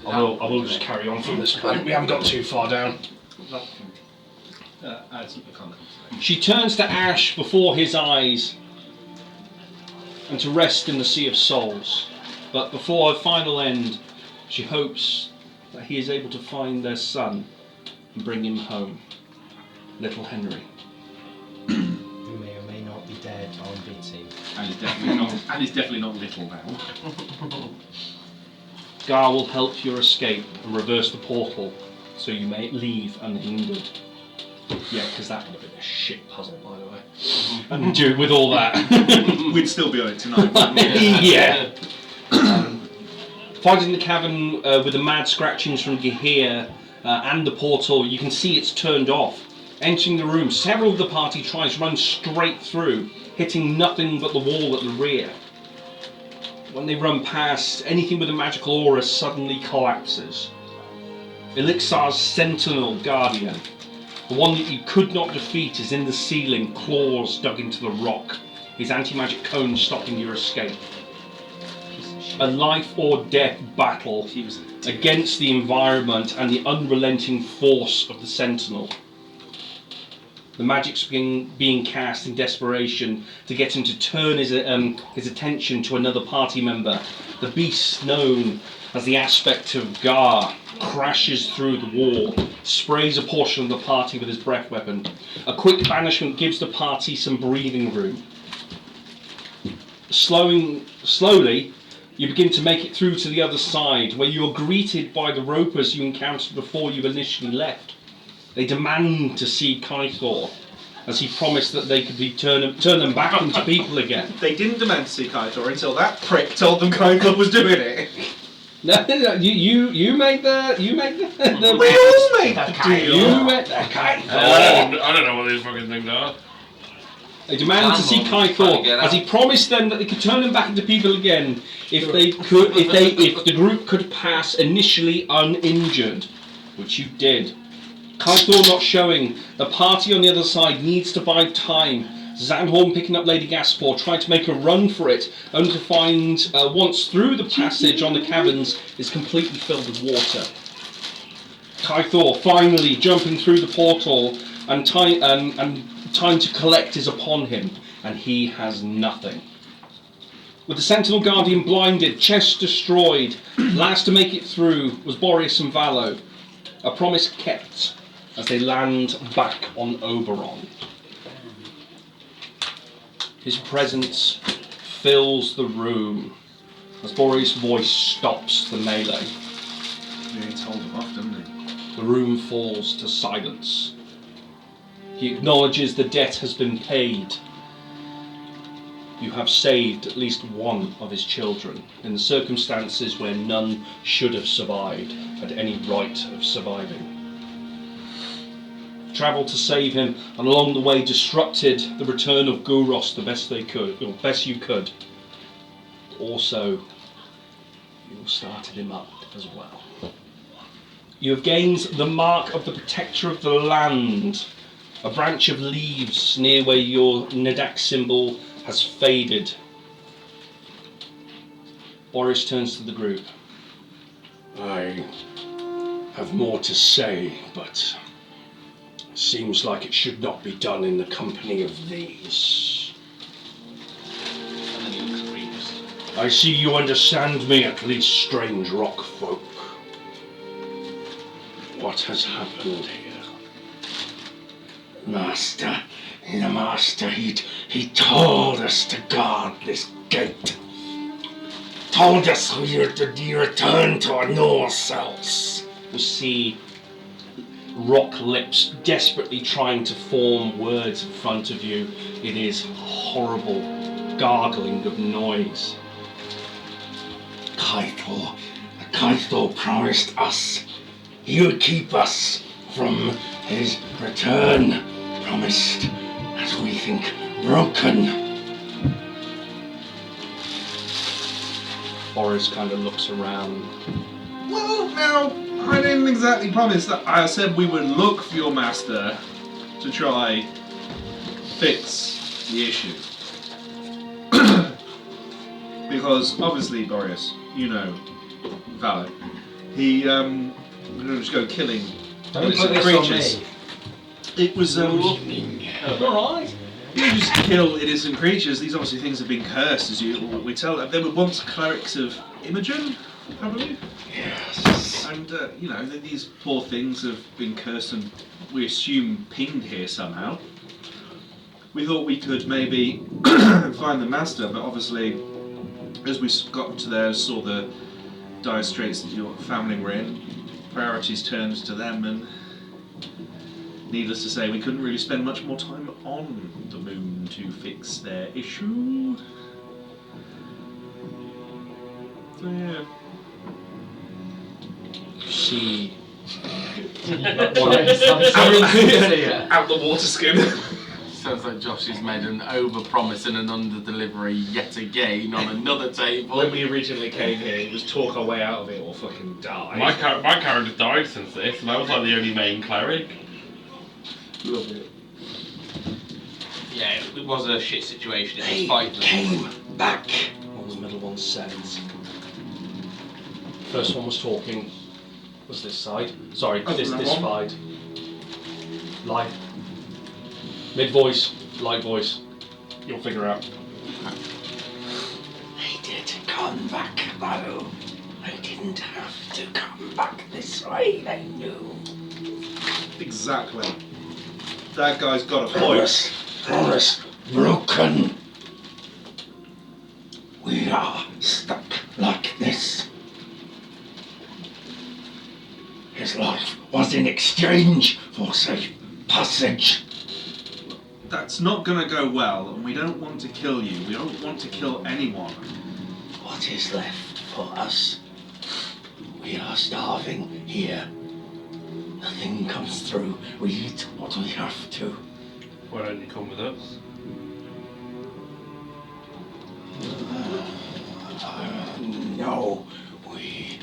I will just carry on from this point. We haven't got too far down. She turns to ash before his eyes and to rest in the sea of souls. But before her final end, she hopes that he is able to find their son and bring him home. Little Henry. Who may or may not be dead on Bitsy. And he's definitely not little now. Gar will help your escape and reverse the portal so you may leave unhindered. Yeah, because that would have been a shit puzzle, by the way. And dude, with all that, we'd still be on it tonight. Yeah. Finding the cavern with the mad scratchings from Gehir and the portal, you can see it's turned off. Entering the room, several of the party tries to run straight through, hitting nothing but the wall at the rear. When they run past, anything with a magical aura suddenly collapses. Elixir's Sentinel Guardian, the one that you could not defeat, is in the ceiling, claws dug into the rock, his anti-magic cone stopping your escape. A life or death battle against the environment and the unrelenting force of the Sentinel. The magic's being cast in desperation to get him to turn his attention to another party member. The beast known as the aspect of Gar crashes through the wall, sprays a portion of the party with his breath weapon. A quick banishment gives the party some breathing room. Slowly, you begin to make it through to the other side, where you are greeted by the ropers you encountered before you initially left. They demand to see Kaithor, as he promised that they could turn them back into people again. They didn't demand to see Kaithor until that prick told them Kaithor was doing it. No, you made the We all made the deal. You made the Kaithor. I don't know what these fucking things are. They demand to see Kaithor, as he promised them that they could turn them back into people again if the group could pass initially uninjured, which you did. Kaithor not showing, the party on the other side needs to buy time. Zanhorn picking up Lady Gaspor, trying to make a run for it, only to find, once through the passage on the caverns, is completely filled with water. Kaithor finally jumping through the portal, and time to collect is upon him, and he has nothing. With the Sentinel Guardian blinded, chest destroyed, last to make it through was Boreas and Valo. A promise kept as they land back on Oberon. His presence fills the room as Boreas' voice stops the melee. Yeah, he told him off, didn't he? The room falls to silence. He acknowledges the debt has been paid. You have saved at least one of his children in the circumstances where none should have survived, had any right of surviving. Travelled to save him, and along the way disrupted the return of Guros the best they could, or best you could. Also, you started him up as well. You have gained the mark of the Protector of the Land, a branch of leaves near where your Nadak symbol has faded. Boris turns to the group. I have more to say, but it seems like it should not be done in the company of these. And then he looks at Reeves. I see you understand me, at least, strange rock folk. What has happened here? Master, the Master, he told us to guard this gate. Told us we are to return to our normal selves. You see rock lips desperately trying to form words in front of you. It is horrible gargling of noise. Kaithor promised us he would keep us from his return. Promised, as we think, broken. Boris kind of looks around. Well, now, I didn't exactly promise that. I said we would look for your master to try fix the issue. Because, obviously, Boreas, you know Valo. He just go killing Don't innocent put this on creatures. me. It was Alright. you just kill innocent creatures. These obviously things have been cursed, as we tell. They were once clerics of Imogen, I believe. Yes. And these poor things have been cursed and we assume pinged here somehow. We thought we could maybe find the master, but obviously, as we got to there, saw the dire straits that your family were in, priorities turned to them, and needless to say, we couldn't really spend much more time on the moon to fix their issue. So yeah. See. Out the water skin. Sounds like Josh has made an over-promise and an under-delivery yet again on another table. When we originally came here, it was talk our way out of it or fucking die. My character died since this, and I was like the only main cleric. Love it. Yeah, it was a shit situation. It was They fighting. came back. One was the middle, one says. First one was talking. Was this side? Sorry, this that one. side. Light. Mid voice, light voice. You'll figure out. They did come back, though. They didn't have to come back this way, they knew. Exactly. That guy's got a point. Promise broken. We are stuck like this. His life was in exchange for safe passage. That's not gonna go well, and we don't want to kill you. We don't want to kill anyone. What is left for us? We are starving here. Nothing comes through. We eat what we have to. Why don't you come with us? No, we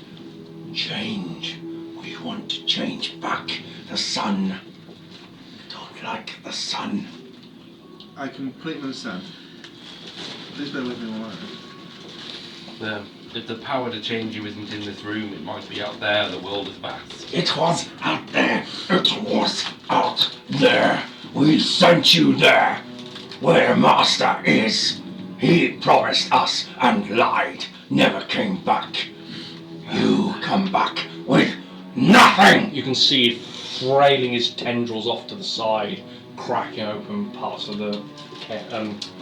change. We want to change back. The sun. Don't like the sun. I completely understand. Please bear with me one moment. If the power to change you isn't in this room, it might be out there. The world is vast. It was out there. It was out there. We sent you there. Where Master is. He promised us and lied. Never came back. You come back with nothing. You can see frailing his tendrils off to the side, cracking open parts of the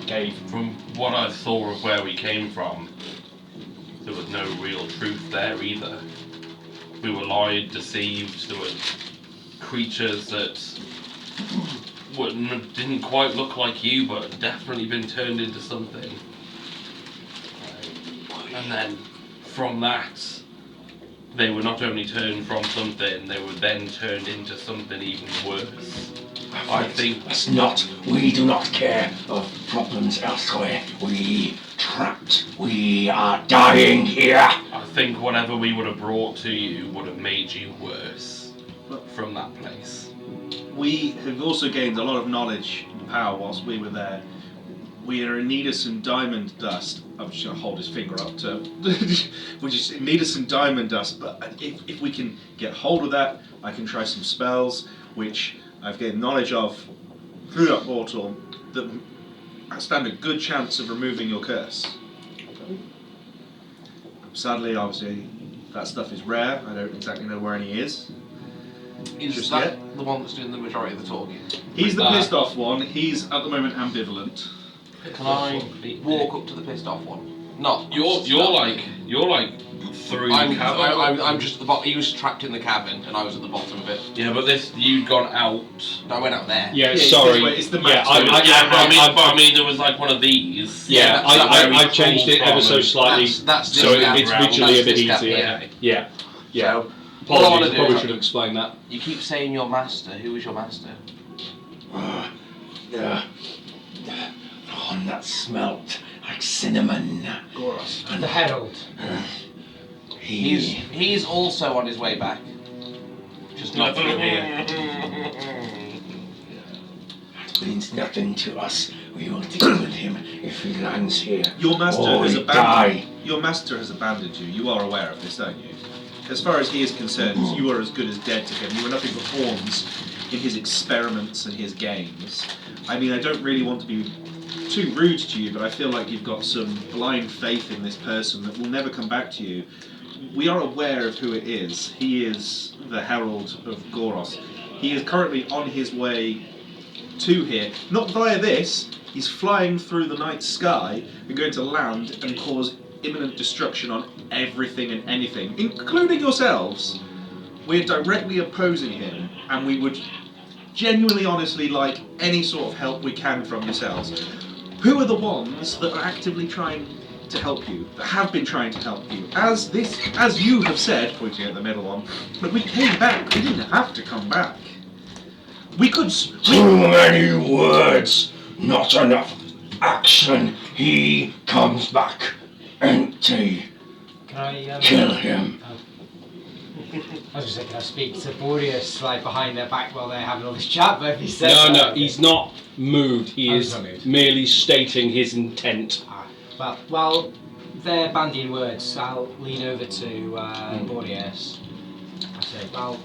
cave. From what I saw of where we came from, there was no real truth there either. We were lied, deceived. There were creatures that didn't quite look like you, but had definitely been turned into something. And then from that, they were not only turned from something, they were then turned into something even worse. I think That's not. We do not care of problems elsewhere. We trapped. We are dying here. I think whatever we would have brought to you would have made you worse from that place. We have also gained a lot of knowledge and power whilst we were there. We are in Nidus and Diamond Dust. I'm just going to hold his finger up to... which is Nidus and Diamond Dust, but if we can get hold of that, I can try some spells, which I've gained knowledge of through that portal, that stand a good chance of removing your curse. Sadly, obviously, that stuff is rare. I don't exactly know where any is. Is Just that yet. the one that's doing the majority of the talking? He's the pissed off one. He's at the moment ambivalent. Can I walk up to the pissed off one? Not. You're like through the cavern. I'm just at the bottom. He was trapped in the cabin, and I was at the bottom of it. Yeah, but you'd gone out. I went out there. Yeah, it's sorry. this way, it's the yeah, map. I mean, there was like one of these. Yeah, Yeah, I changed it ever so slightly, That's so this it's gap, visually a that's bit this gap easier. here. Yeah, yeah. So, all I wanna Apologies, do probably is- should have explained that. You keep saying your master. Who is your master? The one that smelt like cinnamon. The Herald. He's also on his way back. Just not through here. That means nothing to us. We will deal with him if he lands here. Your master Or has we abandoned. die. Your master has abandoned you. You are aware of this, aren't you? as far as he is concerned, you are as good as dead to him. You are nothing but pawns in his experiments and his games. I mean, I don't really want to be too rude to you, but I feel like you've got some blind faith in this person that will never come back to you. We are aware of who it is. He is the Herald of Goros. He is currently on his way to here, not via this. He's flying through the night sky and going to land and cause imminent destruction on everything and anything, including yourselves. We're directly opposing him, and we would genuinely, honestly like any sort of help we can from yourselves. Who are the ones that are actively trying to help you, that have been trying to help you? As you have said, pointing at the middle one, that we came back, we didn't have to come back. We could... Too many words, not enough action. He comes back empty. Can I Kill him. I was just saying, can I speak to Boreas like behind their back while they're having all this chat? But if he says No, he's not moved. He is merely stating his intent. Well, they're bandying words. I'll lean over to Boreas. I say, well,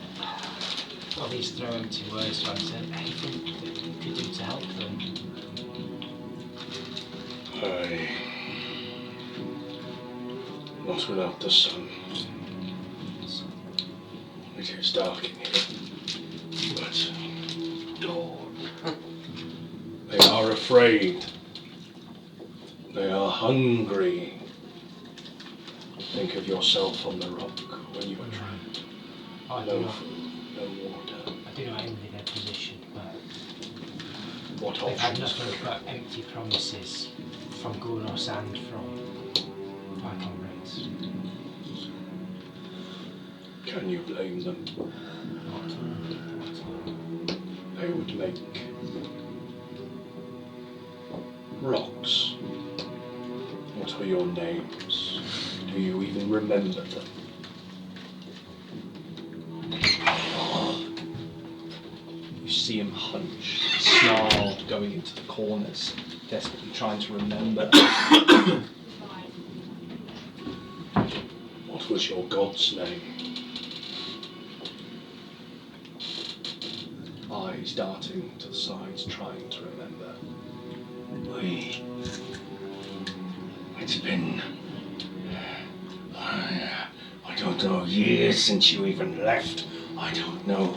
these throw empty words. So I said, anything that you could do to help them? Not without the sun. It is dark in here, but dawn. They are afraid. They are hungry. Think of yourself on the rock when you were trapped. No food, no water. I do not envy their position, but What they've had options? nothing but empty promises from Goros and from my comrades. Can you blame them? They would make rocks. What are your names? Do you even remember them? You see him hunch, snarl, going into the corners, desperately trying to remember. What was your god's name? Eyes darting to the sides, trying to remember. It's been, I don't know, years since you even left. I don't know.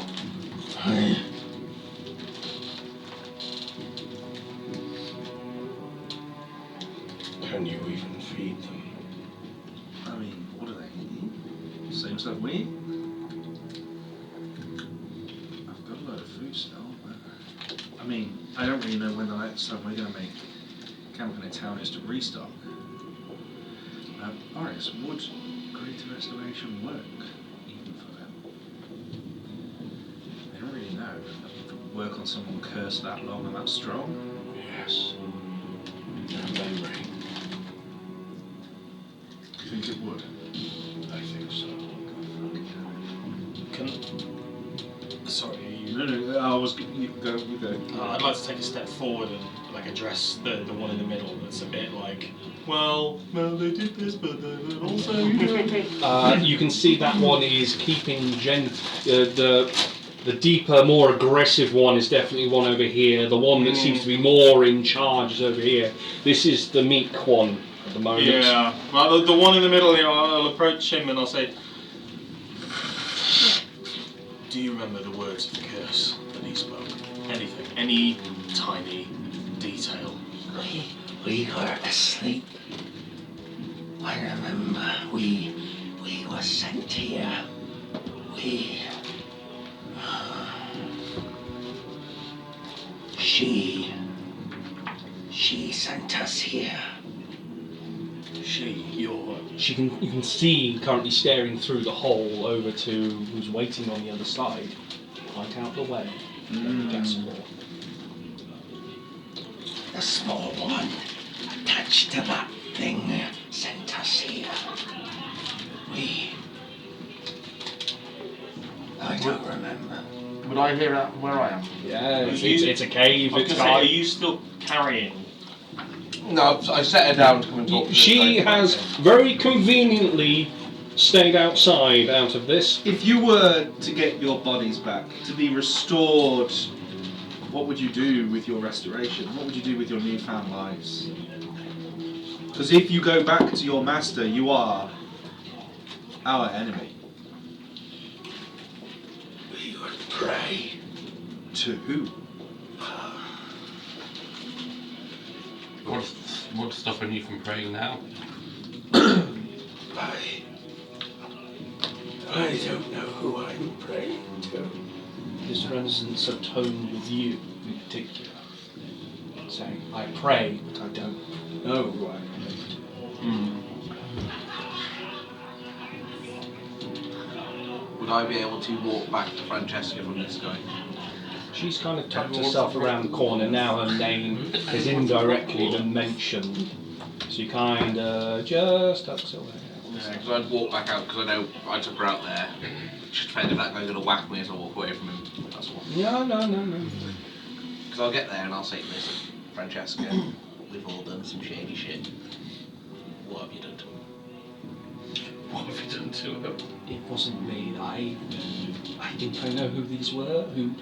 Can you even feed them? I mean, what do they eat? Same stuff we eat? I've got a load of food still, but... I mean, I don't really know when the next time we're going to make camp in a town is to restock. Boris, would greater restoration work even for them? They don't really know. Work on someone cursed that long and that strong? Yes. Their memory. Do you think it would? I think so. Sorry, No, I was... You go. I'd like to take a step forward and address the one in the middle that's a bit like, well, no, they did this, but then also, You can see that one is keeping the deeper, more aggressive one is definitely one over here. The one that seems to be more in charge is over here. This is the meek one at the moment. Yeah, well, the one in the middle, I'll approach him and I'll say, do you remember the words of the curse that he spoke? Anything, any tiny detail? We were asleep. I remember we were sent here. She sent us here. You can see currently staring through the hole over to who's waiting on the other side, right out the way. The small one attached to that thing sent us here. I don't remember. Would I hear that where I am? Yeah, it's a cave. I was It's going to say, are dark. you still carrying? No, I set her down to come and talk to She this guy. has very conveniently stayed outside out of this. If you were to get your bodies back, to be restored, what would you do with your restoration? What would you do with your newfound lives? Because if you go back to your master, you are our enemy. We would pray. To who? What's stopping you from praying now? I don't know who I'm praying to. This resonance of tone with you in particular. Saying, I pray, but I don't know who I pray to. Would I be able to walk back to Francesca from this guy? She's kind of tucked herself around the corner now. Her name has indirectly been mentioned. She kind of just tucks away. Yeah, because I'd walk back out because I know I took her out there. Just afraid if that guy's going to whack me as I walk away from him. That's what. No. Because I'll get there and I'll say, listen, Francesca, we've all done some shady shit. What have you done to him? What have you done to him? It wasn't me. I think I know who these were. Who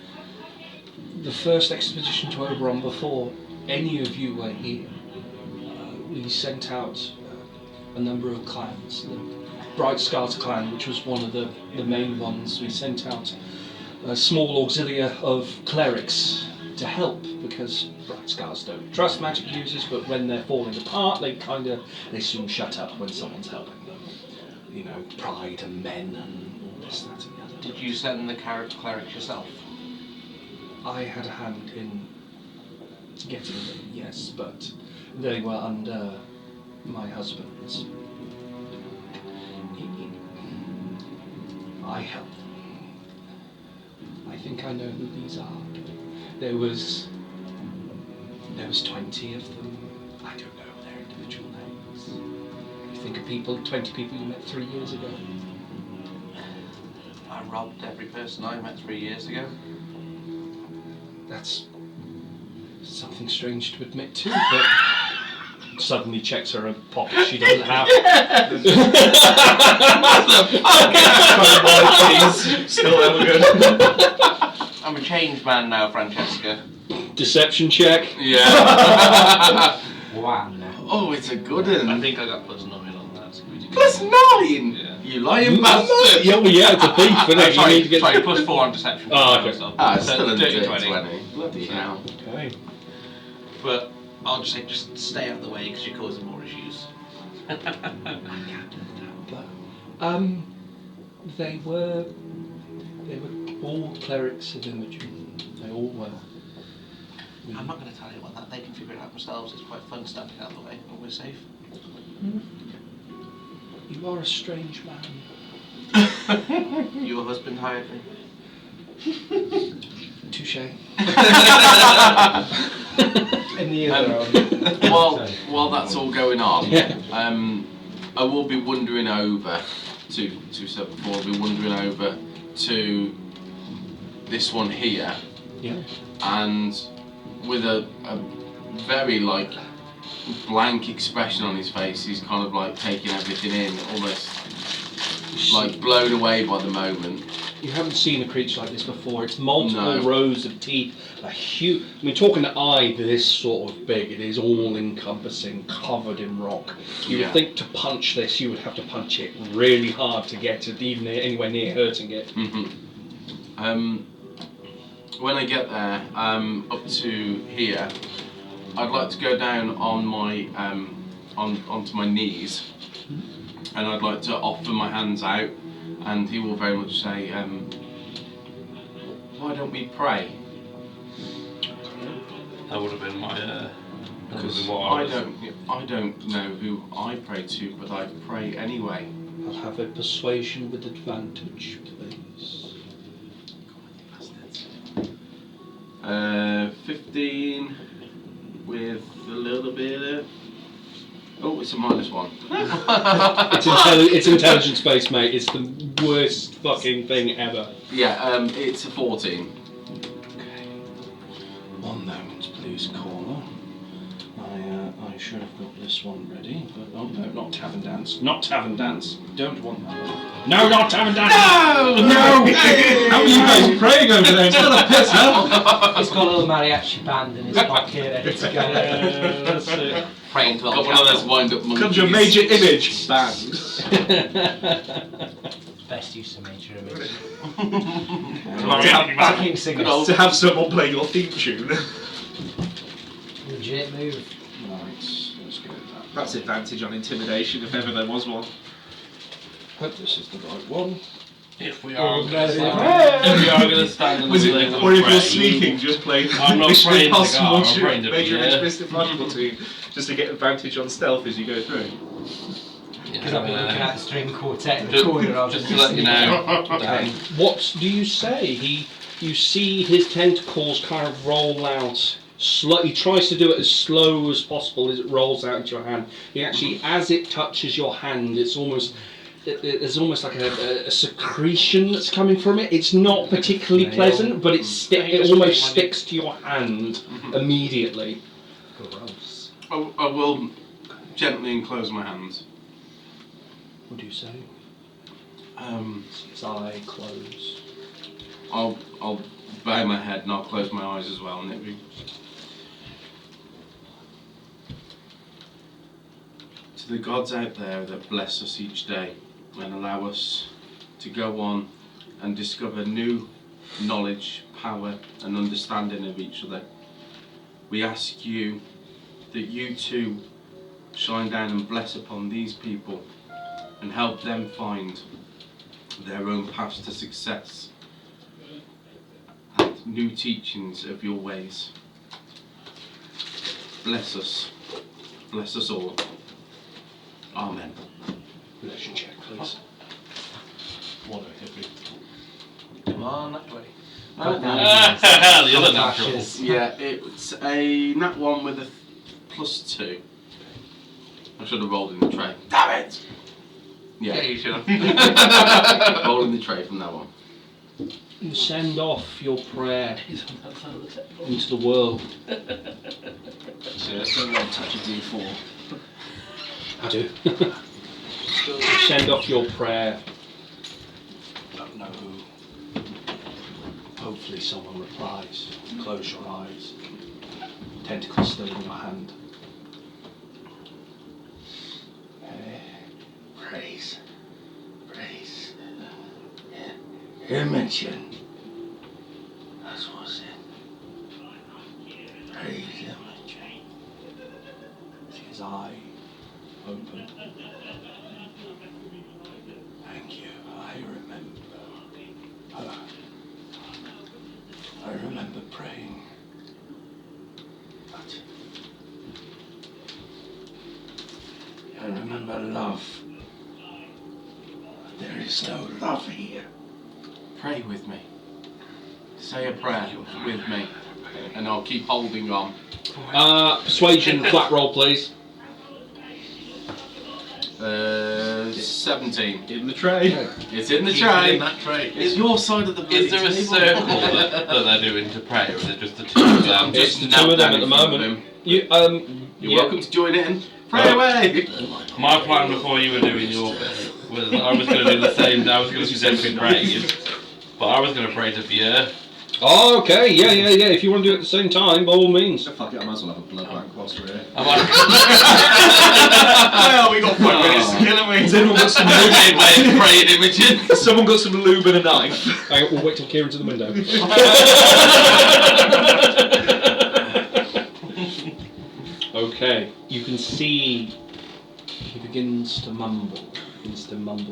the first expedition to Oberon, before any of you were here, we sent out a number of clans. The Bright Scars clan, which was one of the main ones, we sent out a small auxilia of clerics to help, because Bright Scars don't trust magic users, but when they're falling apart, they soon shut up when someone's helping them. You know, pride and men and all this, that and the other. Did you send the clerics yourself? I had a hand in getting them, yes, but they were under my husband's. I helped them. I think I know who these are. There was 20 of them. I don't know their individual names. You think of 20 people you met 3 years ago. I robbed every person I met 3 years ago. That's something strange to admit to, but suddenly checks her pocket she doesn't have. Still ever good. I'm a changed man now, Francesca. Deception check. Yeah. Wow. Oh, it's a good I one. think I got +9 on that. So we did +9? Yeah. You lying bastard. Yeah, well, yeah, it's a thief, isn't it? You need to get sorry, +4 on deception. Oh, okay. Ah, it's still a dirty dirty 20. Bloody hell. Okay. But I'll just say, just stay out of the way because you're causing more issues. But they were all clerics of Imogen. They all were. I'm not going to tell anyone that. They can figure it out themselves. It's quite fun standing out of the way when we're safe. You are a strange man. Your husband hired me. Touche. In the other While that's all going on, Yeah. I will be wandering over to I'll be wandering over to this one here, Yeah. and with a very blank expression on his face, he's kind of like taking everything in, almost like blown away by the moment. You haven't seen a creature like this before. It's multiple No. rows of teeth. A huge. I mean, talking an eye this sort of big, it is all encompassing, covered in rock. You Yeah. would think to punch this, you would have to punch it really hard to get it even anywhere near hurting it. When I get there, up to here, I'd like to go down on my onto my knees, and I'd like to offer my hands out, and he will very much say, "Why don't we pray?" That would have been my. Because what I was- don't know who I pray to, but I pray anyway. I'll have a persuasion with advantage, please. 15 with a little bit of... Oh, it's a -1. It's intelligence based, mate. It's the worst fucking thing ever. Yeah, it's a 14. Okay. One moment, please, caller. I should have got this one ready, but oh no, not Tavern Dance. Not Tavern Dance. Don't want that one. No, not Tavern Dance! No! How are you guys praying over there instead of pizza? He's got a little mariachi band in his pocket ready to go. That's it. Praying to Got El one of those Capital. wind-up monkeys. Comes your major image band. Best use of major image. Right. Backing singers. To have someone play your theme tune. Legit move. Right, let's go with that. That's advantage on intimidation if ever there was one. Hope this is the right one. If we Oh, are no, going to no. stand, if we are going to stand in the Was it, middle or of if you're praying, sneaking, just play I'm not Mission praying to Impossible, God, I'm praying to Major Pierre. Mission Impossible team, just to get advantage on stealth as you go through. Because I've been looking at the string quartet in the Just- corner of just to let you know. Okay. What do you say? You see his tentacles kind of roll out. He tries to do it as slow as possible as it rolls out into your hand. He actually, as it touches your hand, there's almost like a secretion that's coming from it. It's not particularly pleasant, but it almost sticks to your hand immediately. Gross. I will gently enclose my hands. What do you say? His eye close. I'll bow my head and I'll close my eyes as well. And it'll be... To the gods out there that bless us each day and allow us to go on and discover new knowledge, power and understanding of each other, we ask you that you too shine down and bless upon these people and help them find their own paths to success and new teachings of your ways. Bless us all. Amen. Relation check, please. One hit me. Come on, that way. The other natural. Ashes. Yeah, it's a nat 1 with a +2. I should have rolled in the tray. Damn it! Yeah, Yeah, you should have. roll in the tray from now on. You send off your prayer into the world. So let's go and touch a D4. I do. You send off your prayer. Don't know who. Hopefully someone replies. Close your eyes. Tentacles still in your hand. Praise. Imogen. That's what's it. Praise Imogen. See his eye open. Thank you. I remember praying. But I remember love. There is no love here. Pray with me. Say a prayer with me. And I'll keep holding on. Persuasion, flat roll, please. 17. In the tray. It's in the Keep it in tray. that tray. It's your side of the bloody Is there a table. circle that they're doing to pray, or is it just the two of them? It's the knelt two of them down at the in front of moment. him. You're You're welcome to join in. Pray away! My plan before you were doing your bit was I was going to do the same. I was going to do the same praise, but I was going to pray to Pierre. Oh, okay, yeah. If you want to do it at the same time, by all means. So fuck it, I might as well have a blood bank whilst we're here. I'm like, Well, we got 5 minutes to kill, haven't we? Has anyone got some "Weird way of praying, Imogen." Someone got some lube and a knife. Hang on, we'll wait till Kieran's in the window. Okay, you can see he begins to mumble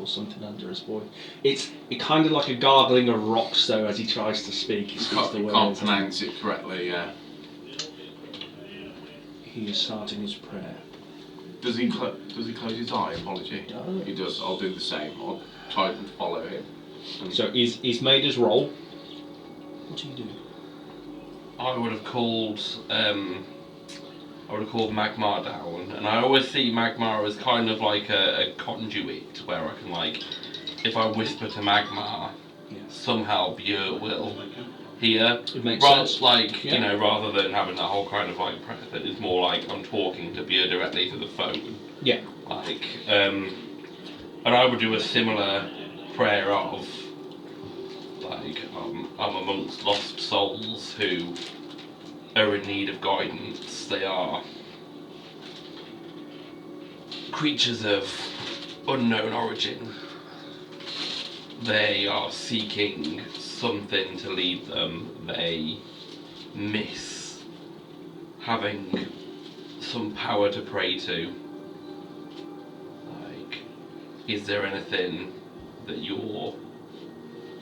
something under his voice. It kind of like a gargling of rocks though as he tries to speak. He speaks the Can't words. pronounce it correctly, yeah. He is starting his prayer. Does he close his eye? Apology. Does. He does. I'll do the same. I'll try and follow him. So he's made his roll. What do you do? I would have called Magmar down, and I always see Magmar as kind of like a conduit where I can, like, if I whisper to Magmar, Yes. somehow Björ will here. It makes rather, sense. Like, Yeah. you know, rather than having that whole kind of like prayer thing, it's more like I'm talking to Bea directly to the phone. Yeah. Like, and I would do a similar prayer of, like, I'm amongst lost souls who are in need of guidance. They are creatures of unknown origin. They are seeking something to lead them. They miss having some power to pray to. Like, is there anything that your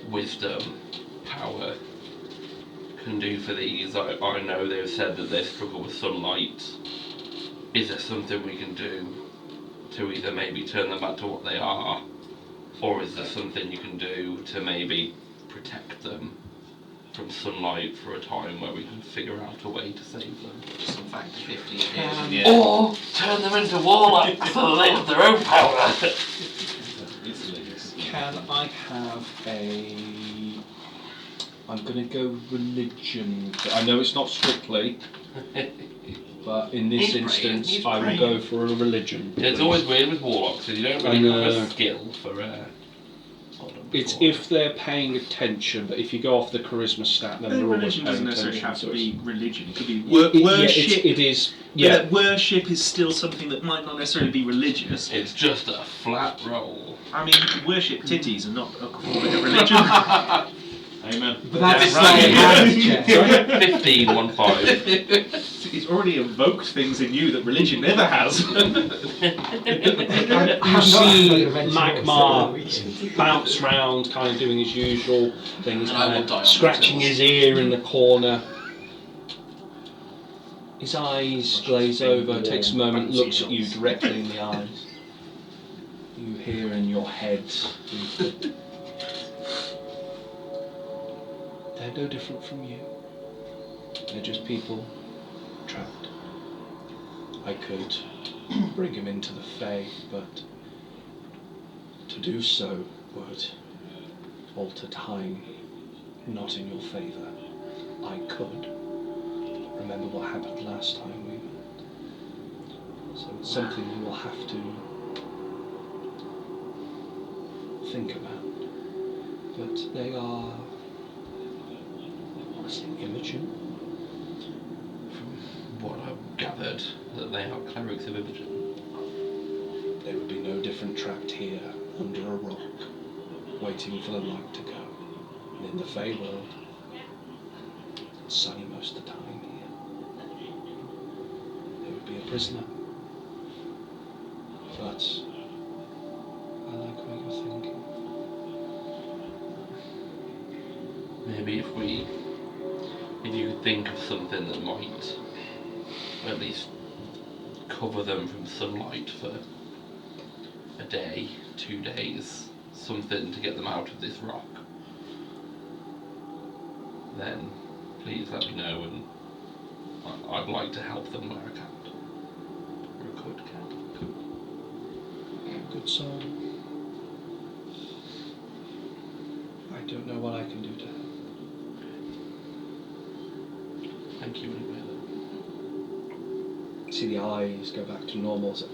wisdom, power can do for these? I know they've said that they struggle with sunlight. Is there something we can do to either maybe turn them back to what they are, or is there something you can do to maybe protect them from sunlight for a time where we can figure out a way to save them? Just in fact 50 years in the Or turn them into warlocks so they have their own power. Can I have a... I'm going to go religion. I know it's not strictly, but in this He's praying, instance, he's I will praying. go for a religion. It's always weird with warlocks because you don't really have a skill for It's if they're paying attention, but if you go off the charisma stat, then they're always Religion paying doesn't necessarily attention have to to be religion. It could be it. worship. It is. Yeah. But worship is still something that might not necessarily be religious. It's just a flat roll. I mean, worship titties are not a form of religion. Amen. But that's Yeah, sleight of right. hand, Jeff. 15, 5. It's already evoked things in you that religion never has. You see Magmar bounce round, kind of doing his usual things, And I will kind die on of scratching the his ear in the corner. His eyes glaze over, takes a moment, looks at you directly in the eyes. You hear in your head, they're no different from you. They're just people trapped. I could bring him into the faith, but to do so would alter time not in your favour. I could. Remember what happened last time we met. So it's something you will have to think about. But they are, I want to say, Imogen. From what I've gathered, that they are clerics of Imogen. They would be no different trapped here, under a rock, waiting for the light to go. And in the Fey world, it's sunny most of the time here. They would be a prisoner. But I like what you're thinking. Maybe if you could think of something that might at least cover them from sunlight for a day, 2 days, something to get them out of this rock, then please let me know, and I'd like to help them where I can. Or could can. Good soul. I don't know what I can do to help. Thank you anyway. See the eyes go back to normal. So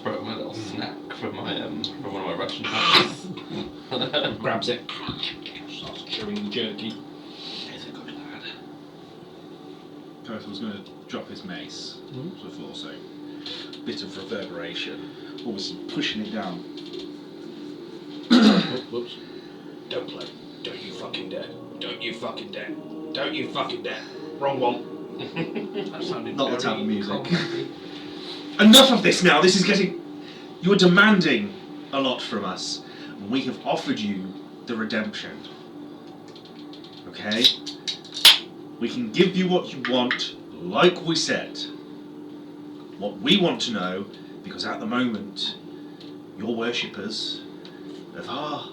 Throw him a little snack from my from one of my ration packs. grabs it, starts chewing jerky. He's a good lad. Perth was going to drop his mace Mhm. before, so bit of reverberation. Obviously pushing it down. Oh, whoops. Don't play. Don't you fucking dare. Don't you fucking dare. Don't you fucking dare. Wrong one. That sounded Not the very type of music. comedy. Enough of this now. This is getting. You're demanding a lot from us. And we have offered you the redemption. Okay? We can give you what you want, like we said. What we want to know, because at the moment, your worshippers of our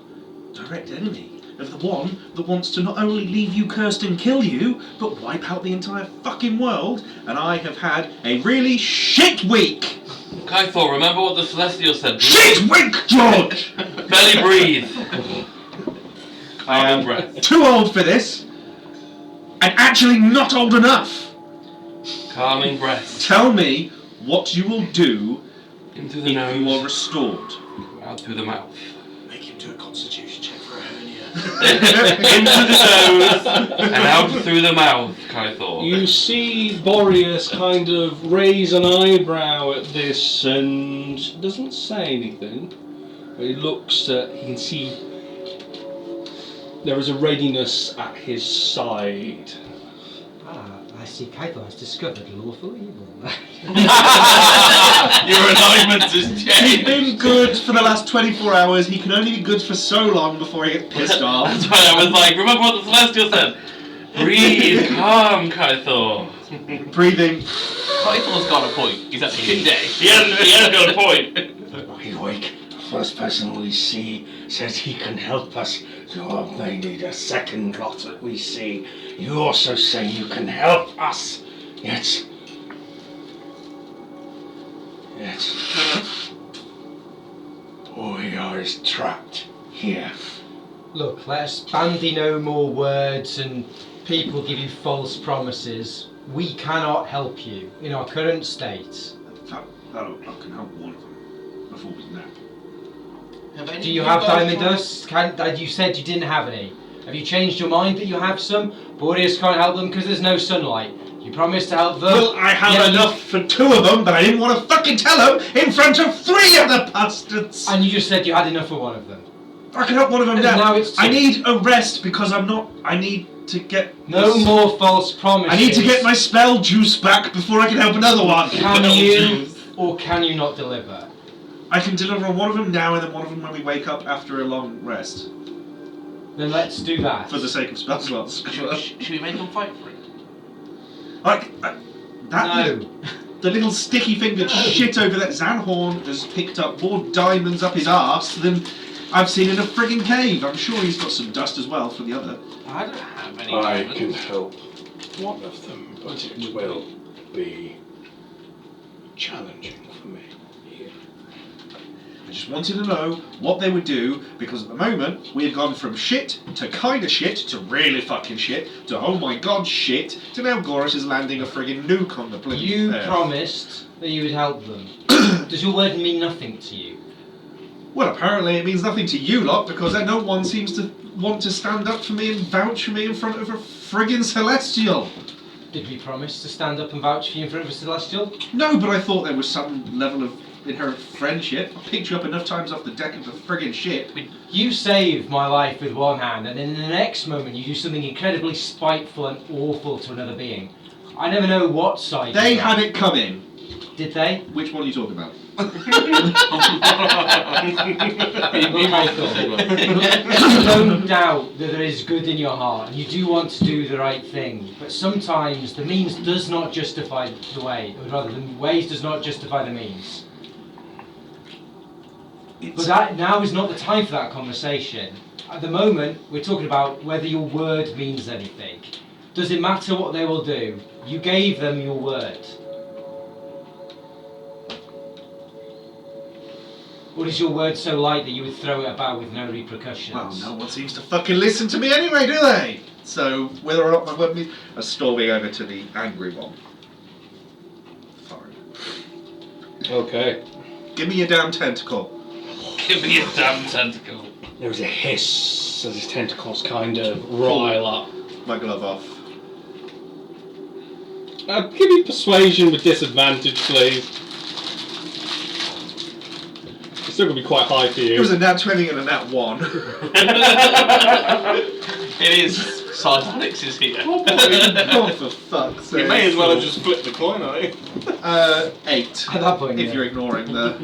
direct enemy, of the one that wants to not only leave you cursed and kill you, but wipe out the entire fucking world, and I have had a really shit week! Kaithor, remember what the Celestial said? Shit week, George! Belly breathe. I am breath. too old for this, and actually not old enough. Calming breath. Tell me what you will do Into the if nose. you are restored. Out through the mouth. Make him do a constitution check for a hernia. Into the nose and out through the mouth, Kythor. You see Boreas kind of raise an eyebrow at this and doesn't say anything. But he looks at, he can see there is a readiness at his side. I see Kaito has discovered lawful evil. Your alignment has He's changed. been good for the last 24 hours. He can only be good for so long before he gets pissed off. That's why I was like, remember what the Celestial said? Breathe, calm, Kythor. Breathing. Kythor's got a point. He's had a shit day. He has got a point. We wake. The first person we see says he can help us. So they need a second lot that we see. You also say you can help us. Yet. We are trapped here. Look, let us bandy no more words and people give you false promises. We cannot help you in our current state. I can help one of them before we nap. Do you have diamond dust? You said you didn't have any. Have you changed your mind that you have some? Boreas can't help them because there's no sunlight. You promised to help them. Well, I have enough for 2 of them, but I didn't want to fucking tell them in front of 3 of the bastards. And you just said you had enough for one of them. I can help one of them And now. now it's 2. I need a rest because I need to get... No more false promises. I need to get my spell juice back before I can help another one. Can you or can you not deliver? I can deliver one of them now and then one of them when we wake up after a long rest. Then let's do that. For the sake of spell slots. Should we make them fight for it? No. The little sticky-fingered shit over there. Zanhorn has picked up more diamonds up his arse than I've seen in a frigging cave. I'm sure he's got some dust as well for the other. I don't have any I diamonds. can help one of them, but it will be challenging for me. I just wanted to know what they would do, because at the moment we had gone from shit to kinda shit to really fucking shit to oh my god shit to now Gorus is landing a friggin' nuke on the place. You promised that you would help them. Does your word mean nothing to you? Well, apparently it means nothing to you lot, because no one seems to want to stand up for me and vouch for me in front of a friggin' Celestial. Did we promise to stand up and vouch for you in front of a Celestial? No, but I thought there was some level of inherent friendship. I picked you up enough times off the deck of the friggin' ship. You saved my life with one hand, and in the next moment you do something incredibly spiteful and awful to another being. I never know what side. They had it coming. Did they? Which one are you talking about? Don't doubt that there is good in your heart, and you do want to do the right thing. But sometimes the means does not justify the way, or rather, the ways does not justify the means. But that now is not the time for that conversation. At the moment, we're talking about whether your word means anything. Does it matter what they will do? You gave them your word. Or is your word so light that you would throw it about with no repercussions? Well, no one seems to fucking listen to me anyway, do they? So, whether or not my word means... I'm storming over to the angry one. Fine. Okay. Give me your damn tentacle. Give me a damn tentacle. There was a hiss as his tentacles kind of rile up. My glove off. Give me persuasion with disadvantage, please. It's still going to be quite high for you. It was a nat 20 and a nat 1. It is. Sardonyx is here. Oh, for fuck's sake. You may as well have just flipped the coin, eh? 8. At that point, If yeah. you're ignoring the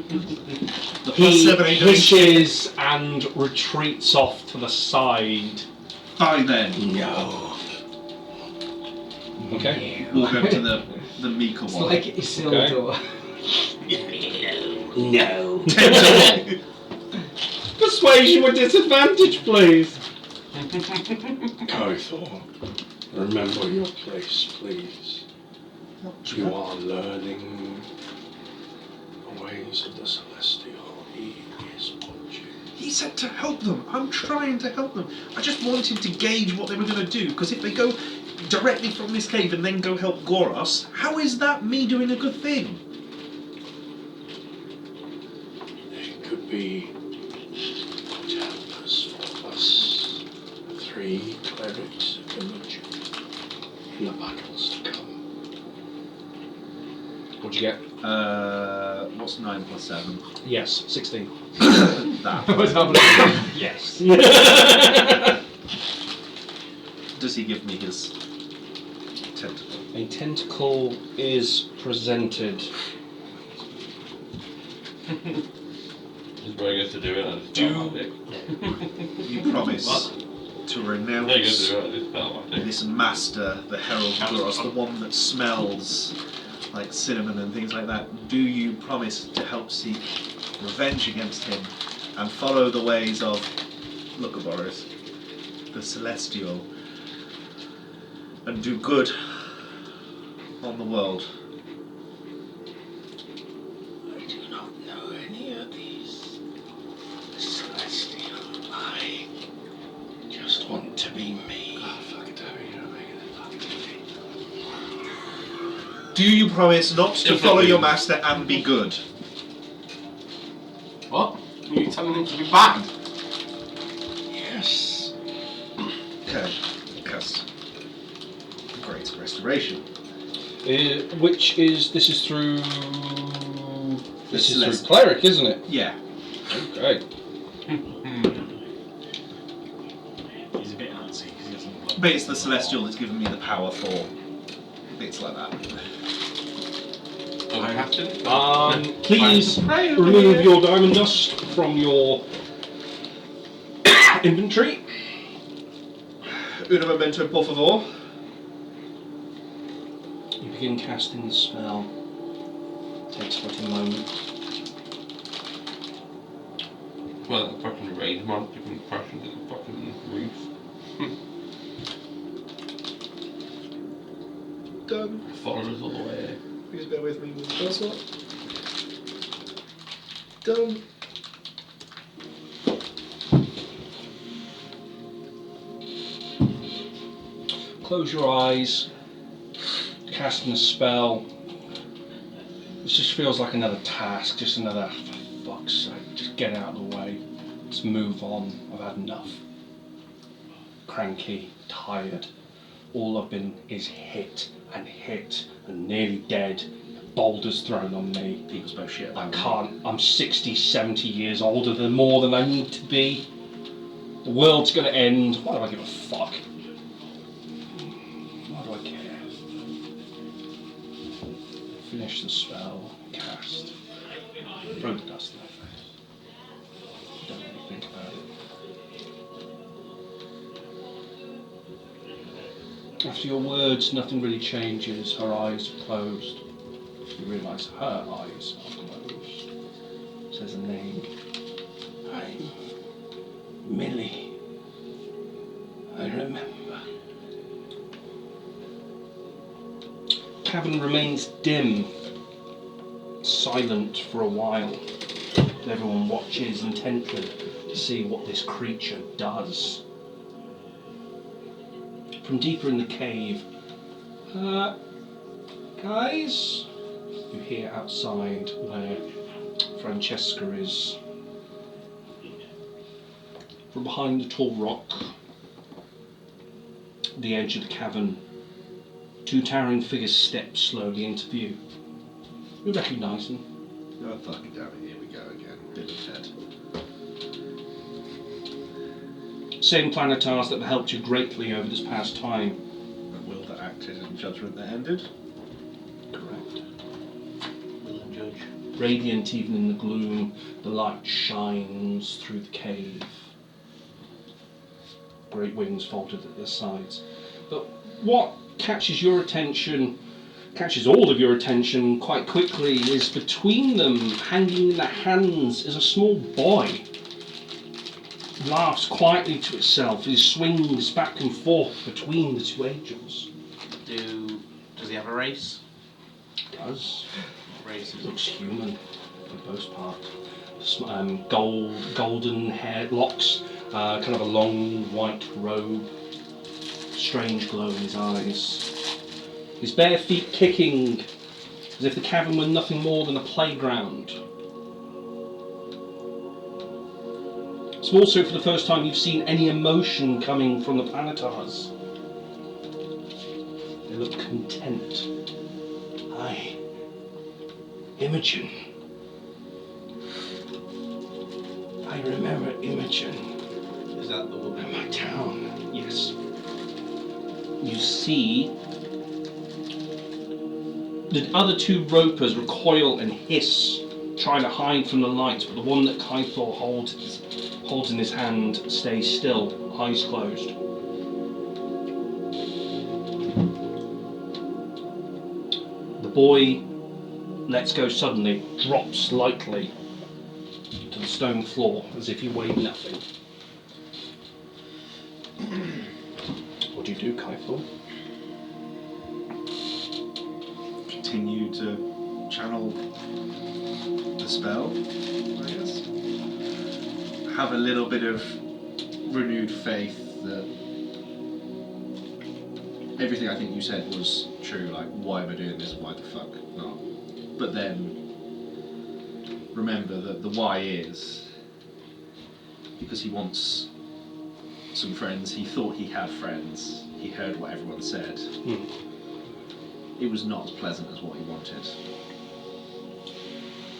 plus He 7 ain't doing shit. hisses and retreats off to the side. Fine then. No. Okay. Walk over to the meeker It's one. like Isildur. No. Persuasion with disadvantage, please. Kythor, remember your place, please. You are learning the ways of the Celestial. He is watching. He's said to help them. I'm trying to help them. I just wanted to gauge what they were going to do, because if they go directly from this cave and then go help Goros, how is that me doing a good thing? It could be to help us for us 3 clerics of image in the battles to come. What'd you get? What's 9 plus 7? Yes, 16. That. Yes. Does he give me his tentacle? A tentacle is presented. He's very good to do it. I just felt like it. You promise to renounce Very good to do it. I just felt like it. this master, the Herald Goros, the one that smells like cinnamon and things like that? Do you promise to help seek revenge against him and follow the ways of Lucaboris, the Celestial, and do good on the world? I do not know any of these celestial. I just want to be me. Oh, fuck it, you're making it fucking easy. Do you promise not to Yes, I follow do. your master and be good? What? Are you telling him to be bad? Yes. Okay, cast Great Restoration. This is through. This is through Celestial. cleric, isn't it? Yeah. Okay. He's a bit antsy because he doesn't. But it's the Celestial that's given me the power for bits like that. Oh, I have to? Please Pray over remove here. your diamond dust from your inventory. Un momento, por favor. You begin casting the spell. Takes about a moment. Well, that fucking raid monster can crash into the fucking roof. Done. Follow us all the way. Please bear with me with the first one. Done. Close your eyes. Casting a spell. This just feels like another task, just another, for fuck's sake, just get out of the way. Let's move on. I've had enough. Cranky, tired. All I've been is hit and nearly dead. Boulders thrown on me. People spoke shit I about can't. I'm 60, 70 years older than more than I need to be. The world's gonna end. Why do I give a fuck? Why do I care? Finish the spell. Cast. Throw the dust in my face. Don't really think about it. After your words, nothing really changes. Her eyes are closed. You realise her eyes are closed. Says a name. I'm Millie. I remember. Cavern remains dim, silent for a while. Everyone watches intently to see what this creature does. From deeper in the cave, guys, you hear outside where Francesca is. From behind the tall rock, the edge of the cavern, 2 towering figures step slowly into view. You recognise them. Oh, fucking damn it, here we go again. Bill and Ted. Same planetars that have helped you greatly over this past time. The will that acted and judgment that ended. Correct. Will and judge. Radiant even in the gloom, the light shines through the cave. Great wings folded at their sides. But what catches your attention, catches all of your attention quite quickly, is between them, hanging in their hands, is a small boy. He laughs quietly to itself. He swings back and forth between the 2 angels. Does he have a race? Does. What race is Looks human for the most part. golden hair locks, kind of a long white robe, strange glow in his eyes. His bare feet kicking as if the cavern were nothing more than a playground. It's also for the first time you've seen any emotion coming from the Planetars. They look content. Aye. Imogen. I remember Imogen. Is that the woman? In my town. Yes. You see the other two ropers recoil and hiss, trying to hide from the light, but the one that Kaithor holds in his hand stays still, eyes closed. The boy lets go suddenly, drops lightly to the stone floor as if he weighed nothing. What do you do, Kaithor? Continue to channel the spell, I guess. Have a little bit of renewed faith that everything I think you said was true, like, why am I doing this, why the fuck not? But then remember that the why is because he wants some friends, he thought he had friends, he heard what everyone said. It was not as pleasant as what he wanted.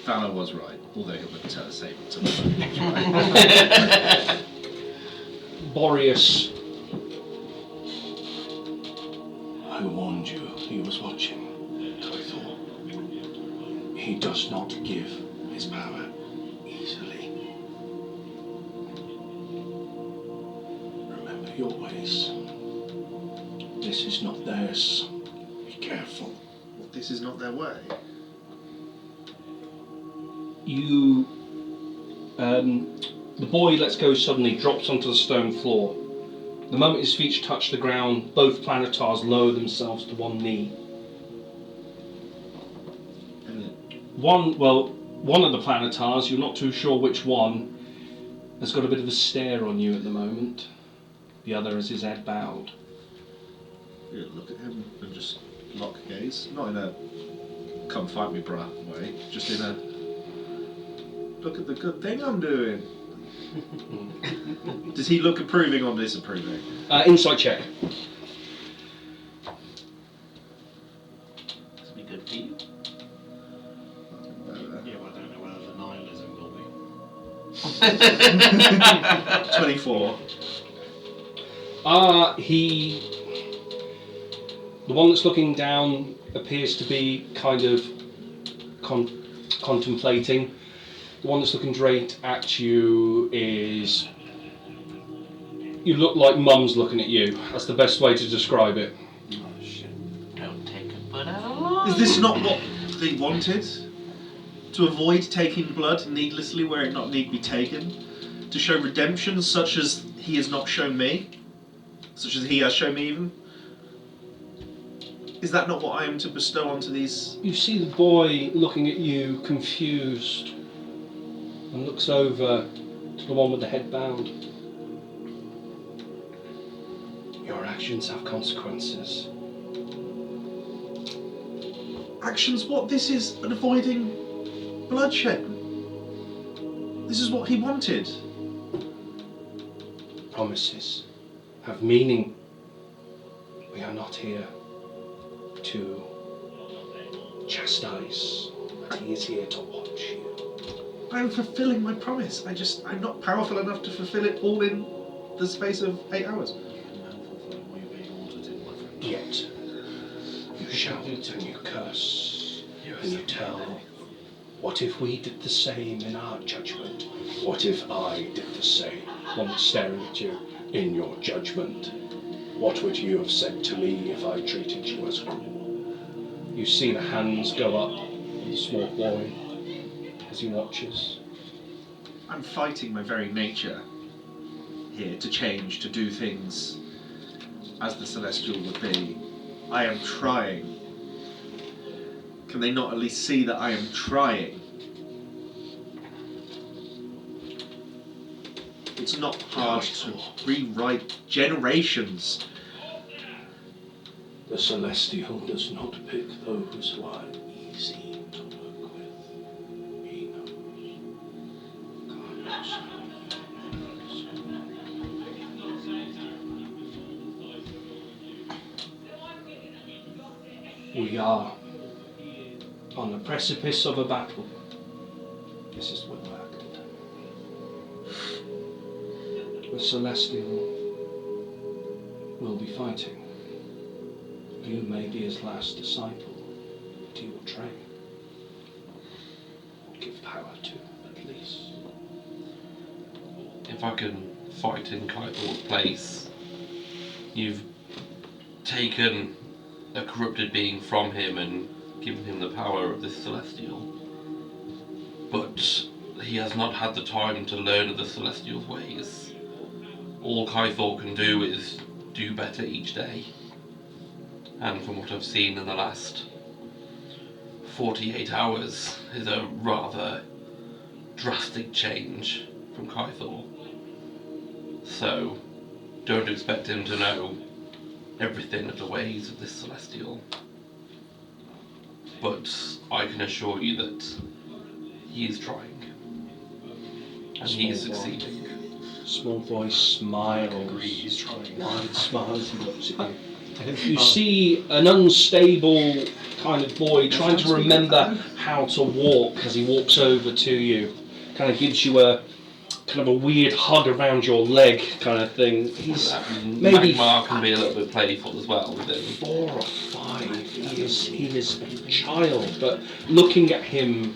Fowler was right, although he wouldn't tell us to right. Boreas. I warned you he was watching, Kaithor. He does not give his power easily. Remember your ways. This is not theirs. Be careful. Well, this is not their way. You, the boy lets go suddenly, drops onto the stone floor. The moment his feet touch the ground, both Planetars lower themselves to one knee. One of the Planetars, you're not too sure which one, has got a bit of a stare on you at the moment. The other has his head bowed. You look at him and just lock gaze. Not in a come fight me bruh way, just in a look at the good thing I'm doing. Does he look approving or disapproving? Insight check. This will be good for you. Yeah, well, I don't know whether the nihilism will be. 24. The one that's looking down appears to be kind of contemplating. The one that's looking straight at you is... You look like Mum's looking at you. That's the best way to describe it. Oh shit. Don't take a blood out of line. Is this not what they wanted? To avoid taking blood needlessly where it not need be taken? To show redemption such as he has not shown me? Such as he has shown me even? Is that not what I am to bestow onto these? You see the boy looking at you, confused, and looks over to the one with the head bowed. Your actions have consequences. Actions? What? This is an avoiding bloodshed. This is what he wanted. Promises have meaning. We are not here to chastise, but he is here to watch you. I am fulfilling my promise. I'm not powerful enough to fulfill it all in the space of 8 hours. Yet, you shout and you curse, and you tell, what if we did the same in our judgment? What if I did the same? One staring at you, in your judgment. What would you have said to me if I treated you as cruel? You see the hands go up of the small boy as he watches. I'm fighting my very nature here to change, to do things as the Celestial would be. I am trying. Can they not at least see that I am trying? It's not hard to rewrite generations. The Celestial does not pick those who are easy to work with. He knows. God knows. We are on the precipice of a battle. This is well acted. The Celestial will be fighting. You may be his last disciple, but he will train. Give power to, at least. If I can fight in Kaithor's place, you've taken a corrupted being from him and given him the power of this Celestial. But he has not had the time to learn of the Celestial's ways. All Kaithor can do is do better each day. And from what I've seen in the last 48 hours is a rather drastic change from Kaithor. So don't expect him to know everything of the ways of this Celestial. But I can assure you that he is trying. And he is succeeding. Small voice smiles. Agree, he's trying. Wide smiles. He looks at you. You see an unstable kind of boy trying to remember how to walk as he walks over to you. Kind of gives you a kind of a weird hug around your leg kind of thing. He's maybe Magmar can be a little bit playful as well with him. 4 or 5. He is a child, but looking at him,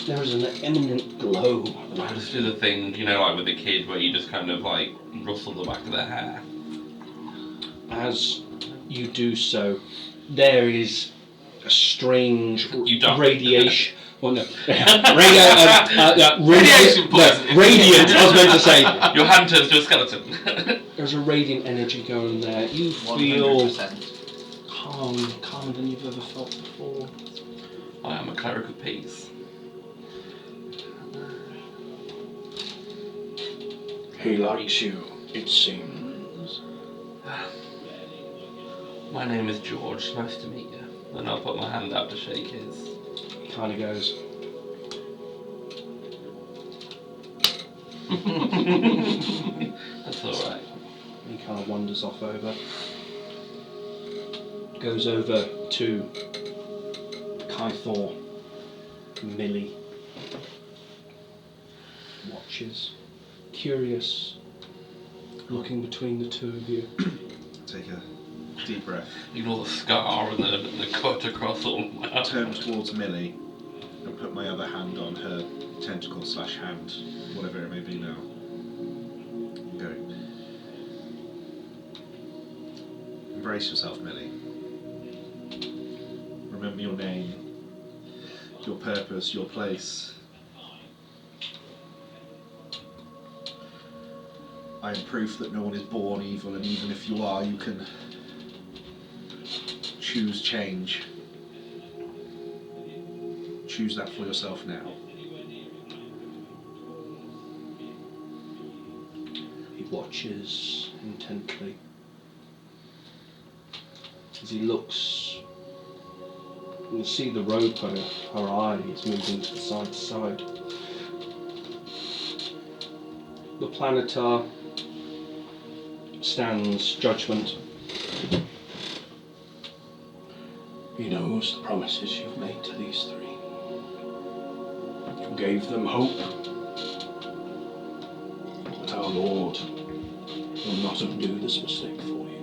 there is an eminent glow. I just do the thing, you know, like with a kid where you just kind of like rustle the back of their hair. As you do so, there is a strange You don't. radiation. Well, no. Radiation poisoning. Radiant, I was meant to say. Your hand turns to a skeleton. There's a radiant energy going there. You feel 100%. calmer than you've ever felt before. I am a cleric of peace. He likes you, it seems. My name is George, nice to meet you. And I'll put my hand out to shake his. He kind of goes, That's alright. he kind of wanders off over. Goes over to Kaithor, Millie. Watches, curious, looking between the two of you. Take a deep breath. Ignore the scar and the cut across all my arm. Turn towards Millie and put my other hand on her tentacle / hand, whatever it may be now. Go. Embrace yourself, Millie. Remember your name, your purpose, your place. I am proof that no one is born evil, and even if you are, you can choose change. Choose that for yourself now. He watches intently. As he looks, you can see the rope on her eyes moving to side to side. The Planetar stands judgment. He knows the promises you've made to these 3. You gave them hope. But our Lord will not undo this mistake for you.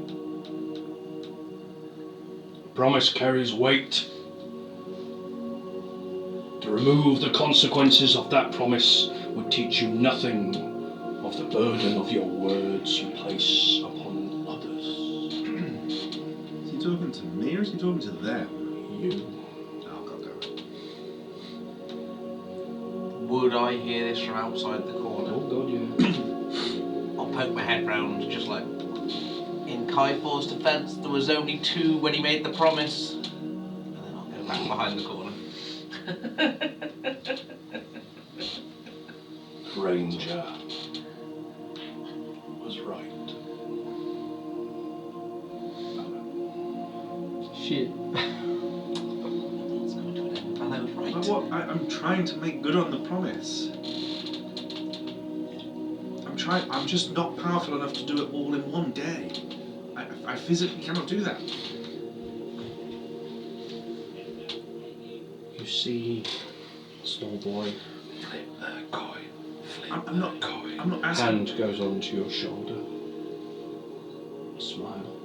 Promise carries weight. To remove the consequences of that promise would teach you nothing of the burden of your words you place upon others. Is he talking to me or is he talking to them? You. Oh, God damn it. Would I hear this from outside the corner? Oh God, yeah. I'll poke my head round, just like, in Kaithor's defence, there was only 2 when he made the promise. And then I'll go back behind the corner. Ranger, trying to make good on the promise. I'm just not powerful enough to do it all in one day. I physically cannot do that. You see, small boy. Flip the coin. Flip I'm not asking. Hand goes onto your shoulder. Smile.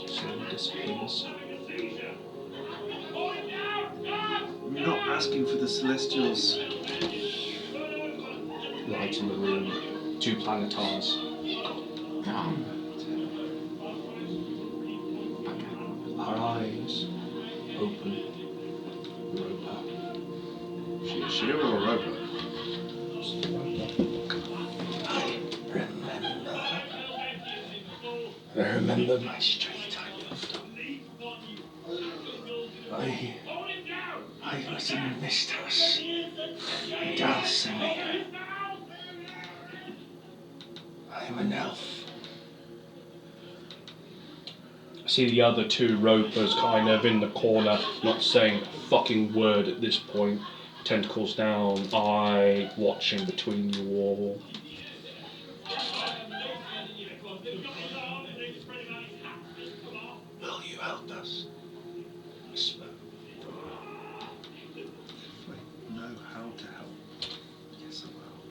Slowly disappears. I'm not asking for the Celestials. Light in the room. 2 planetars. Our eyes open. Roper. She a Sheer or a Roper? I remember my street I loved. I was in this house. Dulcinea. I am an elf. I see the other 2 ropers kind of in the corner, not saying a fucking word at this point. Tentacles down, eye watching between you all. Will you help us? Whisper. Wait, know how to help. Yes, I will.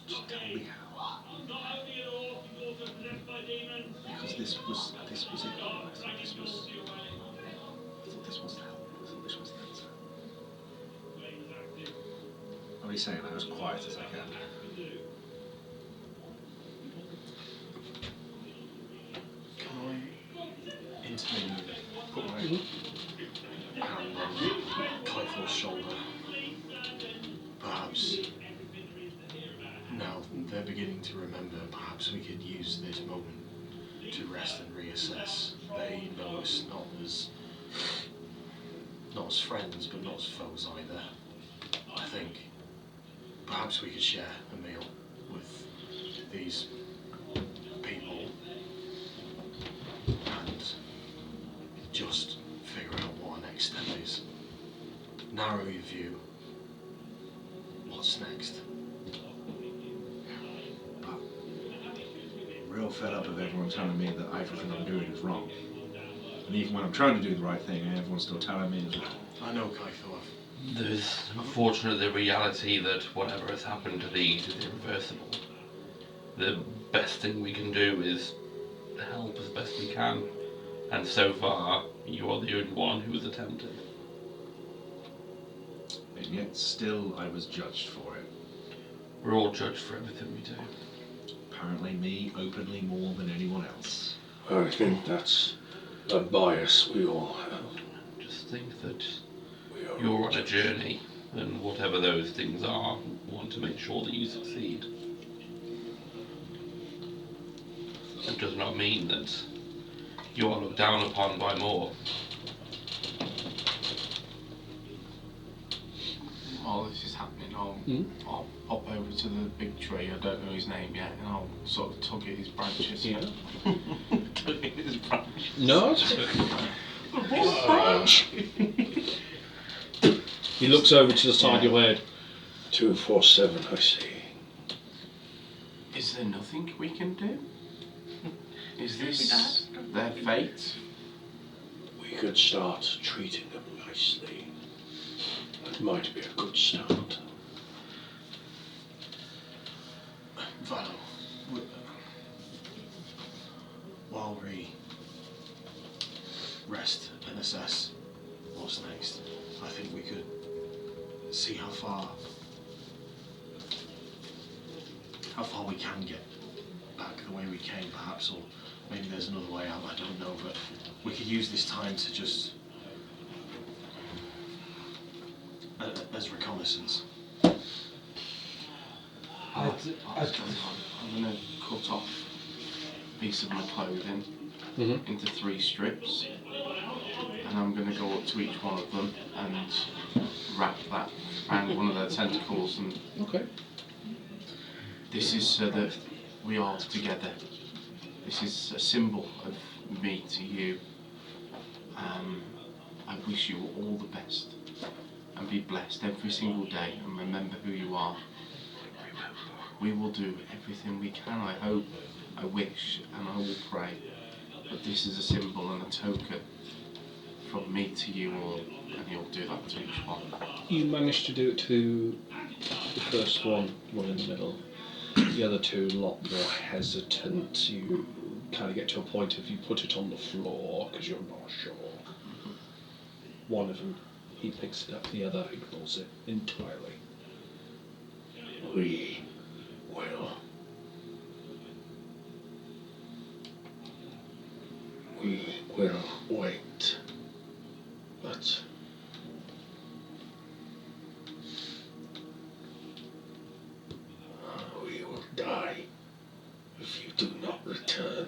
Just tell me how. Because this was it. I thought this was the help. I thought this was the answer. What are you saying? I was quiet as I can. Can I intervene? Put my hand on Typho's shoulder. Perhaps now they're beginning to remember. Perhaps we could use this moment to rest and reassess. They know us not as friends, but not as foes either. I think perhaps we could share a meal with these people and just figure out what our next step is. Narrow your view. What's next? I'm real fed up of everyone telling me that everything I'm doing is wrong. And even when I'm trying to do the right thing, everyone's still telling me it's wrong. I know, Kaithor. There's unfortunately the reality that whatever has happened to these is irreversible. The best thing we can do is help as best we can. And so far, you are the only one who has attempted. And yet still I was judged for it. We're all judged for everything we do. Apparently me openly more than anyone else. I think that's a bias we all have. Just think that We are you're on a journey, and whatever those things are, want to make sure that you succeed. It does not mean that you are looked down upon by more. While this is happening, I'll pop over to the big tree. I don't know his name yet, and I'll sort of tug at his branches. Yeah. Tug at his branches. No. He looks over to the side of your head. 247, I see. Is there nothing we can do? Is this their fate? We could start treating them nicely. That might be a good start. Valo, while we rest and assess what's next, I think we could see how far we can get back the way we came, perhaps, or maybe there's another way out. I don't know, but we could use this time to just as reconnaissance. I'm going to cut off a piece of my clothing into 3 strips, and I'm going to go up to each one of them and wrap that around one of their tentacles. And Okay. this is so that we are together. This is a symbol of me to you. I wish you all the best. And be blessed every single day, and remember who you are. We will do everything we can, I hope, I wish, and I will pray. But this is a symbol and a token from me to you all, and you'll do that to each one. You managed to do it to the first one in the middle. The other two, a lot more hesitant. You kind of get to a point of you put it on the floor because you're not sure. One of them, he picks it up, the other ignores it entirely. We will. We will wait. But we will die if you do not return.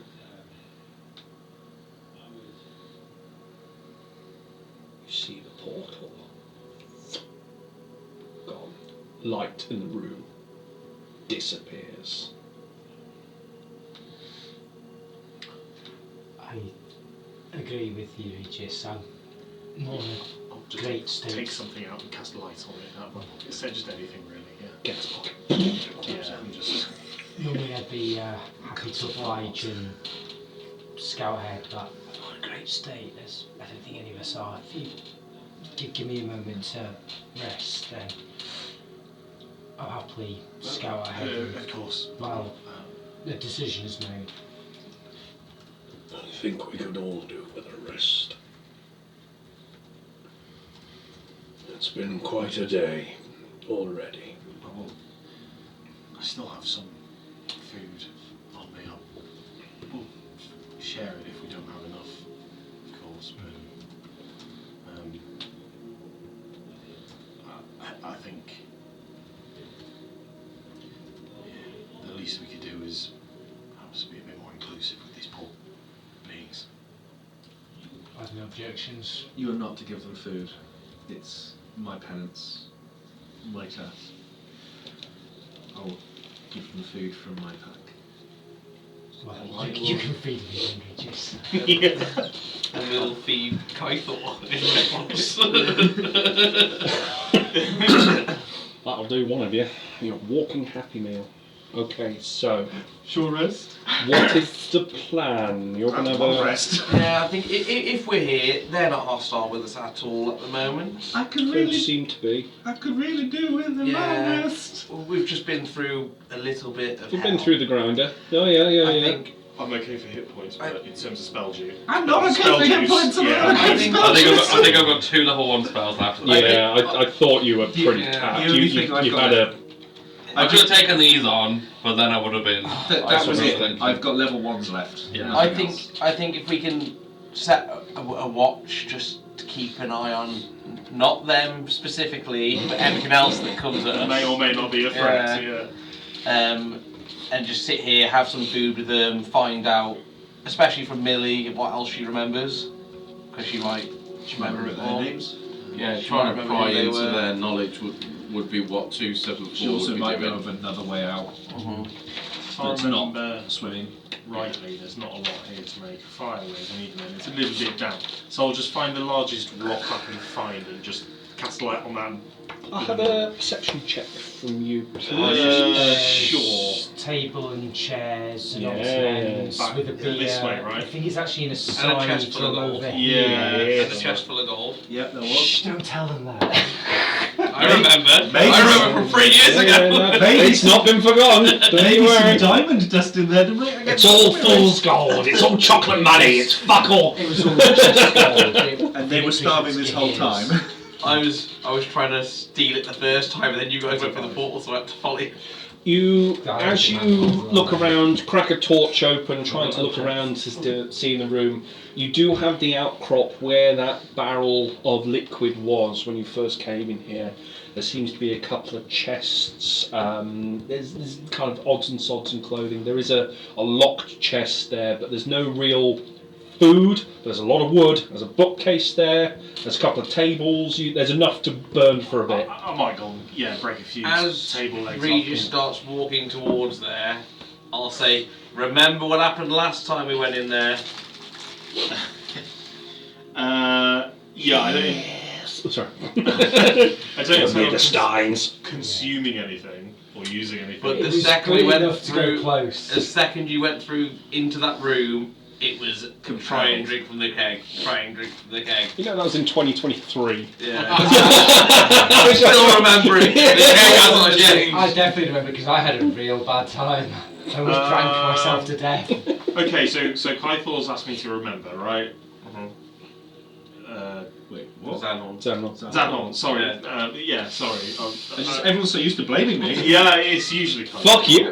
You see the portal. Gone. Light in the room disappears. I agree with you, Regis. I'm more in I'll a just great state. take something out and cast light on it. That one. It's just anything really. Yeah. Get his pocket. Yeah. I'm just. Normally I'd be happy to oblige and scout ahead, but I'm not in a great state. I don't think any of us are. If you give me a moment to rest, then I'll happily scout ahead. Of course. Well, the decision is made. I think we could all do with a rest. It's been quite a day already. I still have some food on me. We'll share it if we don't have enough, of course. But I think the least we could do is perhaps be a bit more inclusive with these poor beings. I have no objections. You are not to give them food. It's my penance, my task. I will give them food from my pack. Well, you can feed me then, Regis. And we'll feed Kythor in response. That'll do one of you. You're a walking happy meal. Okay, so Short rest? what is the plan? You're gonna have a rest. Yeah, I think if we're here, they're not hostile with us at all at the moment. I could Don't seem to be. I could really do with a Yeah. rest. We've just been through a little bit of We've hell. been through the grinder. Oh yeah, I think I'm okay for hit points, but in terms of spell juice. I'm not okay for hit points. I think- I think I've got 2 level 1 spells left. Yeah, I thought you were pretty Yeah. tapped. The only You thing I've got had a. I could have taken these on, but then I would have been. That was it. I've got level 1s left. Yeah. I Nothing think else. I think if we can set a watch just to keep an eye on not them specifically, but anything else that comes at us. May or may not be a threat. Yeah. And just sit here, have some food with them, find out, especially from Millie, what else she remembers, because she might remember it their all. names. Yeah, She trying might to remember pry who they into were. their knowledge would be what 274 She also would be might know doing. of another way out. Mhm. If I That's not remember swimming. rightly, there's not a lot here to make a fire with, and even then it's a little bit down. So I'll just find the largest rock I can find and just cast light on that. I'll have a perception check from you, please. Sure. Table and chairs and Yeah. odds and ends Back with a beer. this way, right? I think it's actually in a chest side full of from gold. over Yeah. here. And a chest full of gold. Yep, there was. Shh, don't tell them that. I remember. Maybe- I remember from 3 years Yeah, ago. no, Maybe it's not been forgotten. Don't Maybe you some worry. diamond dust in there to make it It's all fool's gold. It's all chocolate money. It's fuck all. It was all just gold. And they were starving this whole time. I was trying to steal it the first time, and then you guys went for the portal, so I had to follow you. You, as you look around, crack a torch open, trying to look around to see in the room, you do have the outcrop where that barrel of liquid was when you first came in here. There seems to be a couple of chests. There's kind of odds and sods and clothing. There is a locked chest there, but there's no real food. There's a lot of wood. There's a bookcase there. There's a couple of tables. There's enough to burn for a bit. I might go and break a few As table legs Regis off. starts walking towards there, I'll say, "Remember what happened last time we went in there?" Yeah, I don't. Oh, sorry. I don't Give me see the steins. consuming anything or using anything. But It the was second we clean went enough to go through, close. the second you went through into that room, it was try and drink from the keg, try and drink from the keg. You know that was in 2023. Yeah. I'm still remembering. The keg hasn't changed. I definitely remember because I had a real bad time. I almost drank myself to death. Okay, so Kythor's asked me to remember, right? Wait, what? Xanon, sorry. Yeah, sorry. Everyone's so used to blaming me. Yeah, it's usually Kythor. Fuck you!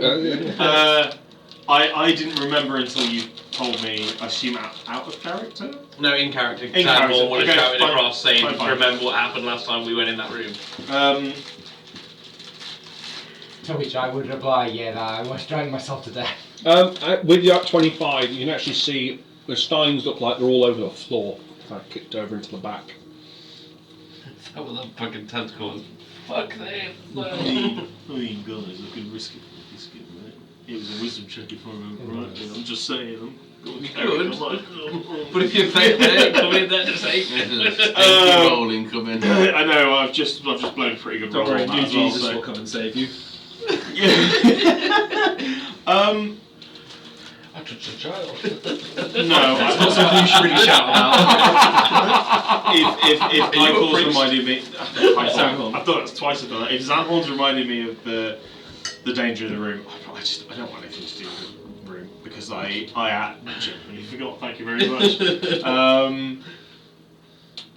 I didn't remember until you told me, I assume out of character? No, in character. In character, would have okay, shouted fine, across saying, fine. remember what happened last time we went in that room. To which I would reply, yeah, I almost drank myself to death. With you at 25, you can actually see the steins look like they're all over the floor, kind of kicked over into the back. That was a fucking tentacle. Fuck this. I mean, guys, I could risk it for a biscuit, right? It was a wisdom check if I remember rightly. I'm just saying, I'm going to carry Good. on like But if you fail it, come in there to save me. Roll incoming. I know, I've just blown a pretty good Don't roll worry, on that new as well, Jesus so- will come and save you. I touched a child. No, that's not something you should really shout about. if Kythor's reminded me, I've done it twice. I've done that. If Zanhorn's reminded me of the danger of the room, I don't want anything to do with the room because I genuinely forgot. Thank you very much.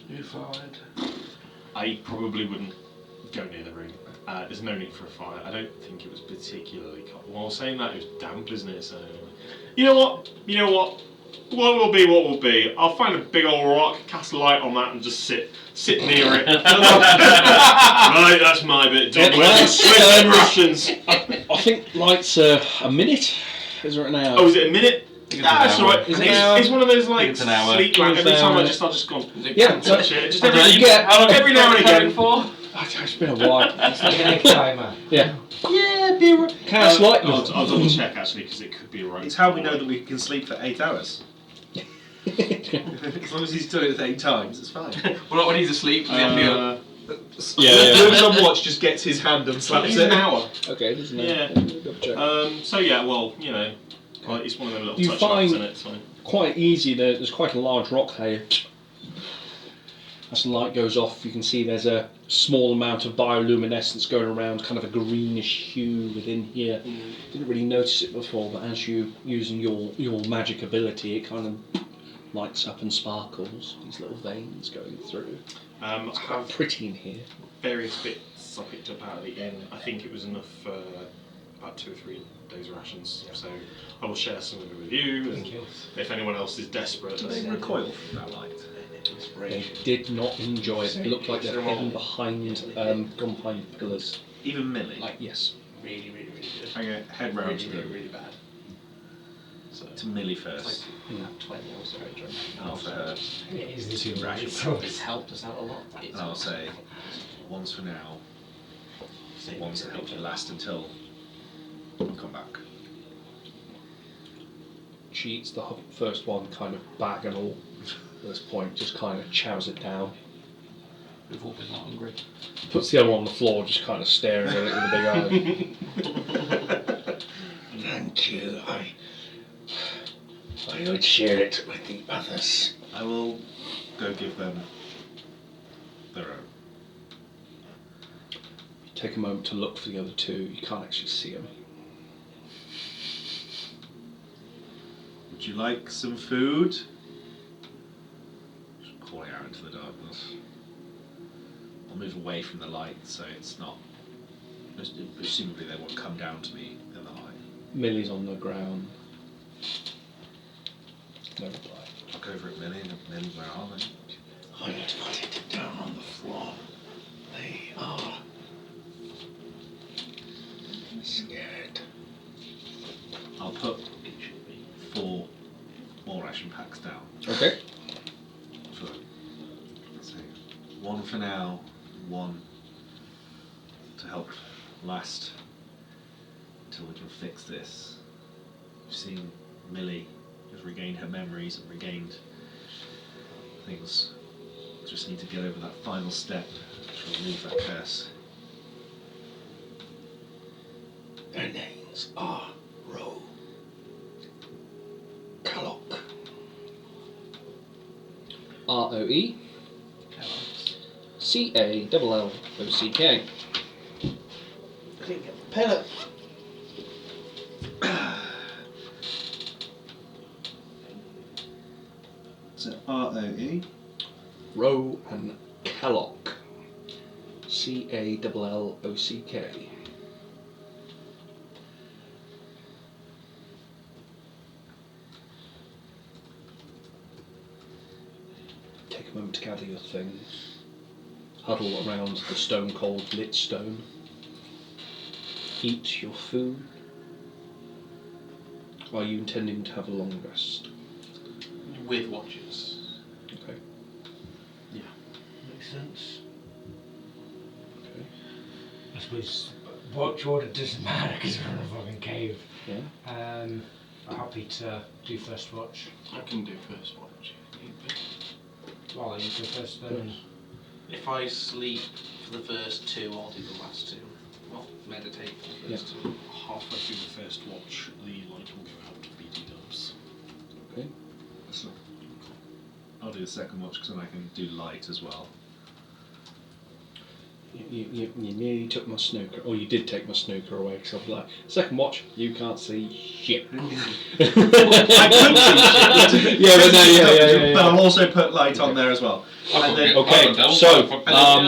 You fired. I probably wouldn't go near the room. There's no need for a fire. I don't think it was particularly cold. While saying that, it was damp, isn't it? So, you know what? What will be. I'll find a big old rock, cast a light on that, and just sit near it. Right, that's my bit. Done. Where's Russians? I think light's a minute. Is it an hour? Oh, is it a minute? It's That's an hour. alright. It's one of those like It's an hour. sleep. Like, every It's, time I've just gone. Yeah, so Just every, every, every now and again. it's been a while. It's like an egg timer. Yeah. Yeah, be right. Cast light. I'll double check actually because it could be right. It's how we know that we can sleep for 8 hours. As long as he's doing it 8 times, it's fine. Well, not when he's asleep. Yeah. Whoever's on watch just gets his hand and slaps It's it. an hour. Okay, doesn't it? Yeah. Double check. So yeah, well, it's one of them little You touch ups, find- isn't it? So. Quite easy. There's quite a large rock there. As the light goes off, you can see there's a small amount of bioluminescence going around, kind of a greenish hue within here. Didn't really notice it before, but as you using your magic ability, it kind of lights up and sparkles. These little veins going through. I have Pretty in here. various bits I picked up out of the inn. I think it was enough for about 2 or 3 days' rations. So I will share some of it with you. And if anyone else is desperate, Do they recoil from that light? They did not enjoy it. It looked like they're hidden behind pillars. Even Millie? Like yes. Really, really, really good. I'm going to head round to, really bad. So, to Millie first. 20 or so. I'll offer her, It is the Two two rations. It's helped us out a lot. and I'll say, one's for now, one's to help you last until you come back. She eats the first one, kind of bag and all. At this point, just kind of chows it down. We've all been hungry. Puts the other one on the floor, just kind of staring at it with a big eye. Thank you. I would share it with the others. I will go give them their own. Take a moment to look for the other two. You can't actually see them. Would you like some food? Just calling out into the darkness. I'll move away from the light so it's not. Presumably they won't come down to me in the light. Millie's on the ground. No reply. Look over at Millie and Millie, where are they? I would put it down on the floor. They are scared. I'll put 4 more ration packs down. Okay. So, let's see. 1 for now, 1 to help last until we can fix this. We've seen Millie has regained her memories and regained things just need to get over that final step to remove that curse. Their names are Ro, Kalok. ROE CALLOCK. I didn't get the pillar. So ROE. Ro and Kalok. CALLOCK. Take a moment to gather your things. Huddle around the stone cold lit stone. Eat your food. Are you intending to have a long rest? With watches. Okay. Makes sense. Okay. I suppose watch order doesn't matter because we're in a fucking cave. Yeah. I'm happy to do first watch. I can do first watch if need be. Well, you go first then. If I sleep for the first 2, I'll do the last 2. Well, meditate for the first 2. Halfway through the first watch, the light will go out of BT dubs. Okay. So I'll do the second watch because then I can do light as well. You nearly took my snooker, or you did take my snooker away, because I'll be like, second watch, you can't see shit. I could see shit. Yeah, but no, yeah. But I'll also put light on there as well. And then, Okay, so,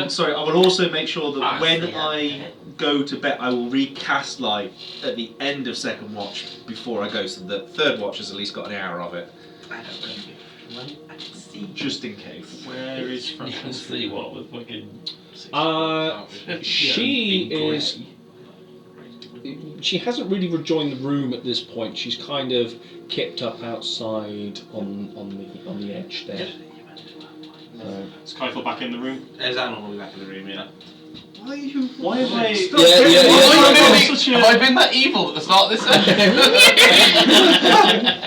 sorry, I will also make sure that when yeah. I go to bed, I will recast light at the end of second watch before I go, so the third watch has at least got an hour of it, I don't know. I can see. just in case. Where is You can Francesca? see what with fucking. she is. She hasn't really rejoined the room at this point. She's kind of kept up outside on the edge there. Is Keithel back in the room? There's Alan will be back in the room, yeah. Why are you? Why have they? Stop Yeah, getting yeah, me yeah. on Have I been that evil at the start of this session?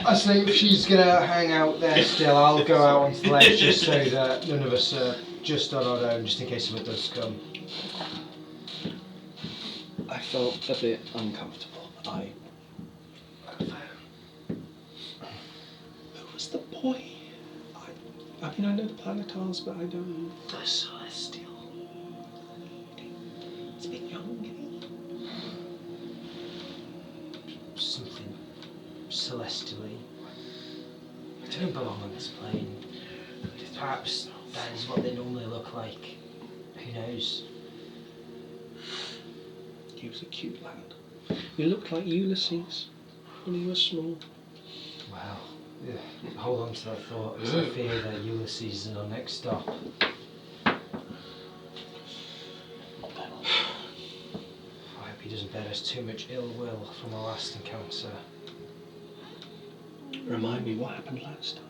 I say if she's gonna hang out there still, I'll go out onto the ledge just so that none of us are just on our own, just in case someone does come. I felt a bit uncomfortable. Who was the boy? I mean, I know the Planetars, but I don't know. The Celestial. It's a bit young. Something celestially. I don't belong on this plane. Perhaps that is what they normally look like. Who knows? He was a cute lad. You looked like Ulysses when he was small. Well, yeah, hold on to that thought, because I fear that Ulysses is our next stop. I hope he doesn't bear us too much ill will from our last encounter. Remind me what happened last time.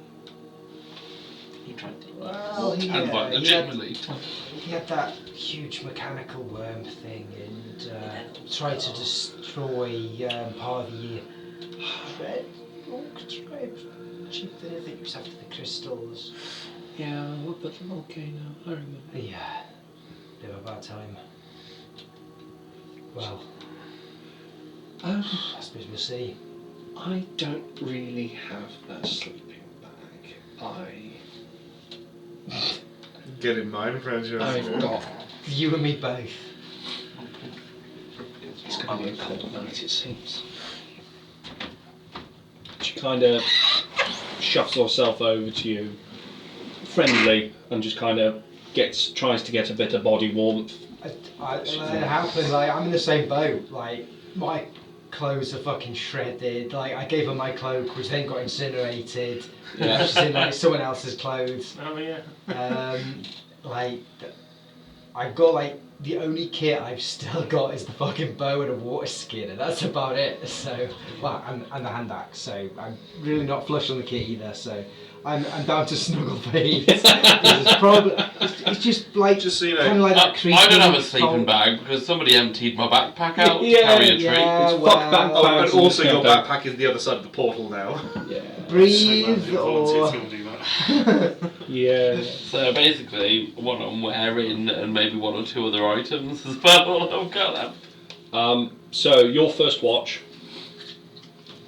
He tried to. Well, And like, legitimately. he had that huge mechanical worm thing and tried to destroy part of the tread. Cheap thing, I think it was after the crystals. Yeah, what the volcano? I remember. Yeah, bit of a bad time. Well, I suppose we'll see. I don't really have a sleeping bag. Get in mind, Francesca. I've got. You and me both. It's going to be a cold night, it seems. She kind of shoves herself over to you, friendly, and just kind of tries to get a bit of body warmth. It happened. Like I'm in the same boat. Like my clothes are fucking shredded. Like I gave her my cloak, which then got incinerated. Yeah. She's in like someone else's clothes. Oh yeah. Like I've got like the only kit I've still got is the fucking bow and a water skin, and that's about it. So, well, and the hand axe. So I'm really not flush on the kit either. So I'm down to snuggle face. It's just like Just so you know, kind of like that creepy. I don't have a sleeping cold- bag because somebody emptied my backpack out to Yeah, carry a treat. yeah. It's well, fuck backpacks Oh, and also and your stuff. backpack is the other side of the portal now. Yeah. Breathe So glad the or volunteers gonna do that. Yeah. So basically, one I'm wearing and maybe one or two other items as well. I've got that. So your first watch.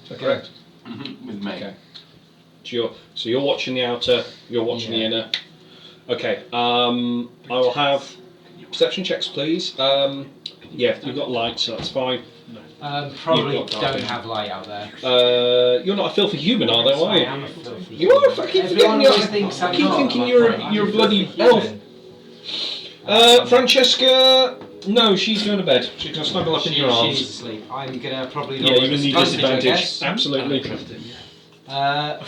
Is that correct? With me. Okay. So you're watching the outer. You're watching the inner. Okay. I will have perception checks, please. Yeah, you've got light, so that's fine. Probably You've got don't dark have light out there. You're not a filthy human, are they? Are I you? am a filthy You are. I keep Everyone forgetting. always thinks I I'm keep not, thinking I'm you're afraid. a I'm bloody filthy elf. human. Francesca. No, she's going to bed. She's going to snuggle up in your arms. She's asleep. I'm gonna probably. Yeah, you're going to need disadvantage, I disadvantage. guess. Absolutely.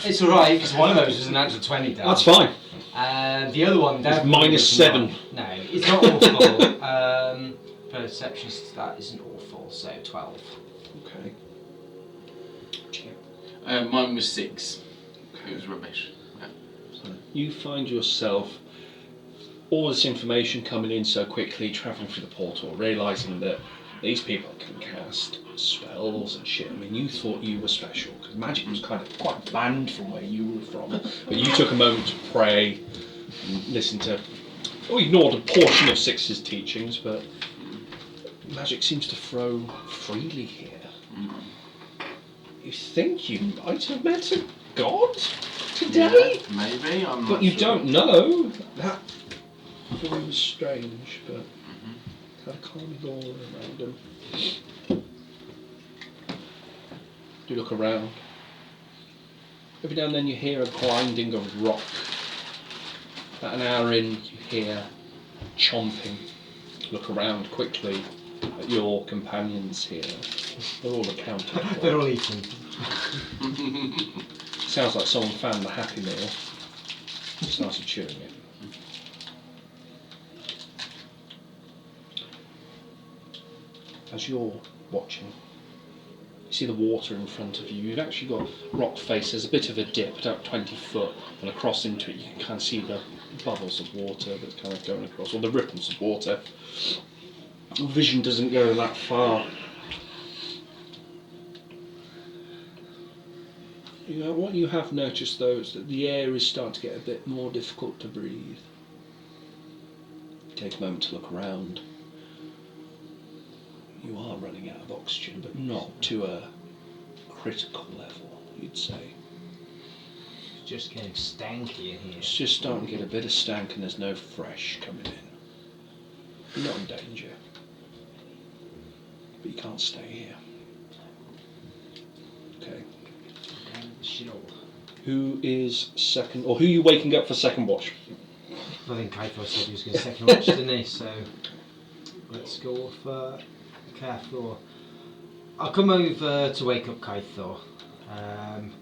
It's alright because one of those is an natural 20 down. That's fine. And the other one definitely minus is 7. not. No, it's not awful. Perception stat isn't awful, so 12. Okay. Mine was 6. It was rubbish. Yeah. So you find yourself all this information coming in so quickly, travelling through the portal, realising that these people can cast spells and shit. I mean, you thought you were special because magic was kind of quite bland from where you were from, but you took a moment to pray and listen to. Oh, ignored a portion of Six's teachings, but magic seems to flow freely here. You think you might have met a god today? Yeah, maybe. I'm But not you sure. don't know. That was strange, but had a calm aura around him. You look around. Every now and then you hear a grinding of rock. About an hour in, you hear chomping. Look around quickly at your companions here. They're all accounted for. They're all eating. Sounds like someone found the Happy Meal. Started chewing it. As you're watching, you see the water in front of you. You've actually got rock face. There's a bit of a dip, about 20 foot, and across into it you can kind of see the bubbles of water that's kind of going across, or the ripples of water. Your vision doesn't go that far. You know, what you have noticed though is that the air is starting to get a bit more difficult to breathe. Take a moment to look around. You are running out of oxygen, but not to a critical level, you'd say. It's just getting stanky in here. It's just starting to get a bit of stank and there's no fresh coming in. You're not in danger. But you can't stay here. Okay. Who is second, or who are you waking up for second watch? I think Kaito said he was going to second watch, didn't he? So let's go for Kaito. I'll come over to wake up Kaito.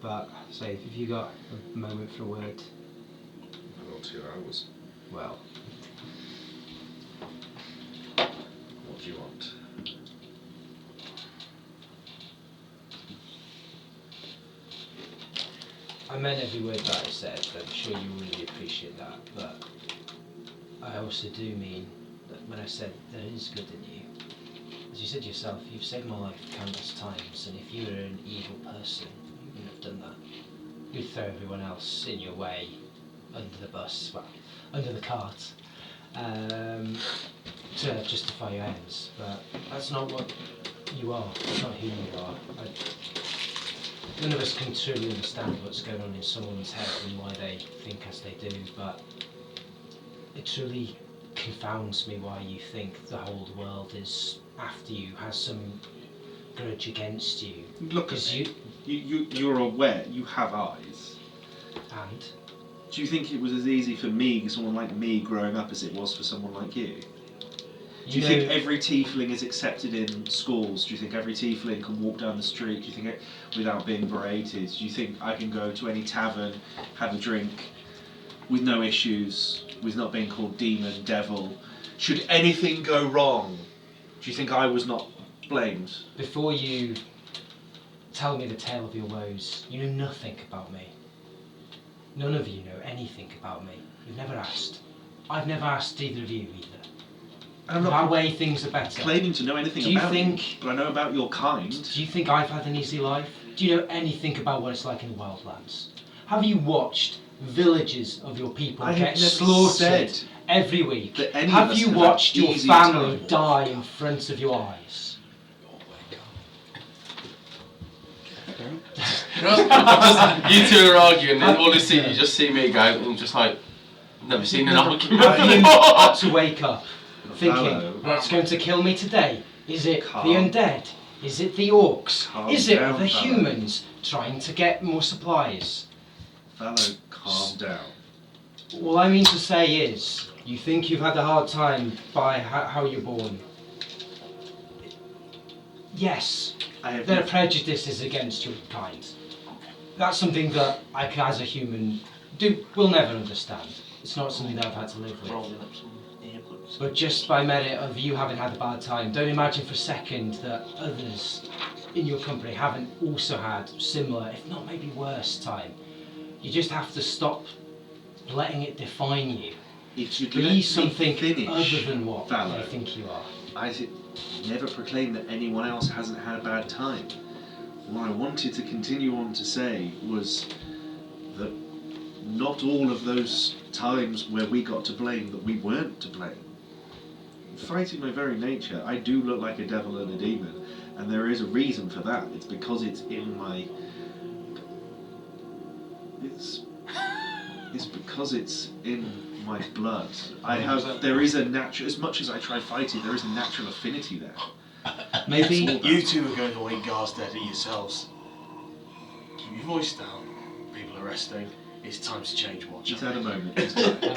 But say, if you got a moment for a word, I've got 2 hours. well, What do you want? I meant every word that I said. I'm sure you really appreciate that. But I also do mean that when I said there is good in you, as you said yourself, you've saved my life countless times, and if you were an evil person, you wouldn't have done that. You'd throw everyone else in your way, under the bus, well, under the cart, to justify your ends. But that's not what you are. That's not who you are. None of us can truly understand what's going on in someone's head and why they think as they do, but it truly confounds me why you think the whole world is after you, has some grudge against you. Look at you. You're aware. You have eyes. And Do you think it was as easy for me, someone like me, growing up, as it was for someone like you? Do you think every tiefling is accepted in schools? Do you think every tiefling can walk down the street? Do you think it without being berated? Do you think I can go to any tavern, have a drink, with no issues, with not being called demon, devil? Should anything go wrong, do you think I was not blamed? before you tell me the tale of your woes, you know nothing about me. None of you know anything about me. You've never asked. I've never asked either of you either. I'm not That way things are better. claiming to know anything Do you about think- you, but I know about your kind. Do you think I've had an easy life? Do you know anything about what it's like in the wildlands? Have you watched villages of your people I have get never slaughtered said every week? that any of Have us you have watched your easier family time. die in front of your eyes? You two are arguing, and all you see, you just see me go, and just like, never seen an argument Have you before. had to wake up thinking, Hello. what's going to kill me today? Is it Calm. the undead? Is it the orcs? Calm Is it down, the fellow. humans trying to get more supplies? Fellow, calm down. All I mean to say is, you think you've had a hard time by how you're born. Yes, I have there are prejudices against your kind. That's something that I, as a human, will never understand. It's not something that I've had to live with. Rolling up some earbuds. But just by merit of you having had a bad time, don't imagine for a second that others in your company haven't also had similar, if not maybe worse time. You just have to stop letting it define you. If you'd Be let me something finish, other than what fellow, they think you are. I never proclaimed that anyone else hasn't had a bad time. What I wanted to continue on to say was that not all of those times where we got to blame, that we weren't to blame. Fighting my very nature, I do look like a devil and a demon, and there is a reason for that. It's because it's in my... It's because it's in my blood. There is a natural, as much as I try fighting, there is a natural affinity there. Maybe You two are going to wake guards dead at yourselves. Keep your voice down. People are resting. It's time to change watch. He's had a moment.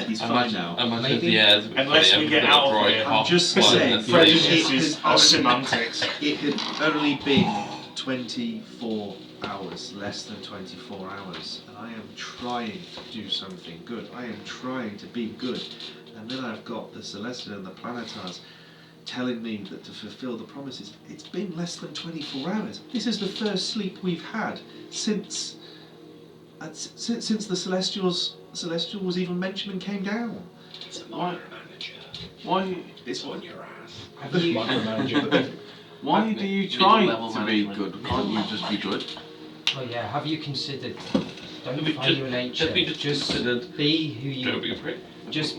He's fine now. Imagine Maybe. the air's a bit Unless funny, we get everything's out of dry here. half I'm just blood saying, and Prejudices It are has- semantics. It had only been 24 hours, less than 24 hours, and I am trying to do something good. I am trying to be good. And then I've got the Celestial and the Planetars telling me that to fulfill the promises, it's been less than 24 hours. This is the first sleep we've had since the Celestial was even mentioned and came down. It's a Why? micromanager. Why? It's On your ass. have you, Why do you Middle try level to be management. good? Can't you just be good? oh yeah, have you considered, don't Have you fight your nature, have you just considered- be who Don't be you, afraid. just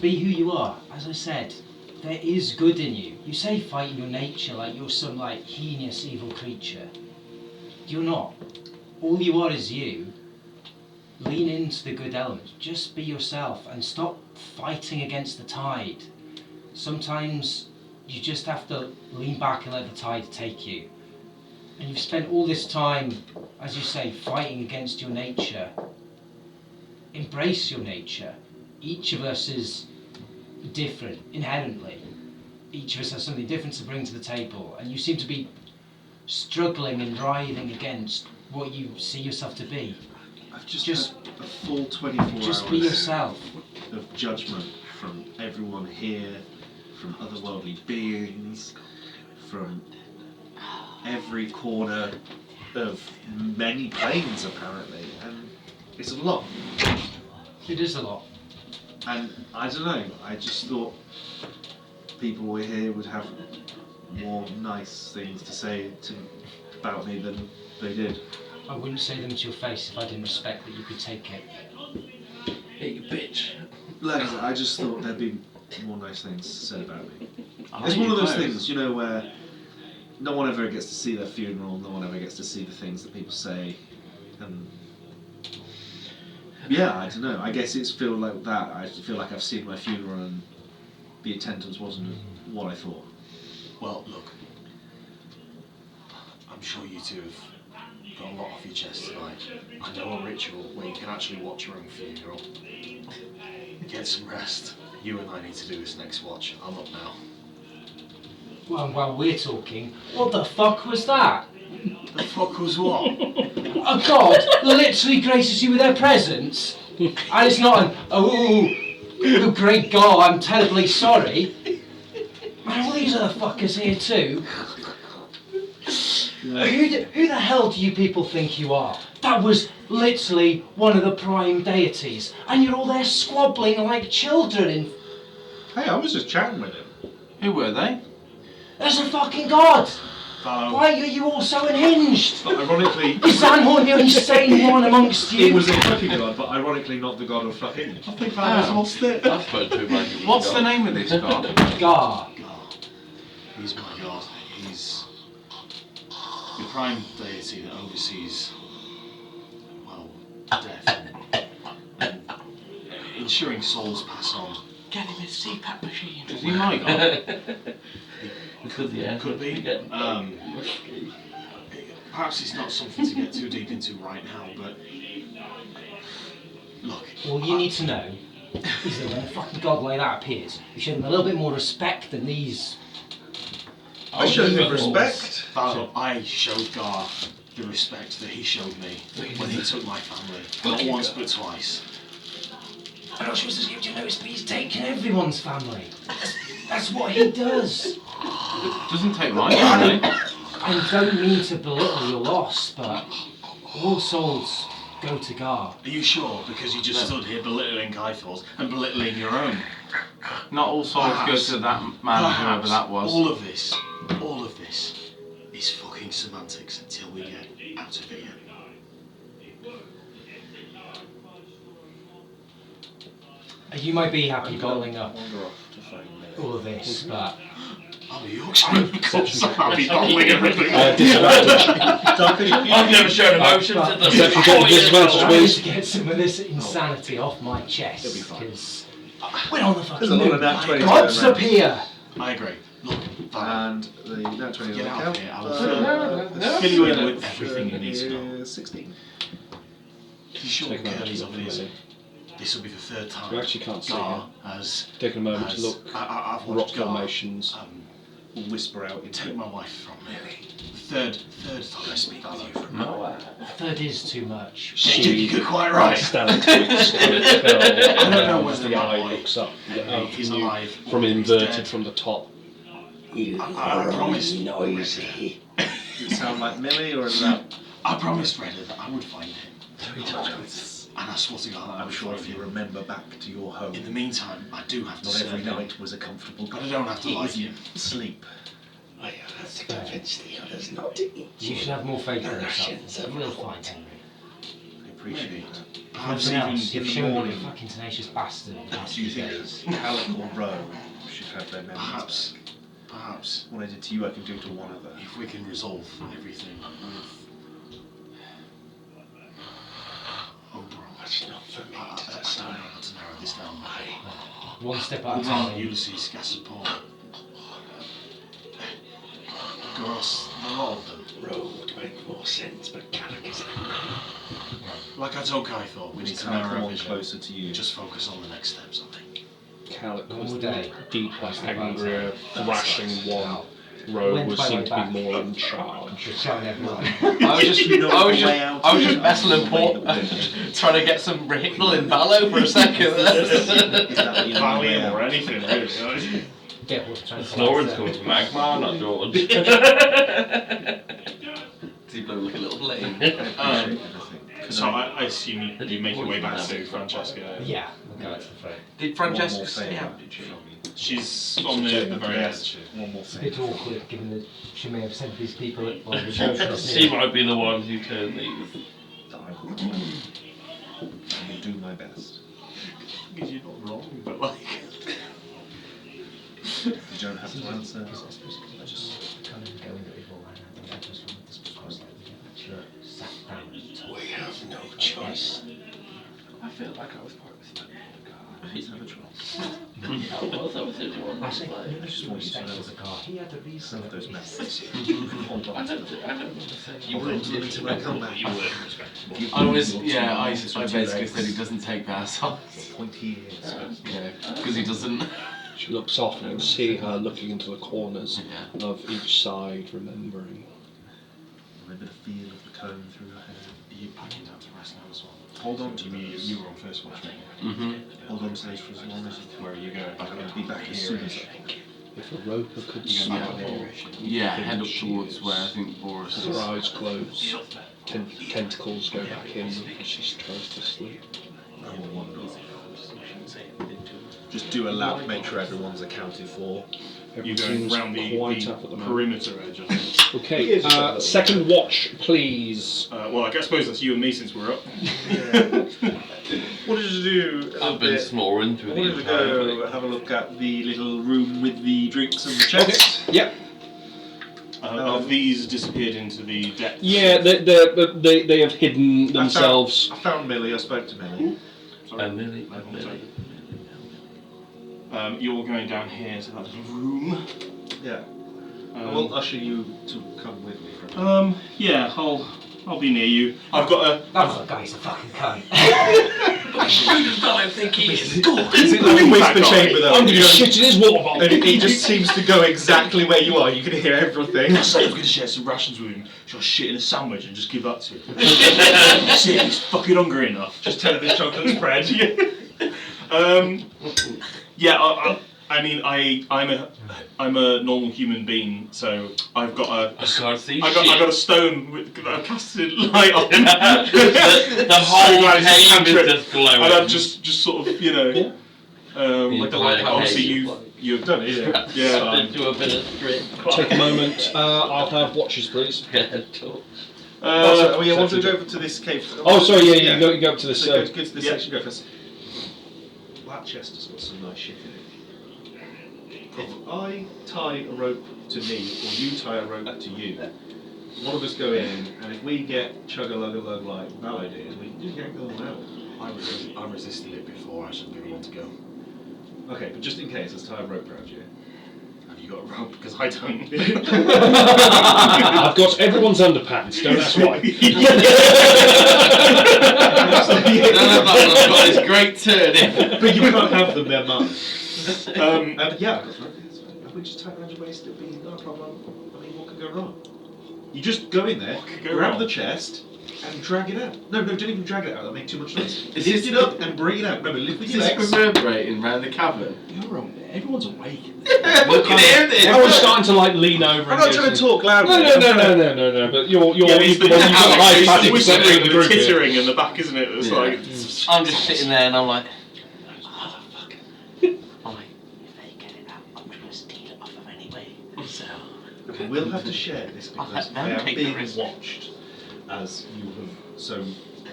be who you are. As I said, there is good in you. You say fighting your nature like you're some like heinous evil creature. You're not. All you are is you. Lean into the good elements. Just be yourself and stop fighting against the tide. Sometimes you just have to lean back and let the tide take you. And you've spent all this time, as you say, fighting against your nature. Embrace your nature. Each of us is different inherently. Each of us has something different to bring to the table, and you seem to be struggling and writhing against what you see yourself to be. I've just Just- had a full 24 Just hours be yourself. of judgment from everyone here, from otherworldly beings, from every corner of many planes apparently, and it's a lot. It is a lot. And I don't know, I just thought people were here would have more nice things to say about me than they did. I wouldn't say them to your face if I didn't respect that you could take it. Hey, you bitch. Like I said, I just thought there'd be more nice things said about me. I It's like one of you those both. things, you know, where no one ever gets to see their funeral, no one ever gets to see the things that people say, and yeah, I don't know. I guess it's feel like that. I feel like I've seen my funeral and the attendance wasn't what I thought. Well, look. I'm sure you two have got a lot off your chest tonight. I know a ritual where you can actually watch your own funeral. Get some rest. You and I need to do this next watch. I'm up now. Well, and while we're talking, what the fuck was that? The fuck was what? A god literally graces you with their presence, and it's not an oh great god, I'm terribly sorry. Man, all these other fuckers here too. Who the hell do you people think you are? That was literally one of the prime deities, and you're all there squabbling like children in. Hey, I was just chatting with him. Who were they? There's a fucking god! Valor. Why are you all so unhinged? But ironically, Is Zanhorn the only sane one amongst he you? was a fucking god, but ironically not the god of fucking. I think Valor's lost it. I spoke to him like he was What's a the god. name of this god? Gar. He's my god. He's the prime deity that oversees, well, death and ensuring souls pass on. Get him his CPAP machine. Is he my god? Because yeah, Could be. Get Perhaps it's not something to get too deep into right now, but look. All you need to know is that when a fucking god like that appears, you show him a little bit more respect than these. I showed him evils. respect. Valor, I showed Gar the respect that he showed me when he took my family. Not once, but twice. I'm not supposed to give you notice, but he's taken everyone's family. That's what he does. Doesn't take my family. I don't mean to belittle your loss, but all souls go to Gar. Are you sure? Because you just stood here belittling Kythor's and belittling your own. Not all souls go to that man, whoever that was. all of this is fucking semantics until we get out of here. You might be happy bottling up Wander off to find me. all of this, but I'm a Yorkshireman, of course I'll be bottling everything. I've never shown emotion to them. I need to get some of this insanity off my chest, It'll be fine. because we're on the fucking There's a lot moon. of nat 20s Gods going around. appear. I agree. Look, Valor, And the nat 20 get doesn't out of count. here. I'll fill you in with everything you need to know. 16. You sure Take that Kirby's out. obviously. This will be the third time. You actually can't see Gar has Taking a moment to has- look. I've Rock watched Gar formations. We'll whisper out into take my wife from me. The third time I speak with you. Third is too much. You're quite right. Stalactites I don't know as whether the my eye boy looks up he's from you, alive from or he's inverted dead. from the top. I promised. Noisy. Does it sound like Millie or is that? I promised Redder that I would find him. 3 times. And I swore to God I I'm would sure find if you him. remember back to your home, In the meantime, I do have to not serve every him. night was a comfortable. But I don't have to like him. Sleep. I have to convince the others not to eat. You should have more faith in Rations yourself. of You will gold. find Henry. I appreciate it. Perhaps Something even else, in you've the shown you're a morning. fucking tenacious bastard in the past Do you few think days. Halleck or Rowe should have their memories Perhaps. back? Perhaps. What I did to you, I can do to one other. If we can resolve everything with Oberon. It's not for me to I don't know decide. how to narrow this down. One step at a Oberon, time. Ulysses, Gassapor. Goros, a lot of them. Road would make more sense, but Calic is Like I told Kythor, we need Just to kind of narrow come our on vision. closer to you. Just focus on the next steps, I think. Calic One was more the day. deeper, Step at a angrier, time. thrashing one. Rogue Went was by seemed my to be more in charge. Just showing everyone. I was just, You know I was the way just, out I was is just messing the way that we trying to get some Ricknell in Vallow for a second. Is that the only way Valium or out? anything, really. Get what's trying to Snoring's coming from Magmar, not George. Does he blow like a little flame? Everything. So I assume you make your way back to Francesca. Yeah, we'll go to the front. Did One more Francesca stay favour out, did she? from you. She's on the very edge. One more It's a thing. bit awkward given that she may have sent these people while the show She might be the one who turned these. I will try. I will do my best. Because you're not wrong, but like. You don't have to answer. I suppose I just kind of go into it all right now. I just want this because like sat down and talked. We have no choice. I feel like I was part of this. He's never tried. I was the only one. I say, no just want you to respect know for the car. He had a reason. Some of those at least. methods. You can hold I on to don't them. remember saying You will until I come back. You were respectable. You I was, will yeah, I choose basically two said he eggs. doesn't take that off. The point he is. Yeah, because he doesn't. She looks off and you can see her looking into the corners Yeah. of each side, remembering. A bit of feel of the comb through her hair. Are you packing down to rest now as well? Hold on to You, those. you were on first watch, weren't Mm-hmm. Hold on to those for as long as you can. Where are you going? I'm going to be back as soon as I can. If a roper could You go back smell up her, Yeah, think head up she towards is. where I think Boris as is. her eyes close, tentacles go back in and she tries to sleep. I will wander off. Just do a lap, make sure everyone's accounted for. You're going Everything's round quite the up at the moment. perimeter edge of it. Okay, second watch, please. Well, I suppose that's you and me since we're up. What did you do? I've been snoring through I the wanted to entire go thing. have a look at the little room with the drinks and the chest. Yep. Have these disappeared into the depths? Yeah, they have hidden themselves. I found Millie. I spoke to Millie. Millie. You're going down here to that little room. Yeah. I will usher you to come with me for a minute. Yeah, I'll be near you. I've got a. That guy's a fucking cunt. Who does not think he is? Is it like a whisper chamber though? I'm going to shit in his water bottle. And he just seems to go exactly where you are. You can hear everything. Say I'm going to share some rations with him. Shall I shit in a sandwich and just give that to him? See if he's fucking hungry enough. Just tell him his chocolate spread. I mean, I'm a normal human being, so I've got I can't see I shit. got a stone that I've casted light on. the whole glad it's a cave cantrip. is just glowing. And I've just sort of, The like entire obviously cave. you've done it, yeah. Into a bit of strip. Take a moment. I'll have watches, please. Also, I want to go over to this cave. Oh, sorry. Yeah, you go up to this. So go to this yeah. section. Go first. That chest has got some nice shit in it. If I tie a rope to me, or you tie a rope to you, one of us go in, and if we get chug-a-lug-a-lug like Mallow did, we can just yank them all out. I resisted it before. I should be the one to go. Okay, but just in case, let's tie a rope around you. Have you got a rope? Because I don't. I've got everyone's underpants. Don't ask why. I've got this great turn in. But you can't have them, they're mine. Yeah, I've got rope. That's fine. If we just tie it around your waist, it'll be no problem. I mean, what could go wrong? You just go in there, could go grab wrong? the chest, and drag it out. No, don't even drag it out. That'll make too much noise. Is Lift this- it up and bring it out. Remember, lift with Is your this legs. reverberating round the cavern? You're on there. Everyone's awake. Fucking hear this. Everyone's starting to like lean over. I'm and not go trying to talk loudly. No. But you've got it's a high the 50% whistling of the and the group here. tittering in the back, isn't it? It's like. I'm just sitting there and I'm like, motherfucker. I'm like, if they get it out, I'm going to steal it off them anyway. So, We'll have to share this I'll because let them I am take the being risk. watched, as you have so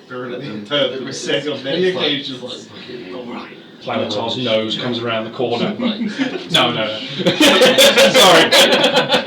virulently heard them say on many occasions. Alright. Planetar's nose comes around the corner. No. Sorry.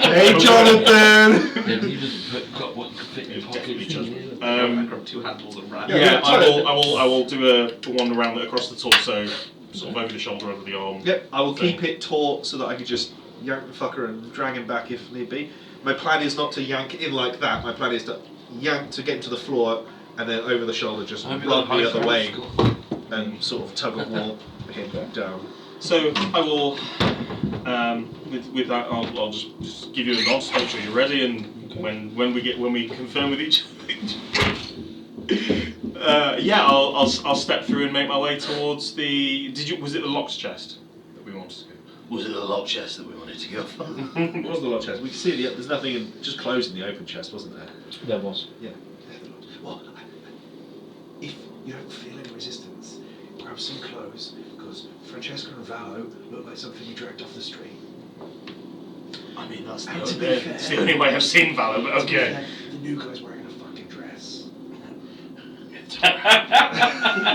Hey, Jonathan! Have you just got what could fit in your pocket? I grabbed two handles and ran. Yeah, I will do a one around it across the torso, sort of over the shoulder, over the arm. Yep, I will keep it taut so that I can just yank the fucker and drag him back if need be. My plan is not to yank in like that. My plan is to yank to get into the floor and then over the shoulder just Have you run got the high other five way score? and sort of tug of war him down. So I will, with that, I'll just give you a nod, make sure you're ready, and when we confirm with each other, I'll step through and make my way towards the. Was it the locked chest that we wanted to go? Was it the lock chest that we wanted to go for? It was the locked chest. We can see there's nothing in, just closed in the open chest, wasn't there? There was. Yeah. Well, if you don't feel any resistance, grab some clothes, because Francesca and Vallo look like something you dragged off the street. I mean, that's And to be fair, It's the only way I've seen Valor, but okay. the new guy's wearing a fucking dress.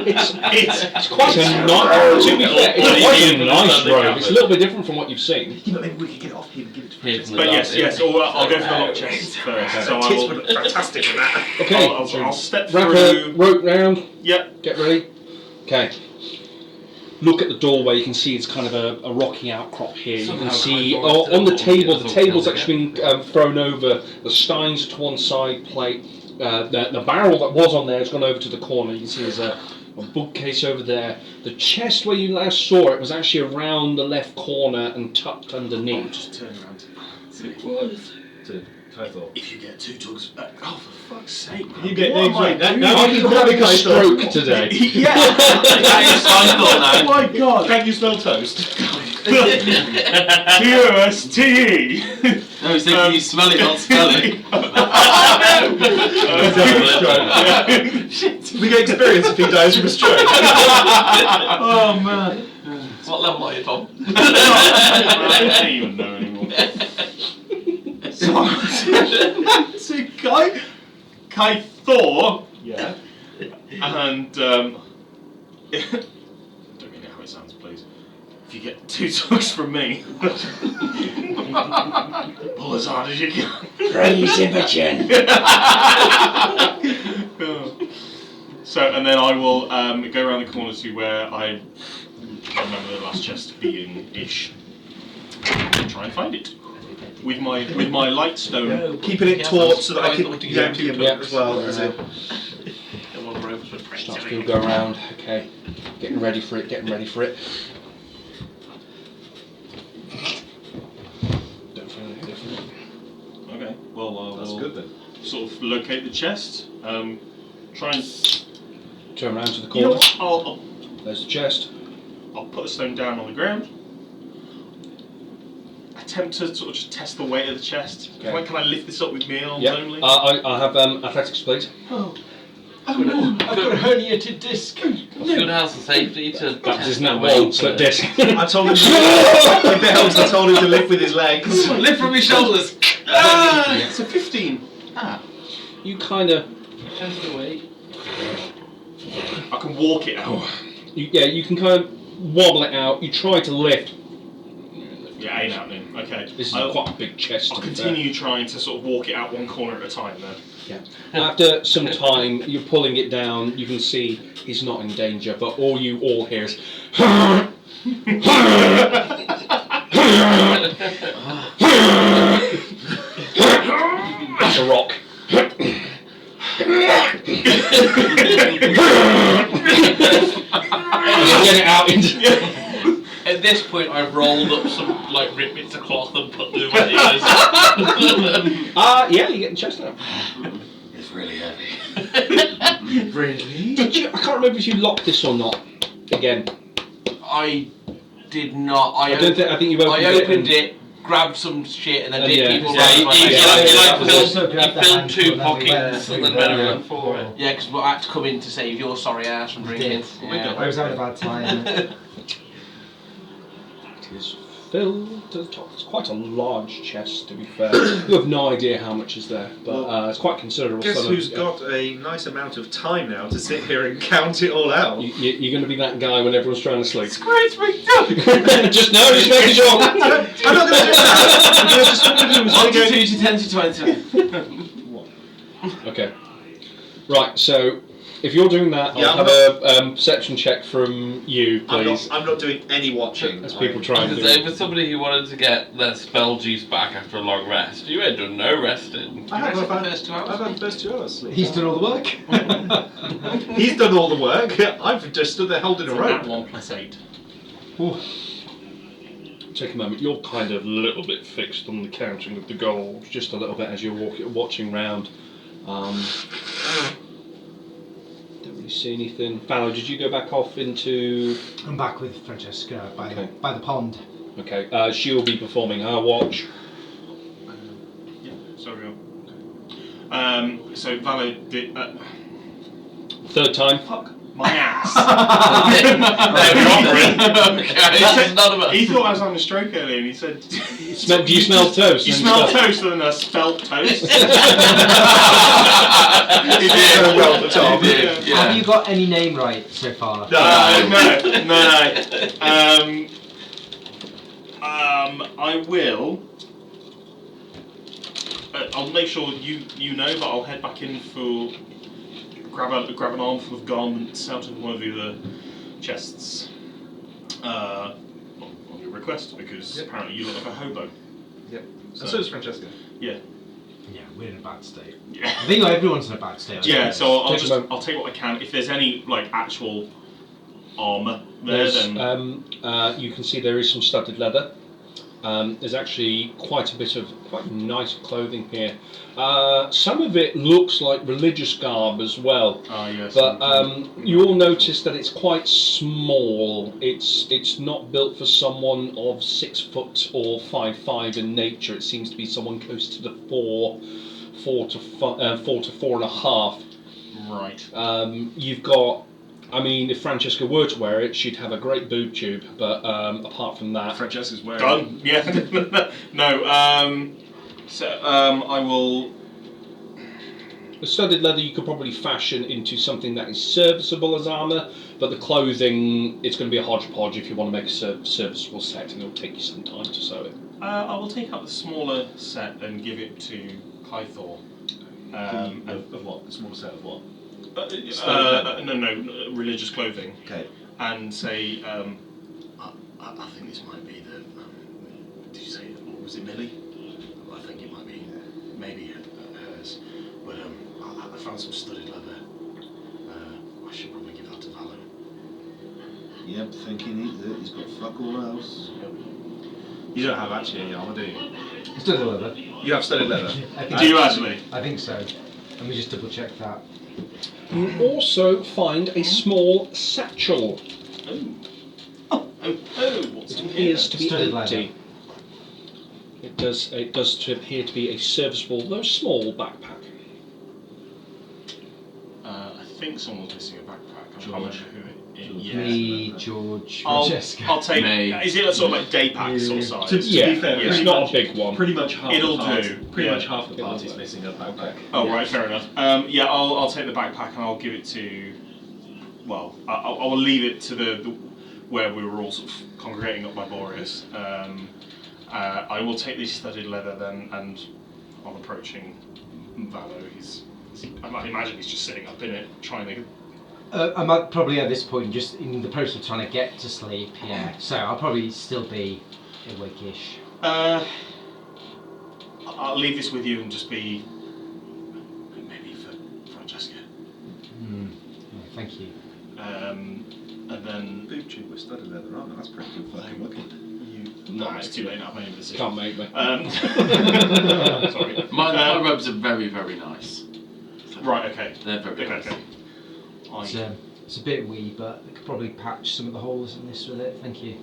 It's quite a nice. To be fair, it's quite a nice robe. It's a little bit different from what you've seen. Yeah, but maybe we could get it off him and give it to Francesca. But yes, I'll go for the lock chest first. So I Tits will. would look fantastic in that. Okay. I'll step Wrap a through. rope round. Yep. Get ready. Okay. Look at the doorway. You can see it's kind of a rocky outcrop here. You can see on the table. The table's actually been thrown over. The steins to one side. Plate. The barrel that was on there has gone over to the corner. You can see there's a bookcase over there. The chest where you last saw it was actually around the left corner and tucked underneath. Just turn around. If you get two tugs back. Oh, for fuck's sake. You get What am I doing? Are you having a stroke today? Yeah. Oh my god! Can you smell toast? T-O-S-T-E. No, he's thinking you smell it, not spell it. We get experience if he dies from a stroke. Oh man. What level are you, Tom? I don't even know anymore. So I to Kai Thor, yeah, and don't mean how it sounds, please. If you get 2 tugs from me, pull as hard as you can. Crazy bitchin'. So, and then I will go around the corner to where I remember the last chest being ish. And try and find it with my light stone. Keeping it taut so that I can empty him Yep. as well. Is it? Starts to go around. Okay, getting ready for it. Don't feel any different. Okay, well That's we'll good then. sort of locate the chest. Try and Turn around to the you know corner. what? There's the chest. I'll put the stone down on the ground. Attempt to sort of just test the weight of the chest. Okay. Can I lift this up with my arms Yeah. only? I have athletics, please. Oh no, I've got a herniated disc. It's good health and safety to. That is not the well. weight Slip for- disc. I told him. If it helps, I told him to lift with his legs. Lift from his shoulders. It's a 15. You kind of. Test the weight. I can walk it out. You can kind of wobble it out. You try to lift. Yeah, ain't happening. Okay. This is I'll quite a big chest. I'll to be fair. continue trying to sort of walk it out one corner at a time then. Yeah. After some time, you're pulling it down. You can see he's not in danger, but all you all hear is. That's a rock. Get it out into. At this point, I've rolled up some like ripped bits of cloth and put them in my ears. Yeah, you get the chest out. It's really heavy. Really? I can't remember if you locked this or not. Again, I did not. I I think you've opened I it. opened it, grabbed some shit, and then And did yeah. people Yeah, around you- my you- face. yeah, He also grabbed the filled handful 2 and then we went pockets through and then there. went Yeah. around for it. Yeah, because I had to come in to save your sorry ass from drinking. Yeah. I was having a bad time. It is filled to the top. It's quite a large chest, to be fair. You have no idea how much is there, but it's quite considerable. Guess sum of- who's got a nice amount of time now to sit here and count it all out? You're going to be that guy when everyone's trying to sleep. Great, Just making sure. I'm not going to do that. I'm going to just look at him and say, 1 to 2 to 10 to 20. Okay. Right. So, if you're doing that, Yeah, I'll I'm have a perception check from you, please. I'm not doing any watching. As people try and I do. was gonna say, for somebody who wanted to get their spell juice back after a long rest, you ain't done no resting. I have the had first 2 hours. I've had the first 2 hours sleep. He's done all the work. He's done all the work. I've just stood there holding a rope. 1 + 8. Take a moment. You're kind of a little bit fixed on the counting of the gold, just a little bit as you're watching round. Don't really see anything. Fallow, did you go back off into? I'm back with Francesca by Okay. by the pond. Okay. She'll be performing her watch. Yeah, sorry. So Valo did. Third time. Fuck my ass. Okay, none of us. He thought I was having a stroke earlier, and he said, Do you smell toast? "You And smell stuff? toast," and then I felt toast. He did so well, Tom. Yeah. Have you got any name right so far? No. I will. I'll make sure you know, but I'll head back in for grab an armful of garments out of one of the other chests. On your request, because Yep. apparently you look like a hobo. Yep. And so does Francesca. Yeah. Yeah, we're in a bad state. Yeah. I think everyone's in a bad state. Yeah. So I'll Take a moment. I'll take what I can. If there's any like actual armor there, There's, then you can see there is some studded leather. There's actually quite a bit of quite nice clothing here. Some of it looks like religious garb as well. yes. But you all notice that it's quite small. It's not built for someone of 6 foot or 5'5" in nature. It seems to be someone close to the 4 to 4.5. Right. You've got. I mean, if Francesca were to wear it, she'd have a great boob tube. But apart from that, Francesca's wearing. Done. Yeah. No. So I will. The studded leather you could probably fashion into something that is serviceable as armour, but the clothing, it's going to be a hodgepodge if you want to make a serviceable set, and it'll take you some time to sew it. I will take up the smaller set and give it to Clythor. Of what? The small set of what? No, religious clothing. Okay. And say, I think this might be the. Did you say, was it Millie? I think it might be, maybe hers. But I found some studded leather. I should probably give that to Valo. Yep, thinking he's got fuck all else. you don't have actually any armor, do you? Studded leather. You have studded leather. I think Do you actually? I think so. Let me just double check that. You also find a small satchel. Oh, what's It in here? appears to be Studded empty. It does appear to be a serviceable, though small, backpack. I think someone's missing a backpack. I can't remember who it is. Yeah. Me, George, I'll Francesca. take. Me. Is it a sort of like day pack sort of size? To Yeah, be fair, it's pretty not much- a big one. Pretty much half It'll the party. do, Pretty yeah. much half the It'll party's do. missing a backpack. Oh right, fair enough. Yeah, I'll take the backpack and I'll give it to. Well, I will leave it to the where we were all sort of congregating up by Boreas. I will take this studded leather then, and on approaching Valo, I imagine he's just sitting up in it, trying to. I might probably at this point just in the process of trying to get to sleep. Yeah. So I'll probably still be awake-ish. I'll leave this with you and just be. Maybe for Francesca. Yeah, thank you. And then. Boob tube with studded leather armor. That's pretty good fucking looking. No, it's too late now. I've made a decision. Can't make me. Sorry. My robes are very, very nice. Right. Okay. They're very nice. Okay. It's a bit wee, but I could probably patch some of the holes in this with it. Thank you.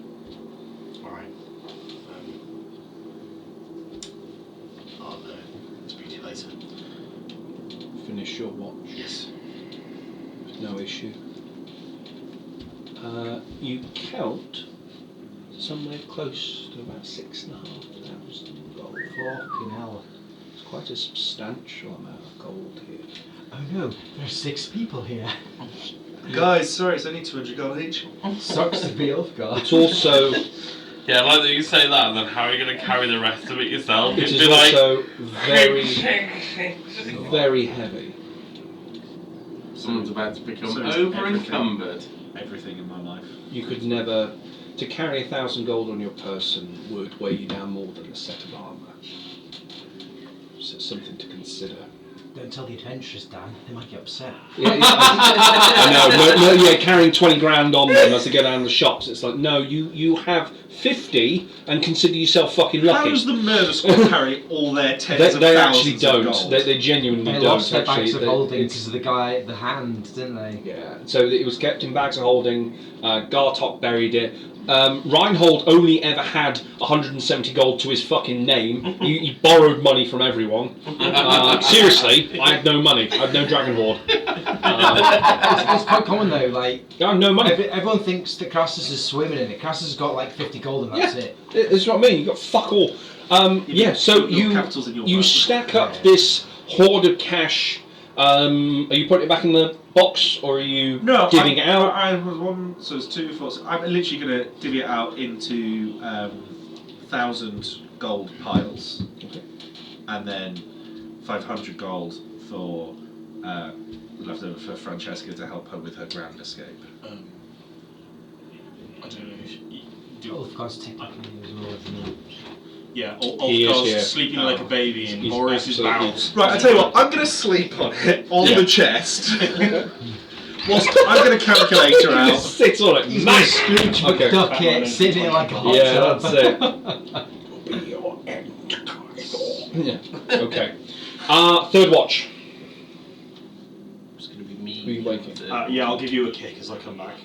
All right. I'll speak to you later. Finish your watch. Yes. No issue. You count somewhere close to about 6,500 gold. Fucking hell. It's quite a substantial amount of gold here. Oh no, there's 6 people here. Guys, sorry, it's only 200 gold each. Sucks to be Ulfgar. It's also Yeah, like that you say that, and then how are you going to carry the rest of it yourself? it You'd is be like, also very heavy. Someone's about to become So it's over encumbered. Everything in my life. You could never, to carry 1,000 gold on your person would weigh you down more than a set of armour. So it's something to consider. Don't tell the adventurers, Dan. They might get upset. Yeah, I know. No, carrying 20 grand on them as they go down the shops. It's like, no, you have 50 and consider yourself fucking lucky. How does the murder squad carry all their tens of They thousands actually don't. of gold? They genuinely They don't. lost their actually. bags of They- holding it's- because of the guy, the hand, didn't they? Yeah, so it was kept in bags of holding. Gartok buried it. Reinhold only ever had 170 gold to his fucking name. He borrowed money from everyone. Seriously, I had no money. I had no dragon hoard. It's quite common though. Like I had no money. everyone thinks that Crassus is swimming in it. Crassus has got like 50 gold and that's it. That's what I mean. You got fuck all. So Your capital's in your you bank. stack up this hoard of cash. Are you putting it back in the box or are you giving it out? I was one, so it's 2, 4. So I'm literally going to divvy it out into 1,000 gold piles, Okay. and then 500 gold for left over for Francesca to help her with her grand escape. I don't know if you do. Ulfgar's technically as well, isn't he? Yeah, He is, Ulfgar's yeah. sleeping like a baby in He's Boreas's absolutely- bowels. Right, I tell you what, I'm going to sleep on it on Yeah. the chest. Whilst I'm going to calculator out. Just sits on it. He's gonna Nice. Scrooge Okay. McDuck it, sit in it like a hot Yeah, tub. that's it. Yeah. Okay. Third watch. it's going to be me. Who are you waking? Yeah, I'll give you a kick as I come back.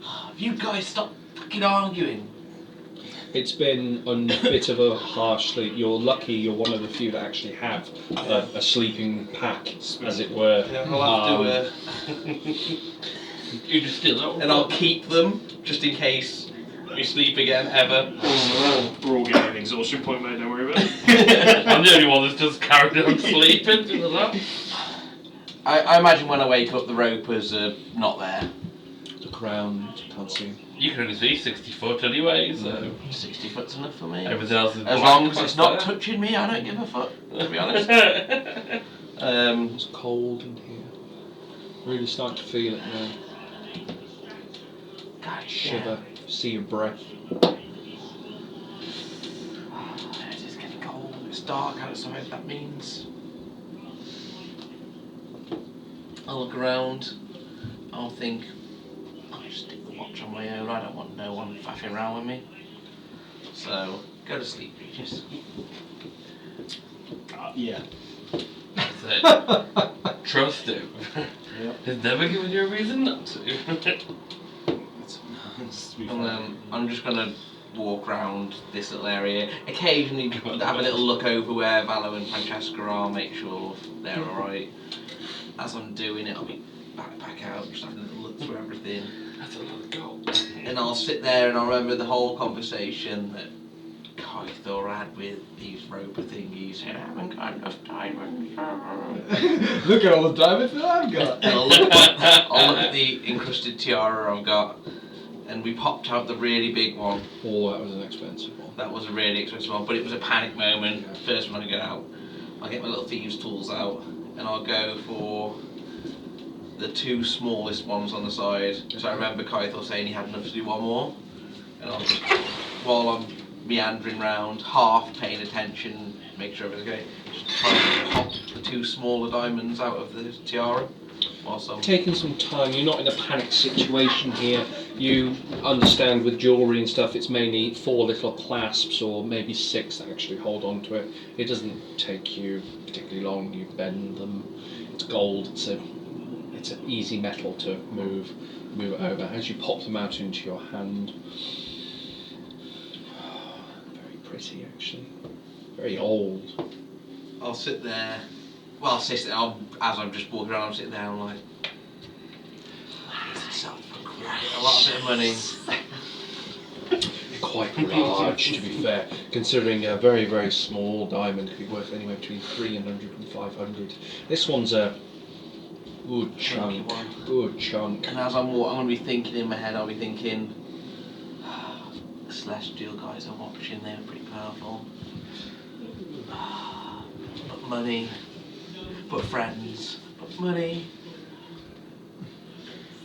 Have you guys stopped fucking arguing? It's been a bit of a harsh sleep. You're lucky you're one of the few that actually have a sleeping pack, as it were. I'll have to. You just steal that one. And I'll keep them just in case You sleep again, ever? We're all getting an exhaustion point, mate. Don't worry about it. I'm the only one that's just carried on sleeping. Do that. I imagine when I wake up, the ropers are not there. Look around, can't see. You can only see 60 foot anyway, so 60 foot's enough for me. everything else is As black long as back it's not there. touching me, I don't give a fuck, to be honest. It's cold in here. Really starting to feel it now. God, Shiver, see your breath. It is getting cold. It's dark outside. That means I'll look around. I'll think. I'll just stick the watch on my own. I don't want no one faffing around with me. So go to sleep, Regis. Yeah. That's it. Trust him. He's never given you a reason not to. And I'm just gonna walk around this little area. Occasionally have a little look over where Valo and Francesca are, make sure they're alright. As I'm doing it, I'll be back out, just having a little look through everything. That's a lot of gold. And I'll sit there and I'll remember the whole conversation that Kythor had with these roper thingies. I haven't got enough diamonds. Look at all the diamonds that I've got. And I'll look at the encrusted tiara I've got. And we popped out the really big one. Oh, that was an expensive one. That was a really expensive one, but it was a panic moment. First one I get out, I'll get my little thieves' tools out, and I'll go for the two smallest ones on the side. So I remember Kythor saying he had enough to do one more, and I'll just, while I'm meandering round, half paying attention, make sure everything's okay, just try and pop the two smaller diamonds out of the tiara. Whilst I'm Taking some time, you're not in a panic situation here. You understand with jewellery and stuff, it's mainly 4 little clasps or maybe 6 that actually hold on to it. It doesn't take you particularly long, you bend them. It's gold, it's an easy metal to move it over. As you pop them out into your hand, very pretty actually, very old. I'll sit there. Well, as I'm just walking around, I'm sitting there and I'm like, that's yourself a lot of bit of money. Quite large, to be fair, considering a very, very small diamond could be worth anywhere between 300 and 500. This one's a good chunk, good chunk. And as I'm walking, I'm going to be thinking in my head, I'll be thinking, the Celestial guys are watching, they're pretty powerful. But money, but friends, but money,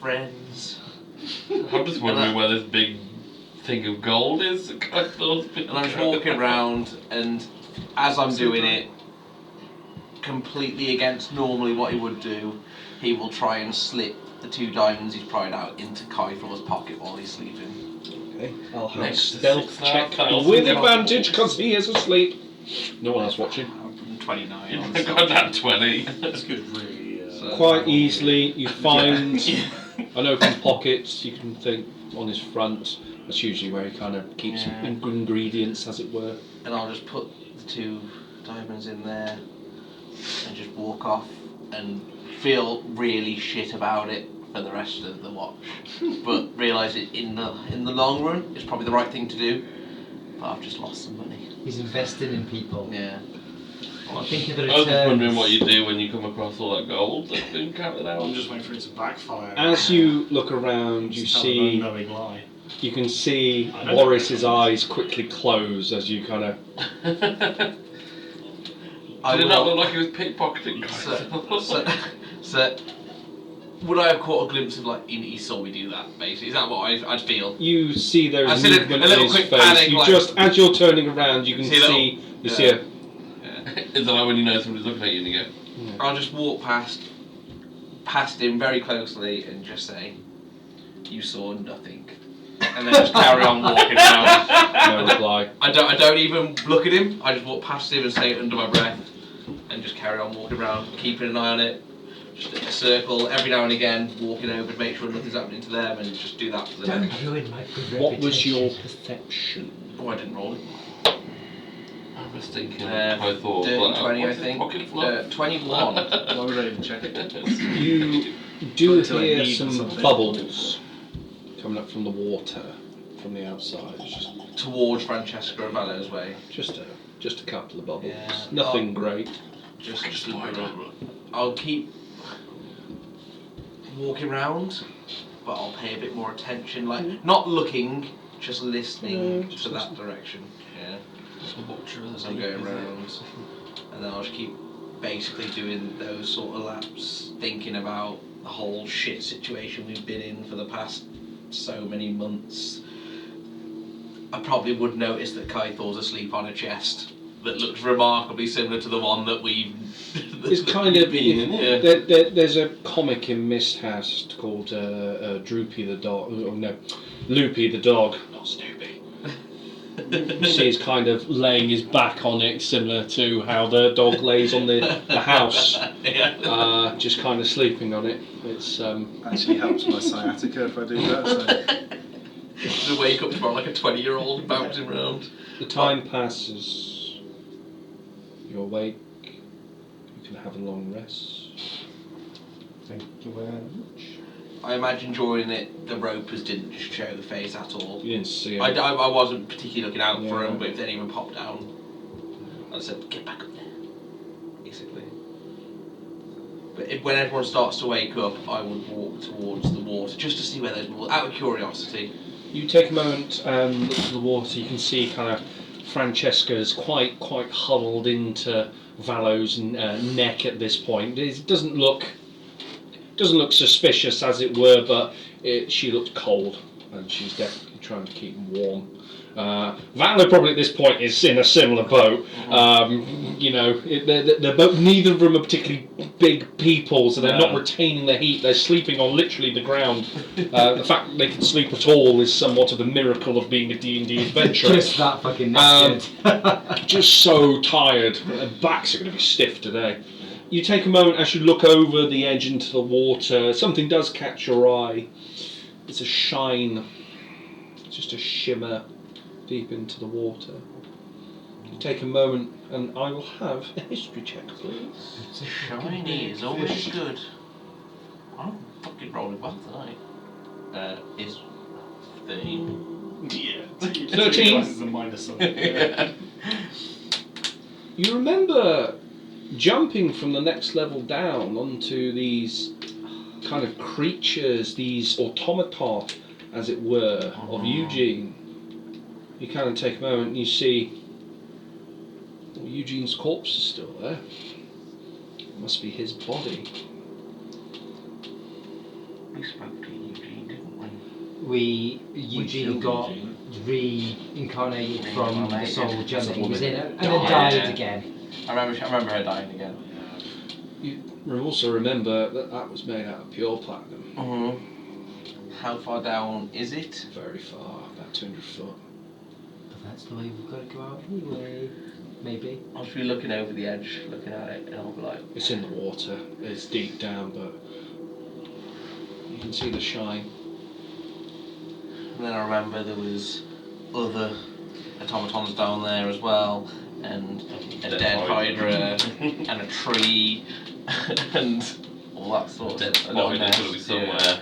friends. I'm just wondering where this big thing of gold is. And I'm just walking around, and as I'm doing it, completely against normally what he would do, he will try and slip the 2 diamonds he's pried out into Kythor's pocket while he's sleeping. Okay, I'll have a Next to stealth 6,500 check with advantage because he is asleep. No one else watching. 29. I got that 20. That's good, really. Quite easily, you find an open pocket. You can think on his front. That's usually where he kind of keeps ingredients, as it were. And I'll just put the 2 diamonds in there and just walk off and feel really shit about it for the rest of the watch. But realise it in the long run, it's probably the right thing to do. But I've just lost some money. He's invested in people. Yeah. Think of the I was just wondering returns. what you do when you come across all that gold that's been counted out. I'm just waiting for it to backfire. As you look around, you Just tell an see, unknowing lie. you can see I don't know. Boris's eyes quickly close as you kind of. Did it not look like he was pickpocketing guys? So, would I have caught a glimpse of he saw me do that? Basically, is that what I'd feel? You see there's I see a movement little in his quick face. panic, You like- just, as you're turning around, you can See a little- see, you see a. Is it like when you know somebody's looking at you and you go, I'll just walk past him very closely and just say, "You saw nothing," and then just carry on walking around. No reply. I don't even look at him. I just walk past him and say it under my breath, and just carry on walking around, keeping an eye on it. Just a circle every now and again, walking over to make sure nothing's happening to them, and just do that for the Don't next. ruin my good What was reputation. your perception? Oh, I didn't roll it. I was thinking, Uh, I thought, Dirty well, 20, I what's his think. pocket fluff? 21. Why would I even check it? You do Until I hear need some something. bubbles coming up from the water from the outside. It's Towards Francesca and Valo's way. just a couple of bubbles. Yeah. Nothing great. Just I'll keep walking round, but I'll pay a bit more attention. Like, not looking, just listening to that direction. Yeah. As I'm going round. And then I'll just keep basically doing those sort of laps, thinking about the whole shit situation we've been in for the past so many months. I probably would notice that Kaithor's asleep on a chest that looks remarkably similar to the one that we've It's kind of been in. Yeah. there's a comic in Misthouse called Droopy the dog. Oh no, Loopy the dog, not Snoopy. You see, he's kind of laying his back on it, similar to how the dog lays on the house, just kind of sleeping on it. It's Actually helps my sciatica if I do that. So. To wake up tomorrow like a 20-year-old bouncing around. the time passes. You're awake. You can have a long rest. Thank you very much. I imagine during it, the ropers didn't show the face at all. You didn't see it. I wasn't particularly looking out for Yeah. them, but if any of them popped down, I said, get back up there, basically. But when everyone starts to wake up, I would walk towards the water, just to see where those balls, out of curiosity. You take a moment, look to the water. You can see kind of Francesca's quite huddled into Valo's neck at this point. It doesn't look suspicious, as it were, but she looks cold, and she's definitely trying to keep him warm. Valo probably at this point is in a similar boat. They're both, neither of them are particularly big people, so they're not retaining their heat. They're sleeping on literally the ground. The fact that they can sleep at all is somewhat of a miracle of being a D&D adventurer. Just that fucking naked. Just so tired. Their backs are going to be stiff today. You take a moment as you look over the edge into the water. Something does catch your eye. It's a shine, just a shimmer deep into the water. You take a moment, and I will have a history check, please. Shiny is always good. I'm fucking rolling well tonight. Is 13. Yeah. 13. Is a minus something. You remember jumping from the next level down onto these kind of creatures, these automata, as it were, of Eugene. You kind of take a moment and you see Eugene's corpse is still there. It must be his body. We spoke to Eugene, didn't we? Eugene got reincarnated from the soul gem that he was in, and then died. died again. I remember her dying again. You also remember that was made out of pure platinum. How far down is it? Very far, about 200 foot. But that's the way we've got to go out anyway. Maybe. I'll just be looking over the edge, looking at it, and I'll be like... It's in the water. It's deep down, but you can see the shine. And then I remember there was other automatons down there as well, and a dead hydra, and a tree, and all that sort of stuff. Spider's be somewhere.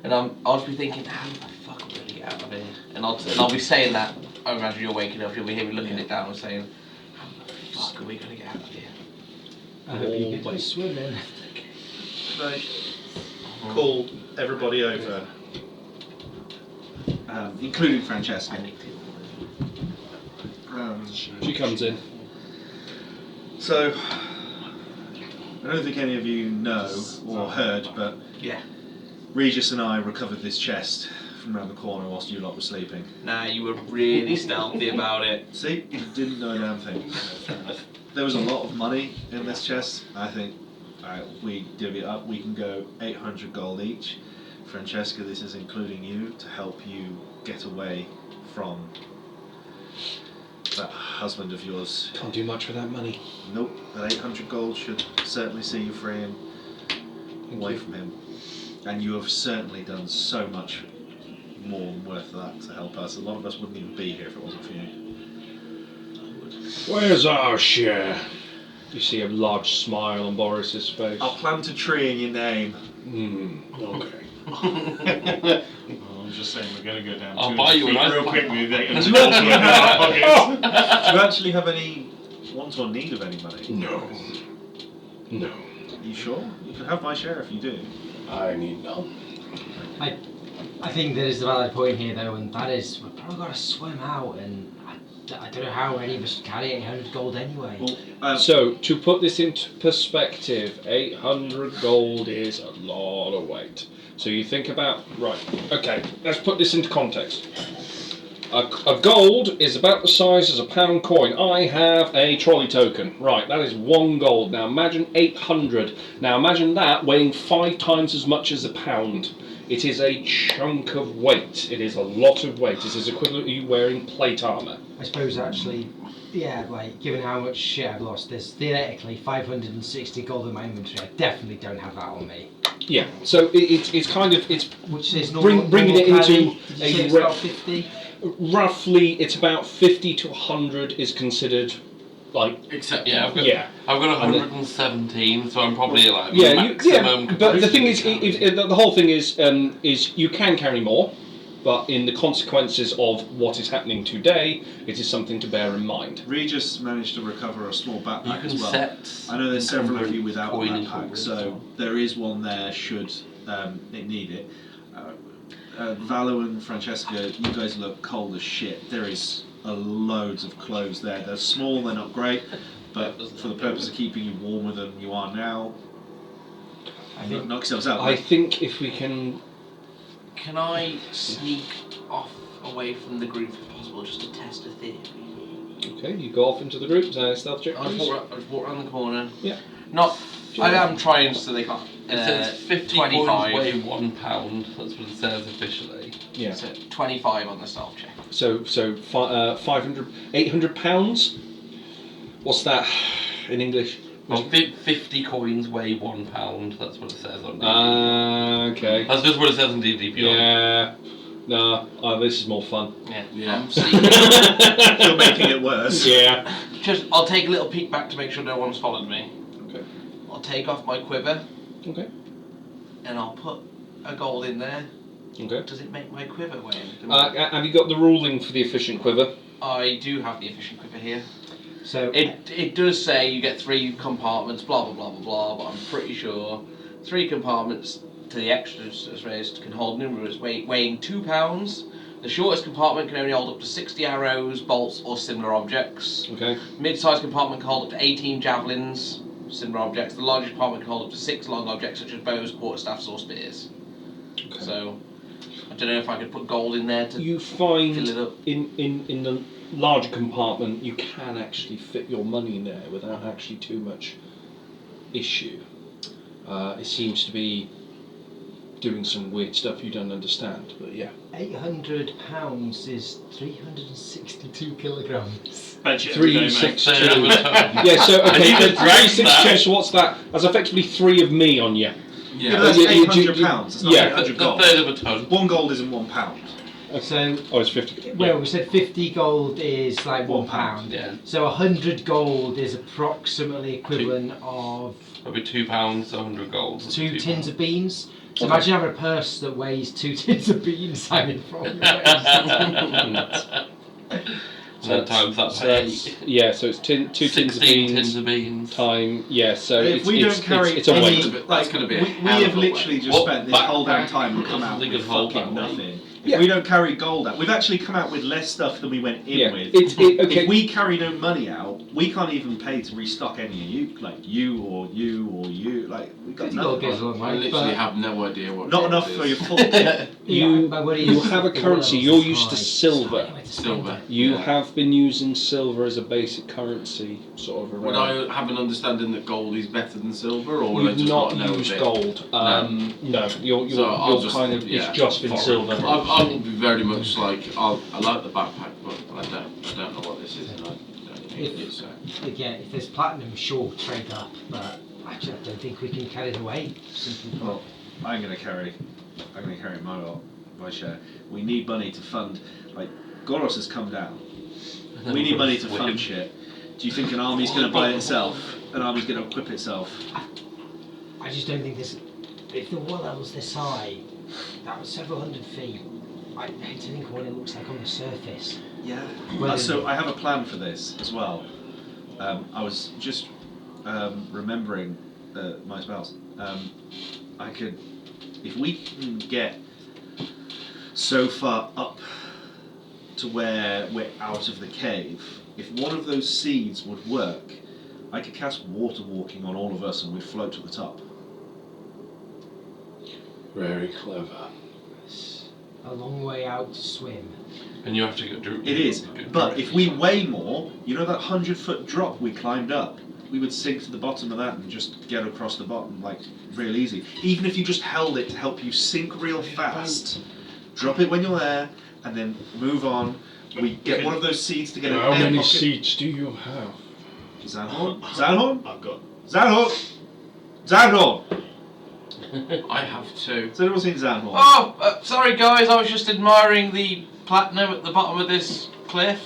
And I'll just be thinking, how the fuck are we going to get out of here? And I'll be saying that, I imagine you're waking up, you'll be hearing me looking it down and saying, how the fuck are we going to get out of here? I hope you get to swim in. Right. Call everybody over, including Francesca. She comes in. So, I don't think any of you know or heard, but Yeah. Regis and I recovered this chest from around the corner whilst you lot were sleeping. Nah, you were really stealthy about it. See? You didn't know a damn thing. There was a lot of money in this chest. I think if we divvy it up, we can go 800 gold each. Francesca, this is including you to help you get away from that husband of yours. Can't do much with that money. Nope, that 800 gold should certainly see you free and away from him. And you have certainly done so much more than worth that to help us. A lot of us wouldn't even be here if it wasn't for you. Where's our share? You see a large smile on Boris's face. I'll plant a tree in your name. Okay. I'm just saying we're going to go down. I'll 200 buy you a feet nice real pack. quick with 800 gold in our pockets. Do you actually have any want or need of any money? No. No. You sure? You can have my share if you do. I need none. I think there is a valid point here though, and that is we've probably got to swim out, and I don't know how any of us carry 800 gold anyway. Well, So, to put this into perspective, 800 gold is a lot of weight. So you think about, right, okay, let's put this into context. A gold is about the size as a pound coin. I have a trolley token. Right, that is 1 gold. Now imagine 800. Now imagine that weighing 5 times as much as a pound. It is a chunk of weight. It is a lot of weight. It is equivalent to you wearing plate armour. I suppose actually, yeah, like given how much shit I've lost, there's theoretically 560 gold in my inventory. I definitely don't have that on me. Yeah, so it's kind of, it's Which is normal, bringing it normal into carry. Did you say it's about 50? roughly, it's about 50 to 100 is considered like, Except Yeah, I've got, yeah. I've got And 117, so I'm probably like Yeah, maximum. but the thing is, capacity. the whole thing is you can carry more, but in the consequences of what is happening today, it is something to bear in mind. Regis managed to recover a small backpack You can as well. set I know there's several of you without a coin backpack, encumbrance so on. there is one there should it need it. Valo and Francesca, you guys look cold as shit. There is loads of clothes there. They're small, they're not great, but for the purpose of keeping you warmer than you are now, knock yourselves out. I think if we can, Can I sneak off away from the group if possible, just to test a theory? okay, you go off into the group. Stealth check, I'll please. just walk around the corner. Yeah. Not. I am trying so they can't. It says 50 25. coins weigh £1. That's what it says officially. Yeah. So 25 on the stealth check. So 500, 800 pounds. What's that in English? Well, 50 coins weigh £1. That's what it says on D&D. Okay. That's just what it says on D&D Beyond. Yeah. No, this is more fun. Yeah. You're making it worse. Yeah. Just, I'll take a little peek back to make sure no one's followed me. Okay. I'll take off my quiver Okay. and I'll put a gold in there. Okay. Does it make my quiver weigh anything? Have you got the ruling for the efficient quiver? I do have the efficient quiver here. So It does say you get 3 compartments, blah blah blah blah blah, but I'm pretty sure 3 compartments to the extras as raised can hold numerous weighing £2. The shortest compartment can only hold up to 60 arrows, bolts, or similar objects. Okay. Mid-sized compartment can hold up to 18 javelins, similar objects. The largest compartment can hold up to 6 long objects such as bows, quarterstaffs, or spears. Okay. So I don't know if I could put gold in there to You find fill it up. in the larger compartment you can actually fit your money in there without actually too much issue. It seems to be doing some weird stuff you don't understand, but yeah. 800 pounds is 362 kilograms. Bet you every day, mate. 362. Yeah. Yeah, so And okay, you so just dragged 362, that. so what's that? That's effectively 3 of me on you. Yeah, Yeah. but that's You- you- £800. you- It's not yeah. 800 A gold. third of a ton. 1 gold isn't £1. So, Oh, it's 50. well, we said 50 gold is like £1. £1. Yeah. So 100 gold is approximately equivalent of Probably £2, 100 gold. 2 tins of beans. So Okay. imagine having a purse that weighs 2 tins of beans hanging from your waist. So times that So by that's, 8. yeah, so it's 2 tins of 16 beans tins of beans. time, yeah, so If it's, we it's, don't carry it's a any, weight. That's gonna be a we hell of have a literally weight. just What spent this whole damn backpack time and come out doesn't with think hold fucking that weight? nothing. Yeah. If we don't carry gold out, we've actually come out with less stuff than we went in Yeah, with. okay. If we carry no money out, we can't even pay to restock any of you, like you or you or you. Like we've got 50 gold goes a nothing. long I way, literally but have no idea what Not gold enough is. for your full kit. You- my worry you is have a the currency, levels you're is used to high. silver. So I had to spend Silver. it. You Yeah. have been using silver as a basic currency, sort of Would around. I have an understanding that gold is better than silver, or would I You've just not not know used a bit? gold. No, you're So I'll you're just- kind of yeah, it's just been foreign silver. I will be very much like I like the backpack, but I don't know what this is, and I don't need it. So Again, if there's platinum, sure, trade up, but actually I don't think we can carry the weight. Simply put. Well, I'm gonna carry my share. We need money to fund. Like Goros has come down. We need money to fund shit. Do you think an army's gonna buy itself? An army's gonna equip itself? I just don't think there's. If the water level's this high, that was several hundred feet. I hate to think of what it looks like on the surface. Yeah. Well, So I have a plan for this as well. I was just remembering my spells. I could, if we can get so far up to where we're out of the cave, if one of those seeds would work, I could cast water walking on all of us and we'd float to the top. Very clever. a long way out to swim. And you have to go. It is, but if we weigh more, you know that 100-foot drop we climbed up, we would sink to the bottom of that and just get across the bottom, like, real easy. Even if you just held it to help you sink real fast, drop it when you're there, and then move on. We get one of those seeds to get an How air many pocket. seeds do you have? Zanhorn? Zanhorn? I've got. Zanhorn? Zanhorn! I have two. Has anyone seen Zanhorn? Oh, sorry guys, I was just admiring the platinum at the bottom of this cliff.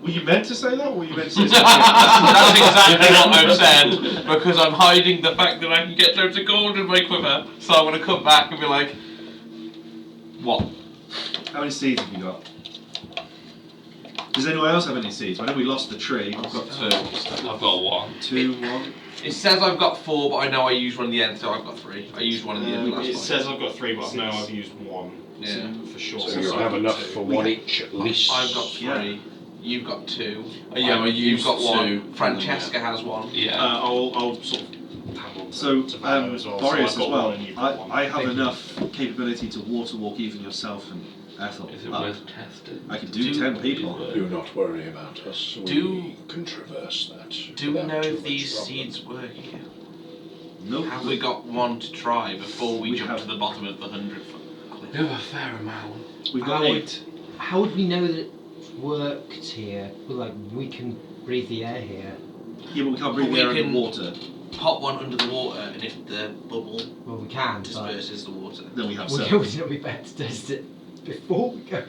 Were you meant to say that, or were you meant to say something That's exactly what I've said, because I'm hiding the fact that I can get loads of gold in my quiver, so I'm going to come back and be like, what? How many seeds have you got? Does anyone else have any seeds? I know we lost the tree. I've got two. I've got one. 2, 1. It says I've got 4, but I know I used one in the end, so I've got 3. I used one in the end last It time. says I've got 3, but I know I've used 1. Yeah. For sure. So you'll have enough for one each at least. I've got 3. Yeah. You've got 2. Yeah, I You've used got 1. 2. Francesca has 1. Yeah. I'll sort of hand on So, to Valor as well. Boreas so I've as got well. one and you've got one. I have Thank you. enough capability to water walk even yourself and Ethel Is it up. worth testing? I can do 10 people. Do not worry about us. Do- We can traverse that. Do we without know too if much these problem. seeds work here? Nope. Have we got one to try before we We jump have- to the bottom of the 100-foot cliff? You have a fair amount. We've got How 8. How would we know that it worked here? Well, like, we can breathe the air here. Yeah, but we can't breathe But the air we can- underwater. Pop one under the water, and if the bubble Well, we can, but disperses the water. Then we have would 7. it be better to test it before we go?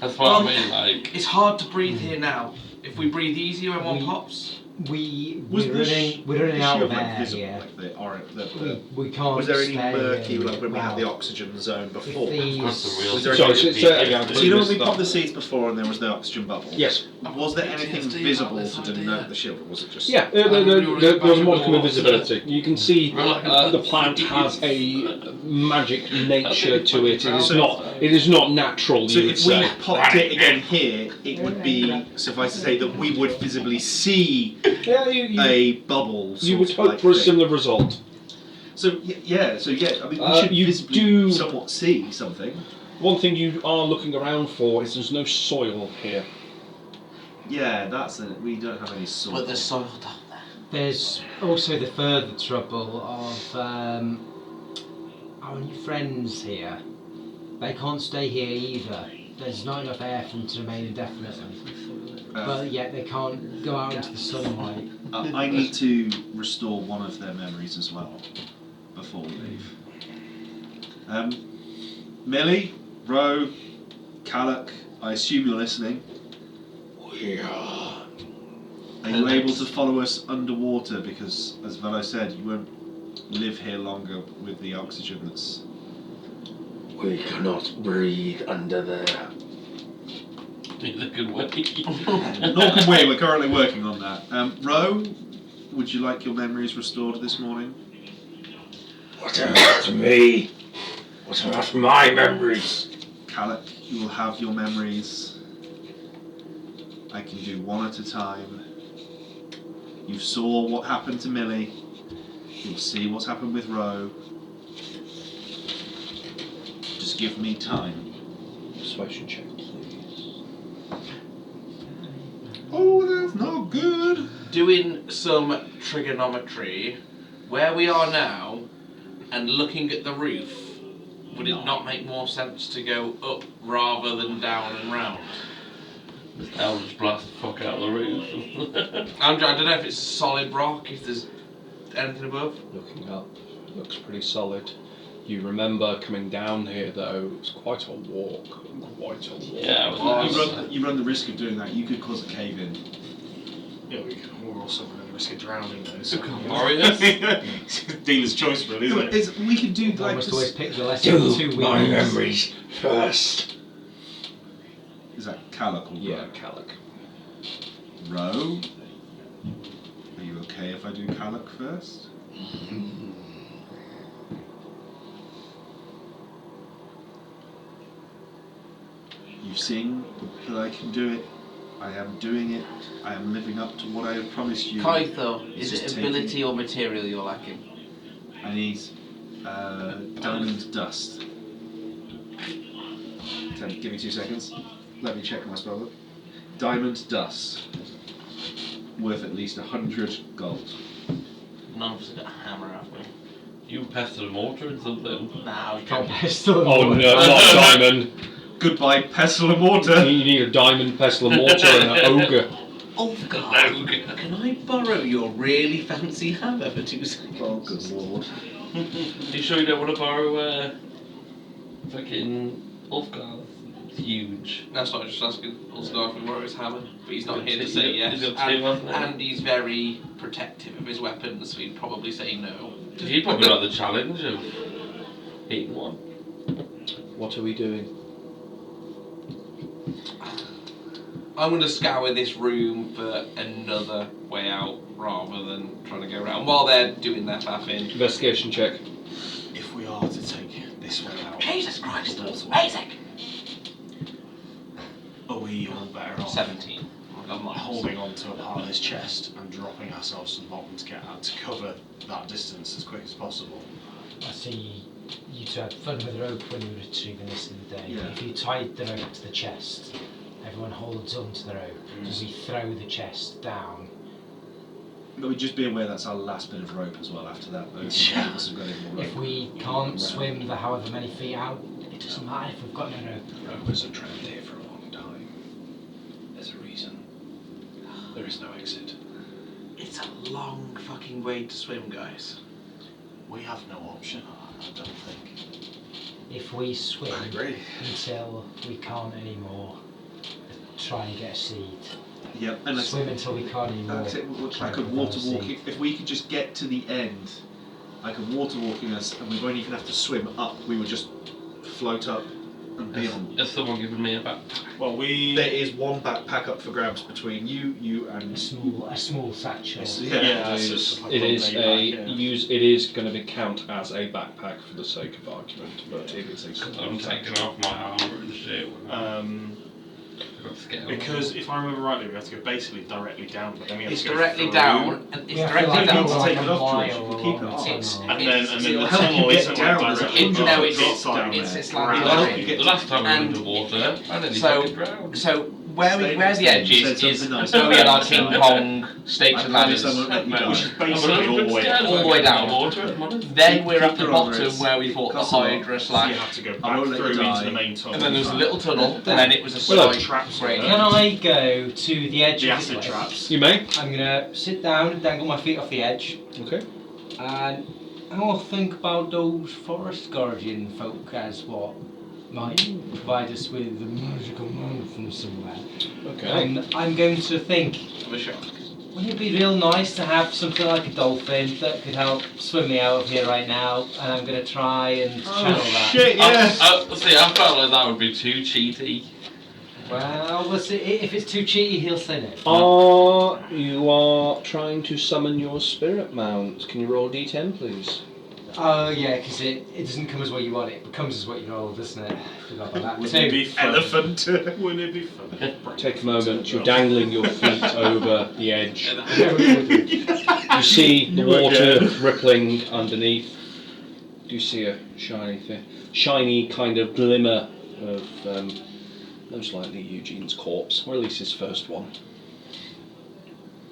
That's what I mean, like. It's hard to breathe here now. If we breathe easier when one We- pops, We're the running out of shield, like, air visible, here. like the orange, the- We can't. was there any stay murky, here. like when we had the Well, oxygen zone if before? Got some real Was there Sorry, any- say it again. So you know when we popped the seeds before and there was the oxygen bubble? Yes. Was there anything PTSD visible about to this denote idea. the shield, or was it just... Yeah, there's a modicum of visibility. You can see the plant has a magic nature to it. It is not natural. So You would if we say. popped it again here, it would be, suffice to say, that we would visibly see Yeah, you a bubble. you would sort of hope like for a thing. similar result. So yeah, I mean, we Uh, should you visibly do- somewhat see something. One thing you are looking around for is there's no soil here. Yeah, that's it. We don't have any soil. but there's soil down there. There's also the further trouble of our new friends here. They can't stay here either. There's not enough air for them to remain indefinitely. But yet they can't go out into the sunlight. I need to restore one of their memories as well before we leave. Millie, Ro, Callach, I assume you're listening. We are. Are you able to follow us underwater? Because, as Velo said, you won't live here longer with the oxygen that's... We cannot breathe under there. Neither can we. Nor can we, we're currently working on that. Ro, would you like your memories restored this morning? What about me? What about my memories? Callach, you will have your memories. I can do one at a time. You saw what happened to Millie. You'll see what's happened with Ro. Just give me time. Persuasion check, please. Oh, that's not good. Doing some trigonometry, where we are now, and looking at the roof, would it not make more sense to go up rather than down and round? I'll just blast the fuck out of the roof. I don't know if it's solid rock, if there's anything above. Looking up, looks pretty solid. You remember coming down here though, it was quite a walk. Quite a walk. Yeah, it You run the risk of doing that. You could cause a cave in. Yeah, we're also running the risk of drowning though. So Warriors. It's dealer's choice, really, isn't it? We could do I like almost always this. pick the lesser of the two Do my wheels. memories first. Is that Calic or Yeah, Calic. Row? Are you okay if I do Calic first? You've seen that I can do it. I am doing it. I am living up to what I have promised you. Kaito, It's is it just ability taking- or material you're lacking? I need diamond dust. Give me 2 seconds. Let me check my spell book. Diamond dust. Worth at least 100 gold. None of us have got a hammer, have we? You pestle a mortar and something. Nah, we Can't can't. pistol and Oh mortar. no, not diamond. Goodbye, pestle and mortar. You need a diamond, pestle, and mortar, and an ogre. Oh God! Can I borrow your really fancy hammer for 2 seconds? Oh, good lord. You sure you don't want to borrow fucking Ulfgar? It's huge. That's what I was just asking Ulfgar if we borrow his hammer, but he's not here to say He's yes. got two, hasn't he? And he's very protective of his weapons, so he'd probably say no. He'd probably like the challenge of eating one. What are we doing? I'm going to scour this room for another way out rather than trying to go around while they're doing their faffing. Investigation check. If we are to take this way out, Jesus Christ! the waterway, Isaac! are we all better off 17. I've got mine. holding on to a part of this chest and dropping ourselves to the bottom to get out to cover that distance as quick as possible? I see you two had fun with the rope when you were retrieving this in the day. Yeah. If you tied the rope to the chest, everyone holds onto the rope. As we throw the chest down, But we just be aware that's our last bit of rope as well after that. Those Yeah. of us have got any more if rope. we can't swim the however many feet out, it doesn't matter if we've got no rope. Rovers have trapped here for a long time. There's a reason. There is no exit. It's a long fucking way to swim, guys. We have no option, I don't think. If we swim I agree. until we can't anymore, try and get a seed. Yep, and Swim until we can't anymore. that's it. try I and could get water a seed. walk it. If we could just get to the end, I could water walking us, and we won't even have to swim up. We would just float up and be on. Has someone given me a backpack? Well, we. There is one backpack up for grabs between you, A and small satchel. Yeah, It it's is, just like it a is laid a back, yeah. use. It is going to be count as a backpack for the sake of argument, but it is a. I'm taking off my armour and shit. I've got scale. Because if I remember rightly, we have to go basically directly down, but then we have It's to go directly through, down, and it's We have to, directly like, down. go to like take a it off, mile George. You along keep it the on. It's- tunnel. and then it'll the help you tunnel get isn't down, like there's a directly hundred down, foot it's drop side down there. there. It's Right. like It'll help you The get last time we were And- underwater, I nearly So, fucking drowned. so where we Stay- where the stay- edge said is something nice. where we had our Stay- ping pong stakes I and promise ladders. I won't let you Which die. is basically all the way down. All the way down. Water. Then we're Keep at the your armour, bottom it's- where we it fought the costs a lot. Hydra So you slash, have to go I back won't let you through die. into the main tunnel. and then there was a little tunnel, and then it was a Well, side traps break. there. Can I go to the edge The of acid this place? traps. You may. I'm gonna sit down and dangle my feet off the edge, Okay. and I'll think about those forest guardian folk as what might provide us with a magical moment from somewhere. Okay. And I'm going to think, Of a shark. wouldn't it be real nice to have something like a dolphin that could help swim me out of here right now? And I'm going to try and channel that. Shit, yeah. See, I felt like that would be too cheaty. Well, we'll see. If it's too cheaty, he'll say no. You are trying to summon your spirit mount. Can you roll d10, please? Oh yeah, because it doesn't come as what you want. It comes as what you roll, doesn't it? Forgot about that. Wouldn't it be fun? Elephant. Wouldn't it be fun? Take a moment. You're dangling your feet over the edge. Two. You see the You water again. rippling underneath. You see a shiny kind of glimmer of most likely Eugene's corpse, or at least his first one.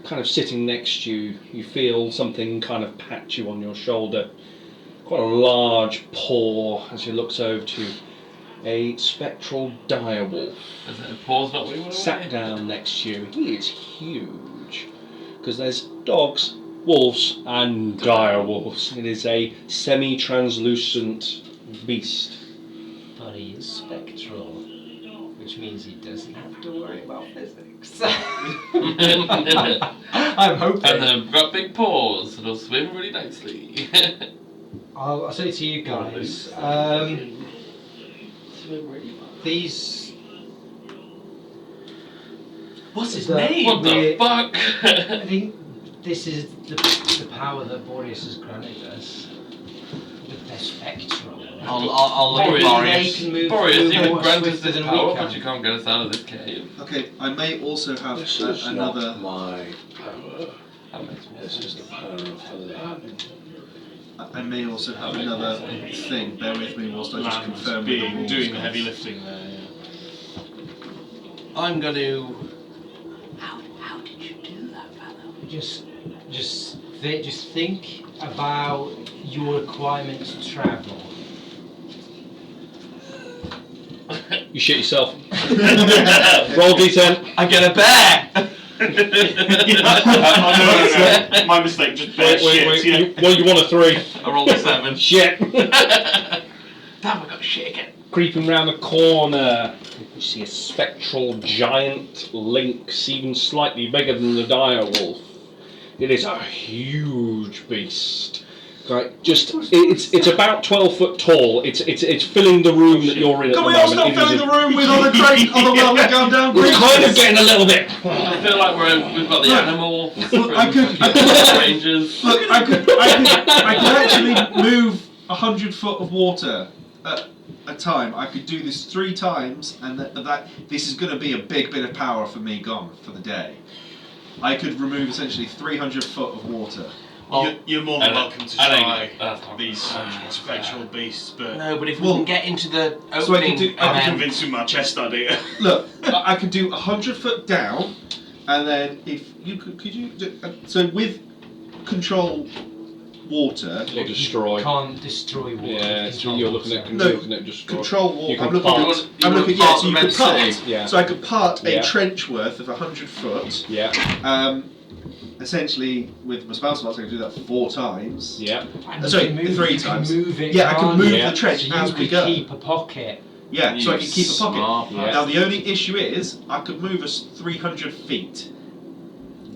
Kind of sitting next to you, you feel something kind of pat you on your shoulder. Quite a large paw as he looks over to a spectral direwolf. Is it a pause that we were Sat down next to you. He is huge because there's dogs, wolves, and direwolves. It is a semi-translucent beast. But he is spectral. which means he doesn't have to worry about physics. I'm hoping. And they've got big paws, and they'll swim really nicely. I'll say to you guys, these. What's his The- name? What the We're- fuck? I think this is the power that Boreas has granted us. They're spectral. I'll look at Boreas, Boreas. They can move Boreas, through you can water grant us swifter this than power, we but can. you can't get us out of this cave. Okay, I may also have This is another. not my power. That makes more This is the power of the land. I may also have another thing. Bear with me whilst I just Land's confirm with the being rules. doing the guys. heavy lifting there. Yeah. I'm going to. How did you do that, fellow? Just think about your requirement to travel. You shit yourself. Roll d10. I get a bear! Oh, no, my mistake. Just bear shit. Yeah. Well, you want a 3. I rolled a 7. Shit. Damn, I got shit again. Creeping round the corner, you see a spectral giant lynx, even slightly bigger than the dire wolf. It is a huge beast. Right, it's about 12 foot tall. It's filling the room that you're in at Can the we all moment. stop It is filling a- the room with other crazy, other well gone down We're creatures? kind of getting a little bit. I feel like we've got the animal. I could- Rangers. Look, I could actually move 100 foot of water at a time. I could do this 3 times, and this is going to be a big bit of power for me gone for the day. I could remove essentially 300 foot of water. You're more than I don't- welcome to I don't- try that's not- these spectral beasts, but No, but if we Well, can get into the so I opening could do- I I'm and then... convinced with my chest idea. Look, I could do 100 foot down, and then if you could you do, so with control water. Or destroy. Can't destroy water. Yeah, with so control you're looking water. at No, you're looking at destroy. Control water. You can I'm looking part. at. I'm looking. Yeah, so you could part. Yeah. So I could part a Yeah. trench worth of 100 foot. Yeah, Essentially, with my spell slots, I can do that 4 times. yeah. And Sorry, you can move, 3 you times. Can move it. Yeah, I can can't move you? Yeah. the trench So as you we could go. keep a pocket. Yeah, so I can keep a pocket. Smart Yeah. Now the only issue is I could move us 300 feet.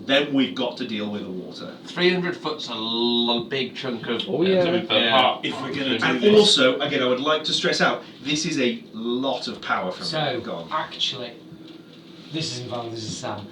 Then we've got to deal with the water. 300 foot's a big chunk of... Oh yeah. To be fair, Yeah, part- if we're gonna do And this, also, again, I would like to stress out, this is a lot of power from So gone. actually, this isn't Val, this is Sam.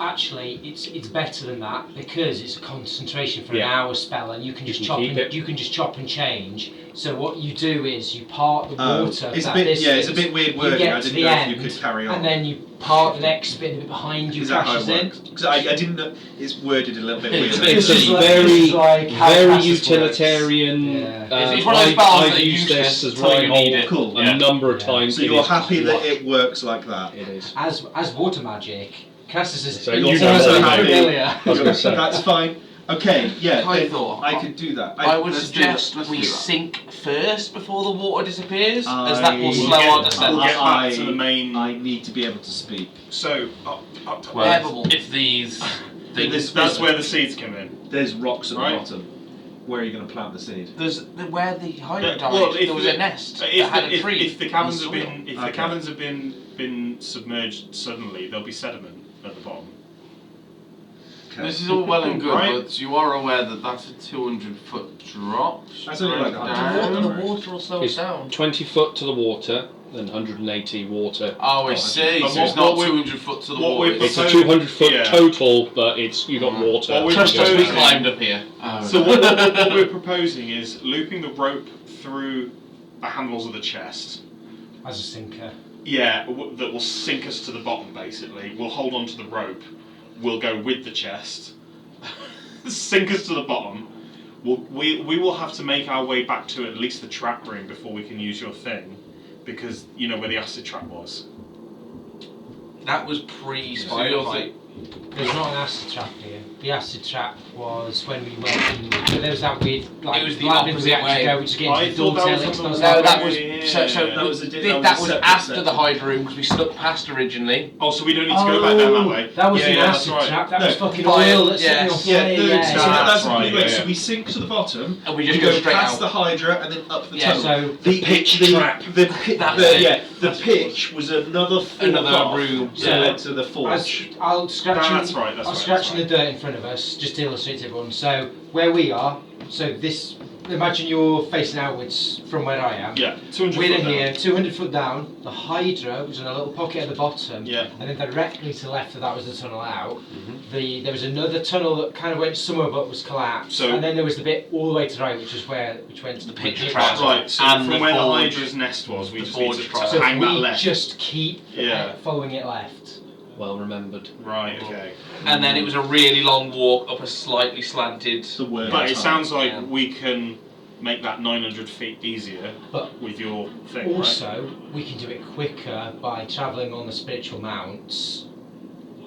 Actually, it's better than that because it's a concentration for Yeah. an hour spell, and you can just can chop keep and it. you can just chop and change. So what you do is you part the water. It's a that bit, distance, yeah, it's a bit weird you wording. get I to didn't the know end, if you could carry on. and then you part the next bit, the bit behind you Is that how it crashes in. works? Because I didn't know. It's worded a little bit It's weird. a bit It's a This is like- very, this is like how very Crassus works. utilitarian. Yeah. It's one of those spells I've that you used use this to as till you need Reinhold it. Cool. a Yeah. number of Yeah. times. So It you're is happy that clutch. it works like that? It is. As water magic, Crassus is So you're also happy. familiar. I was going to say. That's fine. Okay, yeah, I then thought- I could do that. I would let's do suggest that. Let's we do that. sink first before the water disappears, as that will I- slow We'll our get- descent. we'll get back to the I main. need to be able to speak. So Well, Yeah, but we'll- if these things, that's where the seeds come in. There's rocks at Right. the bottom. Where are you going to plant the seed? There's where the hydro died. Well, if there was the- a nest that If had the, a tree. if the caverns and have soil. been Okay. the caverns have been submerged suddenly, there'll be sediment at the bottom. Okay. This is all well and good, Right. but you are aware that that's a 200-foot drop. That's only like straight that. The down. water will slow It's us down. 20 foot to the water, then 180 water. Oh, I see. But So it's what not we- 200 foot to the what water. we've It's a proposed- 200 foot yeah. total, but it's you got water. What we're Trust us, we proposing- climbed up here. Oh, So what we're proposing is looping the rope through the handles of the chest. As a sinker. Yeah, that will sink us to the bottom. Basically, we'll hold on to the rope. We'll go with the chest, sink us to the bottom. We will have to make our way back to at least the trap room before we can use your thing, because you know where the acid trap was. That was pre-spider fight. There's not an acid trap here. The acid trap was when we went and there was that weird like It was the labyrinth opposite we had way. to go, which is getting I to the thought door that was tail on the- No, that was That was a that was separate after section. the Hydra room because we snuck past originally. Oh, so we don't need to go back down that way. That was yeah, the yeah, acid that's right. trap. That No, was fucking fire, oil that set me on yes. fire. no, Yeah, so yeah. that's right, the way. yeah. So we sink to the bottom, And we just go straight past out. the Hydra and then up the Yeah, tunnel. so the pitch the, trap. The, pi- That's the, it. yeah, the pitch was another room. to the forge. I'll scratch. That's right, that's I'll right, scratch that's the dirt in front of us just to illustrate to everyone. So where we are, so this. Imagine you're facing outwards from where I am. Yeah, 200 We're foot in down. here, 200 foot down. The Hydra was in a little pocket at the bottom. Yeah. And then directly to the left of that was the tunnel out. There was another tunnel that kind of went somewhere but was collapsed. So- and then there was the bit all the way to the right, which went to The the pitch pitch trap. Right, so And from the where the forge- Hydra's nest was, we the just need forge to trap. So hang that we left. just keep Yeah. following it left. Well remembered. Right, okay. And then it was a really long walk up a slightly slanted. The word. But it sounds like Yeah. we can make that 900 feet easier But with your thing, right? also, we can do it quicker by travelling on the spiritual mounts.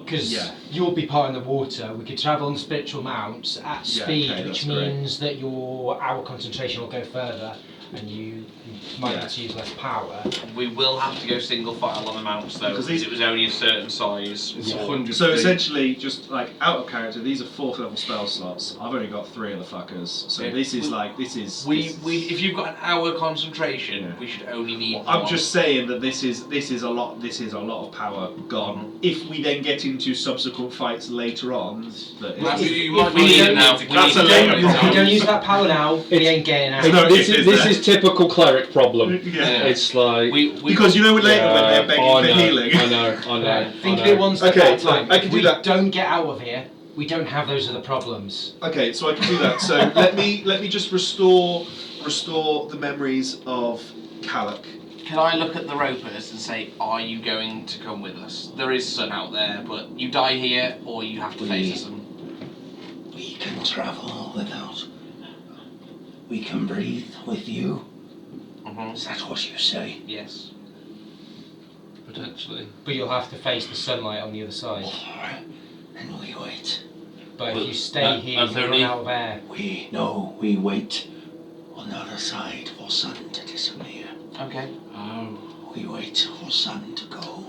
Because Yeah. you'll be part in the water, we could travel on the spiritual mounts at Yeah, speed, okay, which that's great. means that our concentration will go further, and you might Yeah. need to use less power. We will have to go single file on the mounts though, Because because these- it was only a certain size. It's for- 100 So feet. essentially, just like out of character, these are 4th level spell slots. I've only got 3 of the fuckers. So Yeah. this is We, this is- if you've got an hour concentration, Yeah. we should only need Well, I'm one. just saying that this is a lot of power gone. If we then get into subsequent fights later on, that Well, is, you might if we we need don't- it now. that's We a need it later now. problem. If we don't use that power now, we ain't getting out. No, This it is, is this there. is typical cleric problem. yeah. It's like We Because you know later when they're begging I for know, healing. I know. Think I of it know. one step Okay, at a time. I can If do we that. don't get out of here, we don't have those other problems. Okay, so I can do that. So let me just restore the memories of Calic. Can I look at the ropers and say, are you going to come with us? There is sun out there, but you die here or you have to face the sun. We can travel without. We can breathe with you. Is that what you say? Yes. Potentially. But you'll have to face the sunlight on the other side. Alright, then we wait. But Well, if you stay here, that's you run only- out of air. We wait on the other side for sun to disappear. Okay. We wait for sun to go.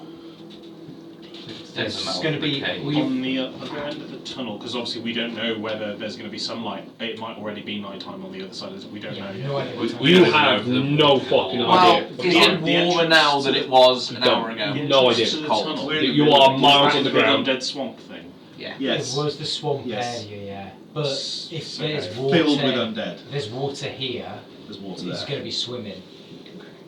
It's going to be. On the other end of the tunnel, because obviously we don't know whether there's going to be sunlight. It might already be nighttime on the other side. We don't know yet. No idea. We You don't have know. no fucking Well, idea. is The it warmer entrance now to than the- it was an Don't. hour ago? No idea. To the Cold. tunnel. We're in the You middle. are Was miles that on the the big ground. undead swamp thing. Yeah. Yes. It was the swamp Yes. area, yeah. But if So there's water, Filled with undead. if there's water here, There's water it's there. going to be swimming.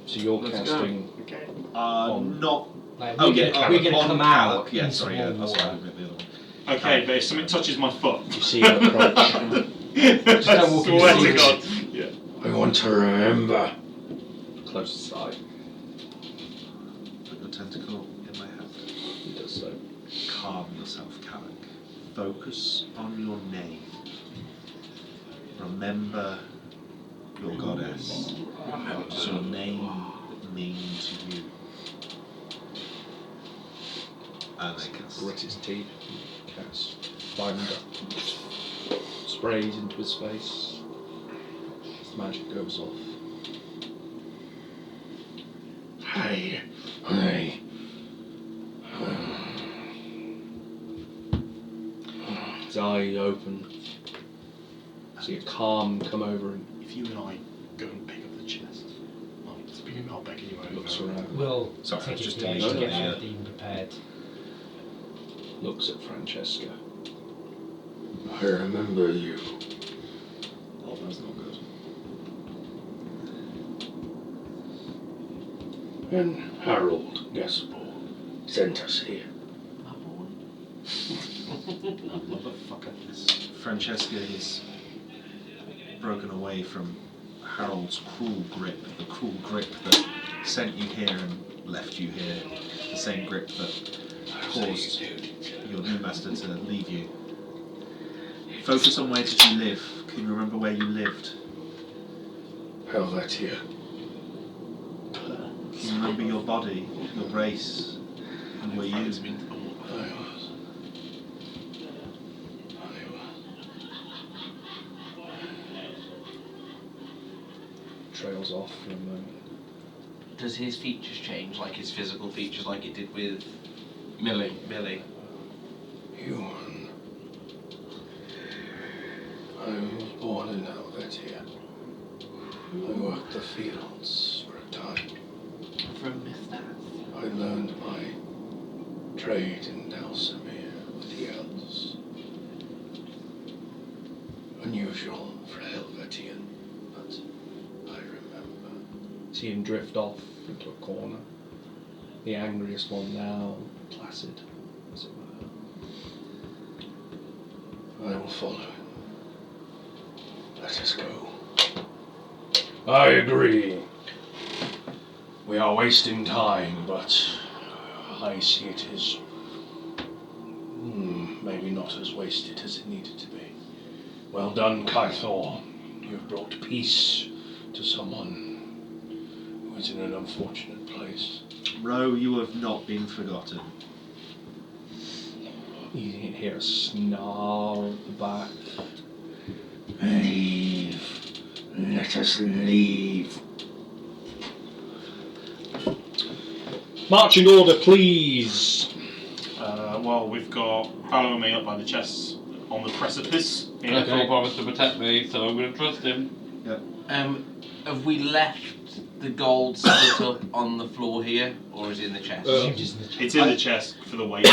So you're Let's casting. Okay. Not. Like Oh we're yeah. gonna, we're going to on come out Calic, Yeah, into sorry. more Yeah, that's water. what I meant the other one. Okay, but if something touches my foot. You see it approach. Just don't walk in the Swear to sea. God. Yeah. I want to remember. Close side. Put your tentacle in my hand. He does so. Calm yourself, Calic. Focus on your name. Remember your goddess. What does your name mean to you? And they cast. Grit his teeth. Cast. Binder. Sprays into his face. His magic goes off. Hey. His eye open. See a calm come over him. If you and I go and pick up the chest, I'll beckon you over. Looks around. We'll Sorry, take it just to the edge to to get leave it, everything prepared. Looks at Francesca. I remember you. Oh, that's not good. And Harold Gaspar sent us here. Motherfucker. Francesca is broken away from Harold's cruel grip, the cruel grip that sent you here and left you here, the same grip that caused your new master to leave you. Focus on where did you live? Can you remember where you lived? Hell, that's here. Can you remember your body, your race, and where you? I trails off for a moment. Does his features change, like his physical features, like it did with Millie. Billy? Human. I was born in Helvetia. I worked the fields for a time. From Mithrath. I learned my trade in Dalsamir with the elves. Unusual for Helvetian, but I remember. See him drift off into a corner. The angriest one now, placid, as it were. I will follow him. Let us go. I agree. We are wasting time, but I see it as maybe not as wasted as it needed to be. Well done, Kythor. You've brought peace to someone who is in an unfortunate place. Ro, you have not been forgotten. You hear a snarl at the back. Leave. Let us leave. Marching order, please. Well, we've got Valor and me up by the chests on the precipice. Kythor promised to protect me, so I'm going to trust him. Have we left the gold split up on the floor here, or is it in the chest? It's in the chest for the weight.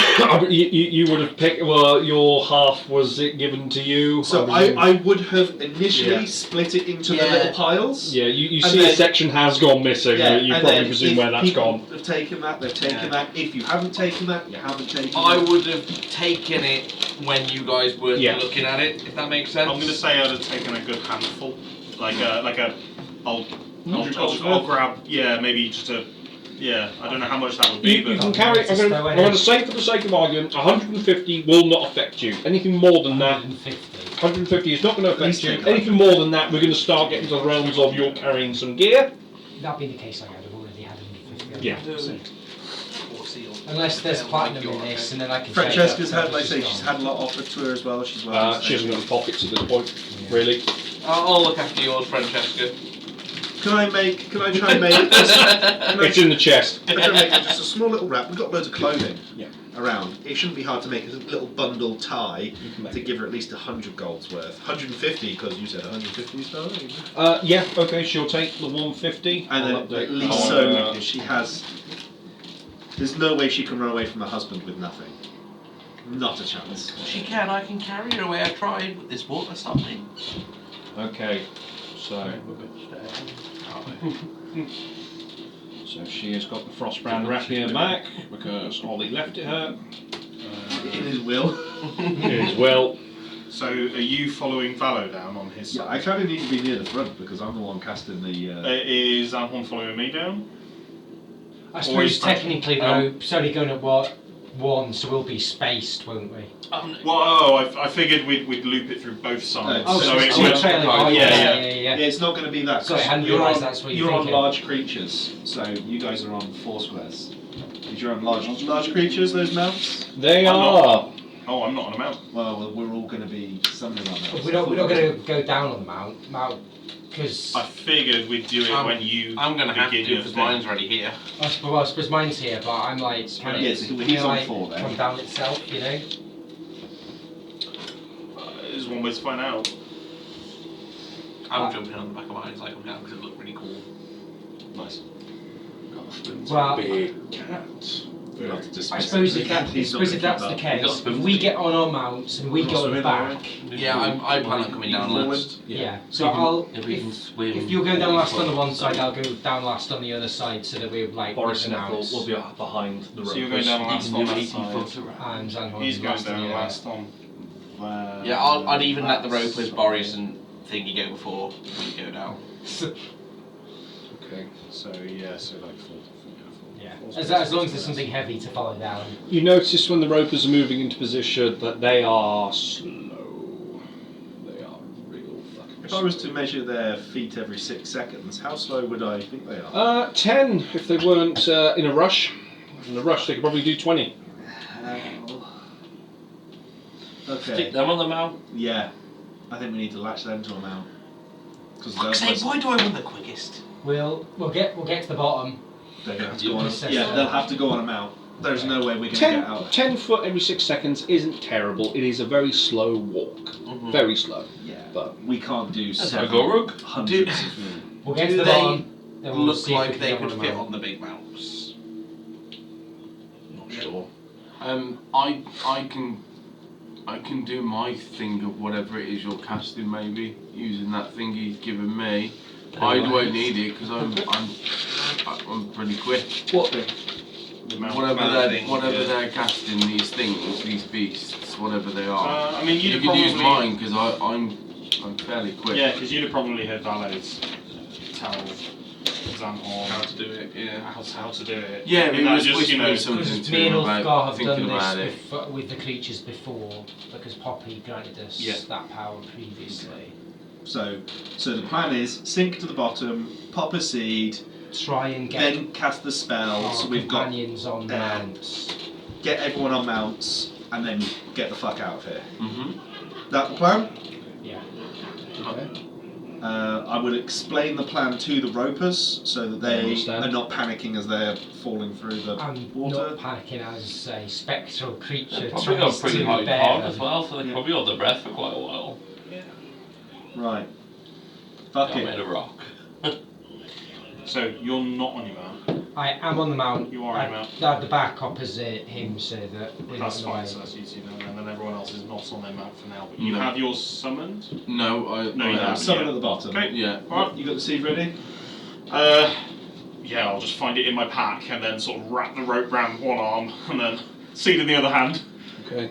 You would have picked. Well, your half was it given to you? So I would have initially split it into the little piles. Yeah, you And see then- a section has gone missing. Yeah, But you and probably then presume if where that's people gone. have taken that, they've taken that. If you haven't taken that, you haven't taken I it. would have taken it when you guys weren't Yeah. looking at it, if that makes sense. I'm going to say I'd have taken a good handful, I'll grab, maybe just a, I don't know how much that would be, You but can carry. I'm going to say for the sake of argument, 150 will not affect you. Anything more than that, 150 is not going to affect you. Anything more than that, we're going to start getting to the realms of you're carrying some gear. That being the case, I'd have already had 150. Yeah. Unless there's platinum in this, and then I can. Francesca's had, like I say, she's had a lot offered to her as well. She's well. She hasn't got any pockets at this point, really. I'll look after yours, Francesca. Can I try and make? It's in the chest. Can I try and make just a small little wrap? We've got loads of clothing Yeah. around. It shouldn't be hard to make a little bundle tie to give her at least 100 gold's worth. 150 because you said 150 star. Yeah. Okay. She'll take the 150. And then I'll update. at least so she has. There's no way she can run away from her husband with nothing. Not a chance. She can, I can carry her away. I tried, but this water stopped me. Okay. So she has got the frostbrand wrap in her back because Ollie left it her. In his will. As well. So are you following Valo down on his Yeah, side? I kind of need to be near the front because I'm the one casting the. Is Anton following me down? I Or suppose is- technically the rope's only going at what? 1, so we'll be spaced, won't we? I figured we'd loop it through both sides. Oh, so it so would, we're trailing behind. yeah. Yeah, it's not going to be that. Sorry, I hadn't you're realised on, that's what you're you're on thinking. large creatures, so you guys are on 4 squares. Because you're on large creatures, those mounts. They I'm are. Oh, I'm not on a mount. Well, we're all going to be something on that. We're not going to go down on the mount, because I figured we'd do it when you I'm going to have to begin do your because thing. mine's already here. I suppose mine's here, but I'm like, can it, Yes, can he's it, on like 4 there. come down itself, you know? There's one way to find out. I'm jumping on the back of mine so I come down because it looked really cool. Nice. Well, Big cat. I suppose if that's the case, if we get on our mounts and we go back, Yeah, I plan on coming down last. yeah. So If we can swim. if you're going down last on the one side, I'll go down last on the other side, so that we're like Boris with and the Ethel mounts. will be behind the So you're going down last on that side. And Zanhorn He's going last on down the last on. Yeah, I'd even let the ropers, Boris and Thingy go before we go down. Okay. So like 4. Yeah. As long as there's something heavy to follow down. You notice when the ropers are moving into position that they are slow. They are real fucking If I was to measure their feet every 6 seconds, how slow would I think they are? 10 if they weren't in a rush. In a rush, they could probably do 20. Okay. Stick them on the mount. Yeah. I think we need to latch them to a mount. Because Fuck's sake, why do I run the quickest? We'll get to the bottom. They're gonna have to go on. Assess Yeah, it. they'll have to go on a mount. There's no way we're gonna get out. 10 foot every 6 seconds isn't terrible. It is a very slow walk. Very slow. Yeah, But we can't do That's several a Gorug. hundreds. We'll get to Do the they bottom. Then we'll look see if we like can they get could one fit mount. on the big mounts? Not sure. I can do my thing of whatever it is you're casting, maybe using that thing he's given me. I won't need it because I'm pretty quick. what? Whatever they're casting, these things, these beasts, whatever they are. I mean, you you'd can use probably- mine because I'm fairly quick. Yeah, because you'd have probably heard Valet's tell Xanthor How to do it? Yeah. how to do it. Yeah, And we that was just, you know, whispering something Because to me and him Ulfgar about have thinking done about this it. with the creatures before, because Poppy granted us Yeah. that power previously. So the plan is sink to the bottom, pop a seed, Try and get then cast the spell. our So we've got companions on uh, mounts. get everyone on mounts, and then get the fuck out of here. Mhm. That the plan? Yeah. Okay. I will explain the plan to the ropers so that they understand. are not panicking as they're falling through the I'm water. not panicking as a spectral creature Probably got tries pretty to high bear power them. as well, so they probably hold their breath for quite a while. Right. Fuck I'm it. made of rock. So you're not on your mount. I am on the mount. You are on the mount. I have the back opposite him so that we're That's not in fine, the so way. that's easy then, and then everyone else is not on their mount for now. But you No. have yours summoned? No, No, you I don't. Summon Yeah. at the bottom. Okay. Yeah. Right, you got the seed ready? Yeah, I'll just find it in my pack and then sort of wrap the rope round one arm and then seed in the other hand. Okay.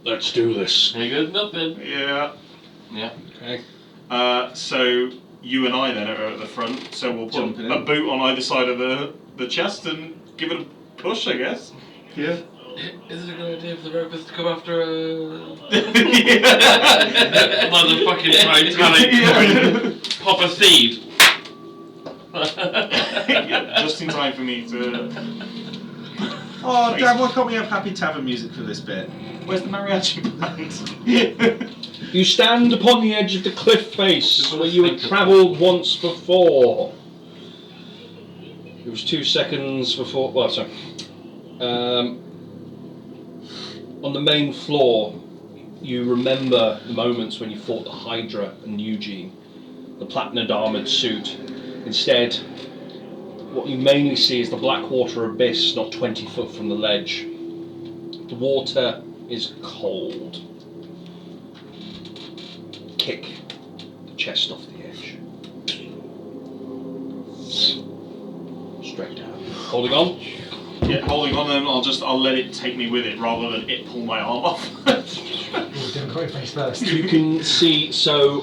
Let's do this. Ain't good nothing. Yeah. Yeah. Okay. So you and I then are at the front, so we'll put Jumping in. a boot on either side of the chest and give it a push, I guess. Yeah. Is it a good idea for the ropers to come after Yeah. motherfucking Titanic? Pop a seed. Yeah, just in time for me to. Oh, damn, why can't we have happy tavern music for this bit? Where's the mariachi band? You stand upon the edge of the cliff face where you had travelled once before. It was 2 seconds before. Well, sorry. On the main floor, you remember the moments when you fought the Hydra and Eugene, the platinum armoured suit. Instead, what you mainly see is the Blackwater abyss, not 20 foot from the ledge. The water is cold. Kick the chest off the edge. Straight down. Holding on. Yeah, holding on, and I'll let it take me with it rather than it pull my arm off. We're doing going face first. You can see, so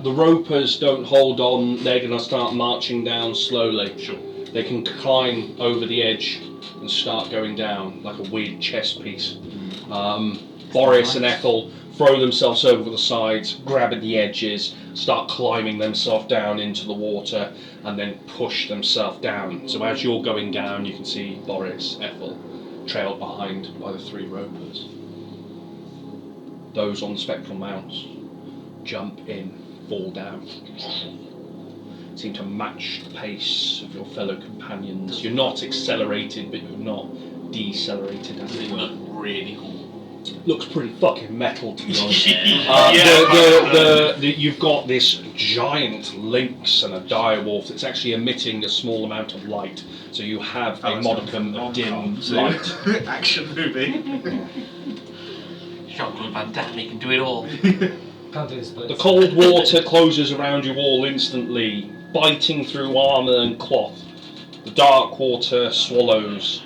the ropers don't hold on, they're going to start marching down slowly. Sure. They can climb over the edge and start going down like a weird chess piece. Boris and Ethel throw themselves over the sides, grab at the edges, start climbing themselves down into the water, and then push themselves down. So as you're going down, you can see Boris, Ethel, trailed behind by the 3 ropers. Those on the spectral mounts jump in, fall down. Seem to match the pace of your fellow companions. You're not accelerated, but you're not decelerated, as it It were. looked really cool. Looks pretty fucking metal, to be honest. Yeah. You've got this giant lynx and a direwolf that's actually emitting a small amount of light, so you have a modicum of dim light. Action movie. Jean-Claude Van Damme, he can do it all. Can't do this, but The cold water closes around you all instantly, biting through armour and cloth. The dark water swallows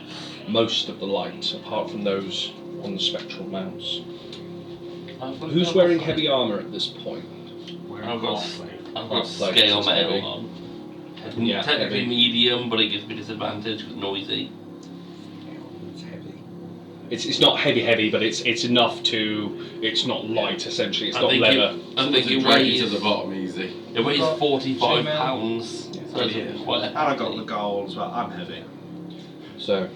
most of the light, apart from those on the spectral mounts. Who's wearing heavy armour at this point? I've got Half plate, scale it's heavy. mail on. Yeah, Technically heavy. medium, but it gives me disadvantage because noisy. It's heavy. It's not heavy, but it's enough to. It's not light essentially. It's I not think leather. I think it Drag weighs to the bottom easy. It weighs Got 45 chainmail. pounds. So Yeah. it's quite And I got the gold as well. I'm heavy. So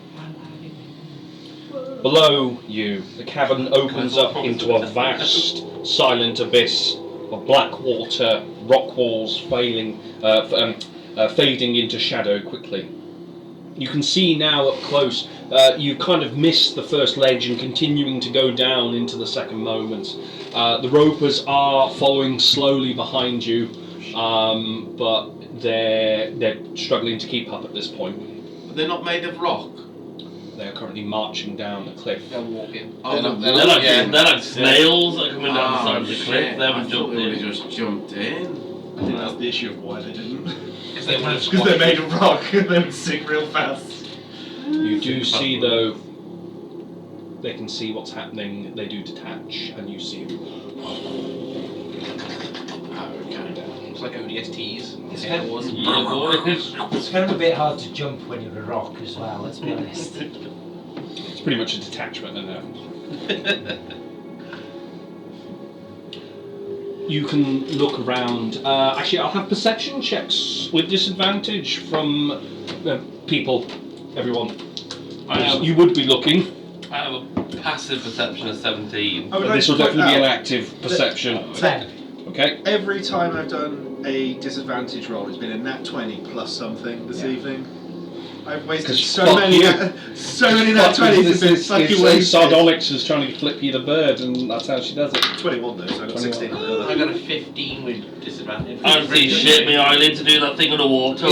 below you, the cavern opens up into a vast, silent abyss of black water, rock walls fading into shadow quickly. You can see now up close, you kind of missed the first ledge and continuing to go down into the second moment. The ropers are following slowly behind you, but they're struggling to keep up at this point. But they're not made of rock. They are currently marching down the cliff. They're walking. Oh, They're like snails that are coming down the side of the cliff. They I haven't thought jumped they would in. have just jumped in. I think that's the issue of why they didn't. Because they would have Because they're made of rock and they would sink real fast. You do see, though, they can see what's happening. They do detach, and you see them. It's like ODSTs. It's Yeah, kind it of- was. Yeah, boys. It's kind of a bit hard to jump when you're a rock as well, let's be honest. It's pretty much a detachment, isn't it? You can look around. Actually, I'll have perception checks with disadvantage from people, everyone. You would be looking. I have a passive perception of 17. I would But like this to will point definitely be an out active perception. 10. Okay. every time I've done a disadvantage roll, it's been a nat 20 plus something this evening. I've wasted 'Cause so fuck many you. nat 20s have been It's fucking wasted. Sardonyx is trying to flip you the bird, and that's how she does it. 21 though, so I got 16 on the I other. got a 15 with disadvantage. I don't see shit my eyelid to do that thing on the water.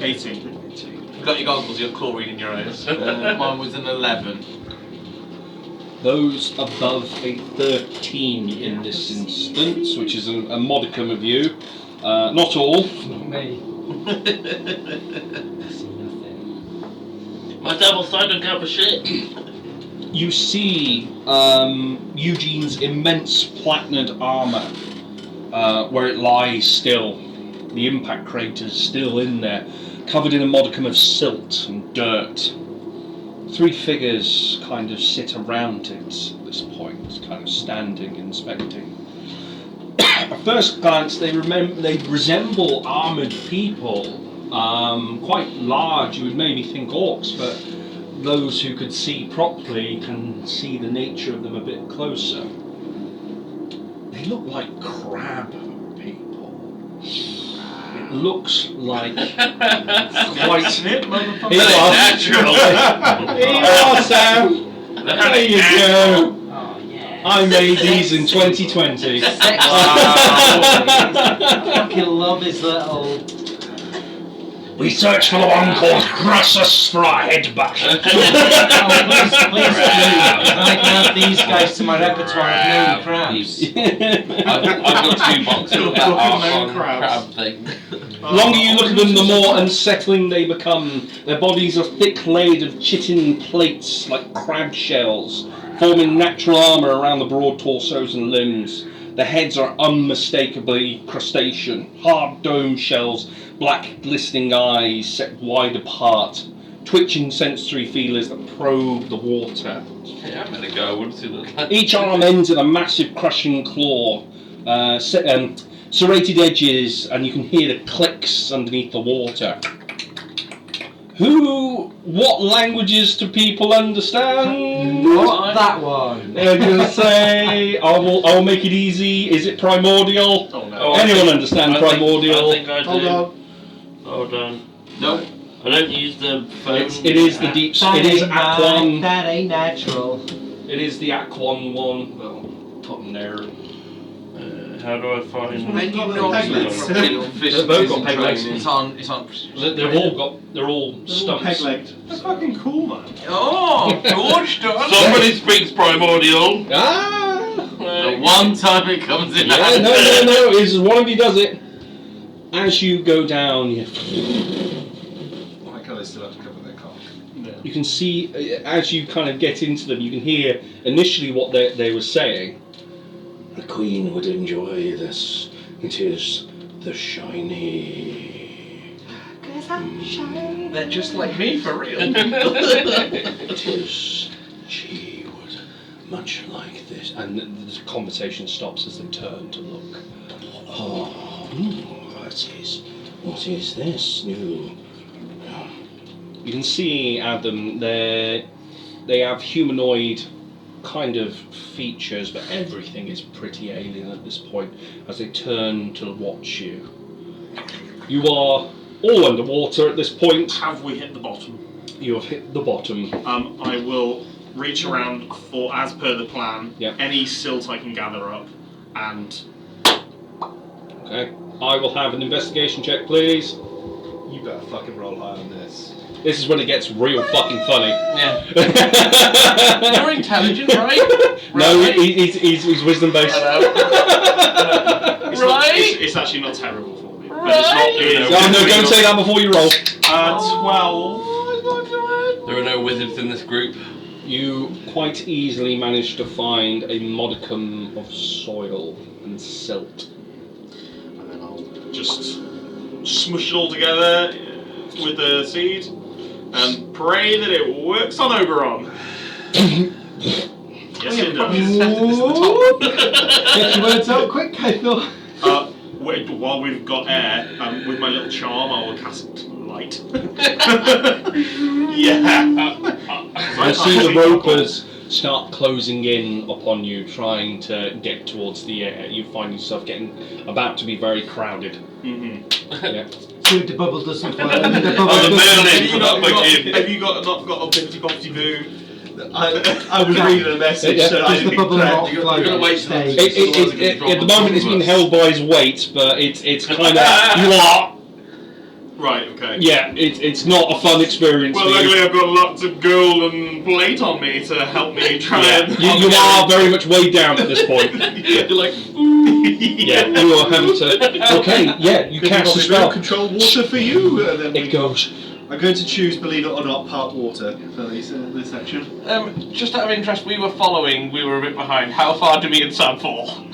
18. You've got your goggles, you're cool reading your eyes. Mine was an 11. Those above a 13 in this instance, which is a modicum of you. Not all. Me. I see nothing. My double side don't count for shit. You see Eugene's immense platinum armour, where it lies still. The impact crater's still in there, covered in a modicum of silt and dirt. 3 figures kind of sit around it at this point, kind of standing, inspecting. At first glance, they resemble armoured people, quite large. You would maybe think orcs, but those who could see properly can see the nature of them a bit closer. They look like crab people. It looks like quite. Snip, motherfucker. Here you are. Natural. Here you are, Sam. There you go. Oh, yeah. I made these in 2020. Fucking love his little. We search for the one called Crassus for our head bash. Oh, please do. I can add these guys to my repertoire of known crabs. I've got 2 boxes of that Fucking crab crabs. thing. The longer you look at them, the more unsettling they become. Their bodies are thick laid of chitin plates like crab shells, forming natural armour around the broad torsos and limbs. The heads are unmistakably crustacean, hard dome shells, black glistening eyes set wide apart, twitching sensory feelers that probe the water. Hey, I'm gonna go. I want to see that. Each arm ends in a massive crushing claw, serrated edges, and you can hear the clicks underneath the water. What languages do people understand? Not that one. They're gonna say, I'll make it easy. Is it primordial? Oh no. Oh, Anyone understand primordial? I think I do. Hold on. Hold on. Nope. I don't use the phone. It is the deep. It is Aquan. That ain't natural. It is the Aquan one. Well, put in there. How do I find? And you Got know peg legs. little fish They've both got peg legs. It's on. It's on. They're all Peg stumps. legged. That's fucking cool, man. Oh, George does. Somebody speaks primordial. Ah! The one time it comes in. Yeah, no. It's one of you does it. As you go down, I like how they still have to cover their cock. you can see, as you kind of get into them, you can hear initially what they were saying. The Queen would enjoy this. It is the shiny. They're just like me for real. It is. She would much like this. And the conversation stops as they turn to look. Oh, what is this new? You can see, Adam, they have humanoid kind of features, but everything is pretty alien at this point as they turn to watch you. You are all underwater at this point. Have we hit the bottom? You have hit the bottom. I will reach around for, as per the plan, Yep. any silt I can gather up, and Okay. I will have an investigation check, please. You better fucking roll high on this. This is when it gets real fucking funny. Yeah. You're intelligent, right? No, Right. he's wisdom based. it's actually not terrible for me. But it's not. No, don't say that before you roll. 12. There are no wizards in this group. You quite easily manage to find a modicum of soil and silt. And then I'll Just smush it all together with the seed and pray that it works on Oberon. Yes, it does. Get your words out quick, I thought. While we've got air, with my little charm, I will cast light. Yeah. You see the ropers start closing in upon you, trying to get towards the air. You find yourself about to be very crowded. Mm-hmm. Yeah. See if the bubble doesn't fly. The bubble Oh, doesn't Have you not got a biffy boffy boo? I was reading a message, Yeah. so I Does the didn't bubble correct. not fly You're gonna on wait stage? At the moment, it's been held by his weight, but it's kind of you are. Right, okay. Yeah, it's not a fun experience Well, for luckily you. I've got lots of gold and plate on me to help me try Yeah. and... You are very much weighed down at this point. You're like, Yeah, you are having to. Okay, yeah, you cast a spell. Control water for you. And then It goes. I'm going to choose, believe it or not, part water for this section. Just out of interest, we were a bit behind. How far do me and Sam fall?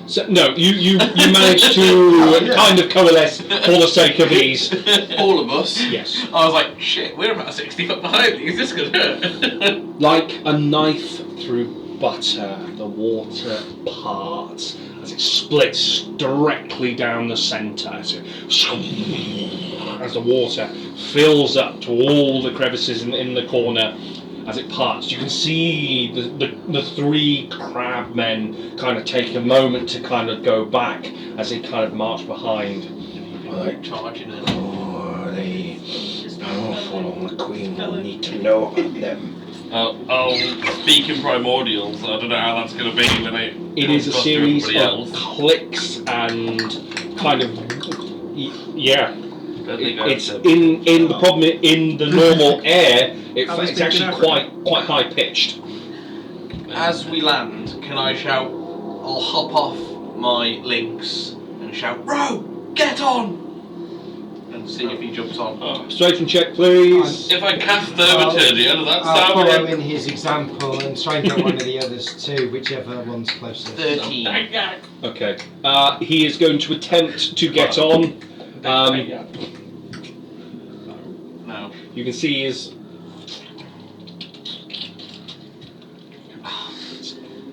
So, no, you managed to kind of coalesce for the sake of ease. All of us? Yes. I was like, shit, we're about 60 foot behind these, this could hurt. Like a knife through butter, the water parts as it splits directly down the centre. As the water fills up to all the crevices in the corner. As it parts, you can see the three crab men kind of take a moment to kind of go back as they kind of march behind. Like charging it. Oh, they powerful on the Queen will need to know about them. I'll speak in primordials. I don't know how that's going to be when It is a comes across to series of everybody else. clicks and kind of yeah. Don't think It's that's in the problem in the normal air. How is It's it actually in quite high pitched. As we land, can I shout, I'll hop off my lynx and shout, Row, get on! And see if he jumps on. Persuasion check, please. If I cast Thermaturgia, does that I'll sound follow good? in his example and try and get one of the others too, whichever one's closest. 13. Okay. He is going to attempt to get on. No. You can see his.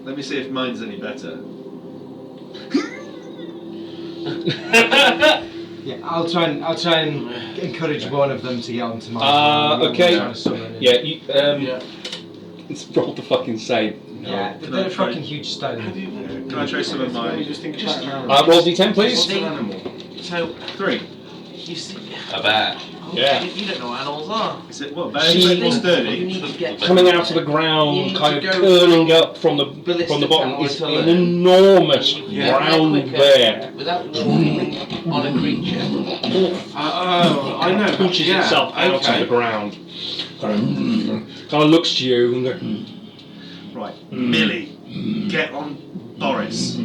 Let me see if mine's any better. Yeah, I'll try and encourage one of them to get onto my. Okay. Trying to summon him. Yeah. It's rolled the fucking same. Yeah, Can I they're a try- fucking huge stone. Can I try some of mine? Roll d10, please. So, 3. you see, A bear. Yeah. you don't know what animals are. Is it what? She- Very You sturdy. need to get Coming out of the You ground, need kind to of go curling up from the ballistic bottom, tower is to an learn. enormous You get brown there quicker bear. without walking on a creature. Oh, I know. Pushes yeah, itself out okay. of the ground. Kind of looks to you and goes, Right. Millie, get on Boris.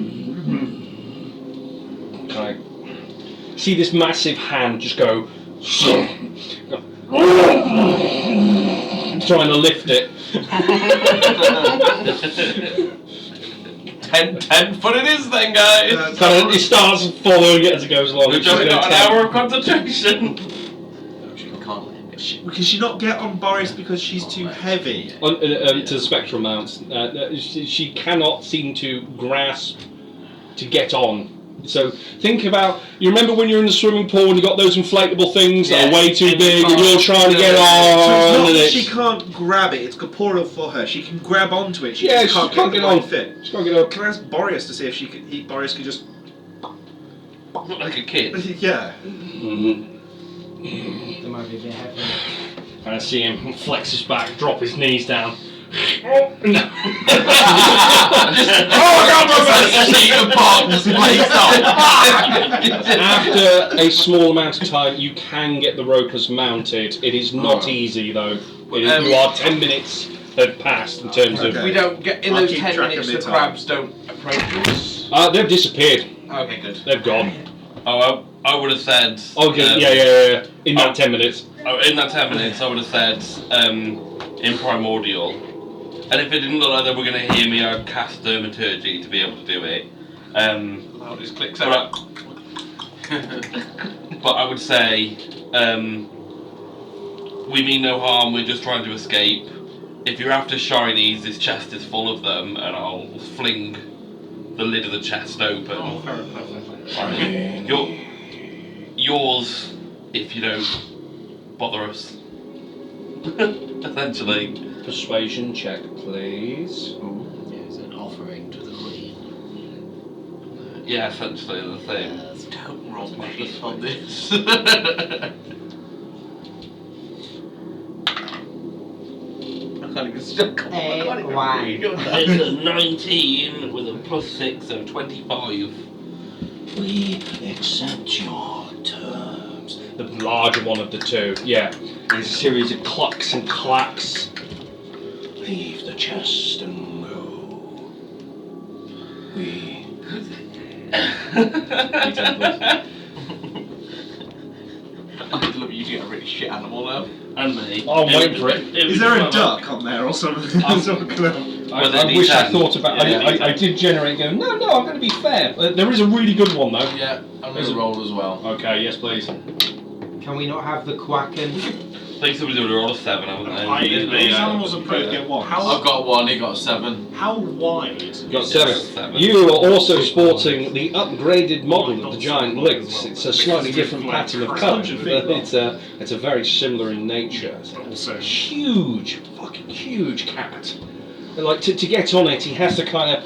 kind of see this massive hand just go trying to lift it. 10 foot it is then, guys! Kind of, it starts following it as it goes along. We've It's just only got an gonna hour of concentration. Can't let him get Can she not get on Boris because she's too heavy? to the spectral mounts. She cannot seem to grasp to get on. So think about, you remember when you're in the swimming pool and you got those inflatable things that are way too in big the and you're park. trying to get So on it's not and that it's... she can't grab it, it's corporeal for her. She can grab onto it, she Yeah, just she can't can't get get the right on. fit. She can't get up. Can I ask Boreas to see if Boreas could just... Not like a kid. Yeah. There might be a bit heavy. And I see him flex his back, drop his knees down. Oh, no. After a small amount of time, you can get the ropers mounted. It is not easy though. You are 10 minutes have passed in terms of... We don't get in I'll those keep 10 track minutes. of The the time. crabs don't approach us. They've disappeared. Okay, good. They've gone. Oh, I would have said. Okay, yeah. In that 10 minutes. Oh, in that 10 minutes, I would have said in primordial. And if it didn't look like they were going to hear me, I'd cast thaumaturgy to be able to do it. Loudest clicks But out. but I would say, we mean no harm, we're just trying to escape. If you're after shinies, this chest is full of them, and I'll fling the lid of the chest open. Oh, fair. Yours, if you don't bother us. Essentially. Persuasion check, please. There's an offering to the Queen. Yeah, essentially the thing. Don't roll shit on this. I can't even still come. I can't even Why? read. It's a 19 with a +6, so 25. We accept your terms. The larger one of the two, yeah. There's a series of clucks and clacks. Leave the chest and go. We I'd love you to get a really shit animal now. And me. Oh, I'm waiting for it. Is there a duck on there or something? I wish I thought about it. I did generate and go, no, I'm going to be fair. There is a really good one though. Yeah, I'm going to roll as well. Okay, yes please. Can we not have the quacken? I think somebody's going to roll a 7, haven't they? These animals are pretty good. I've got 1, he got 7. How wide? You got 7. You are also sporting the upgraded model of the giant lynx. It's a slightly different pattern of colour, but it's a very similar in nature. It's a huge, fucking huge cat. And like to get on it, he has to kind of.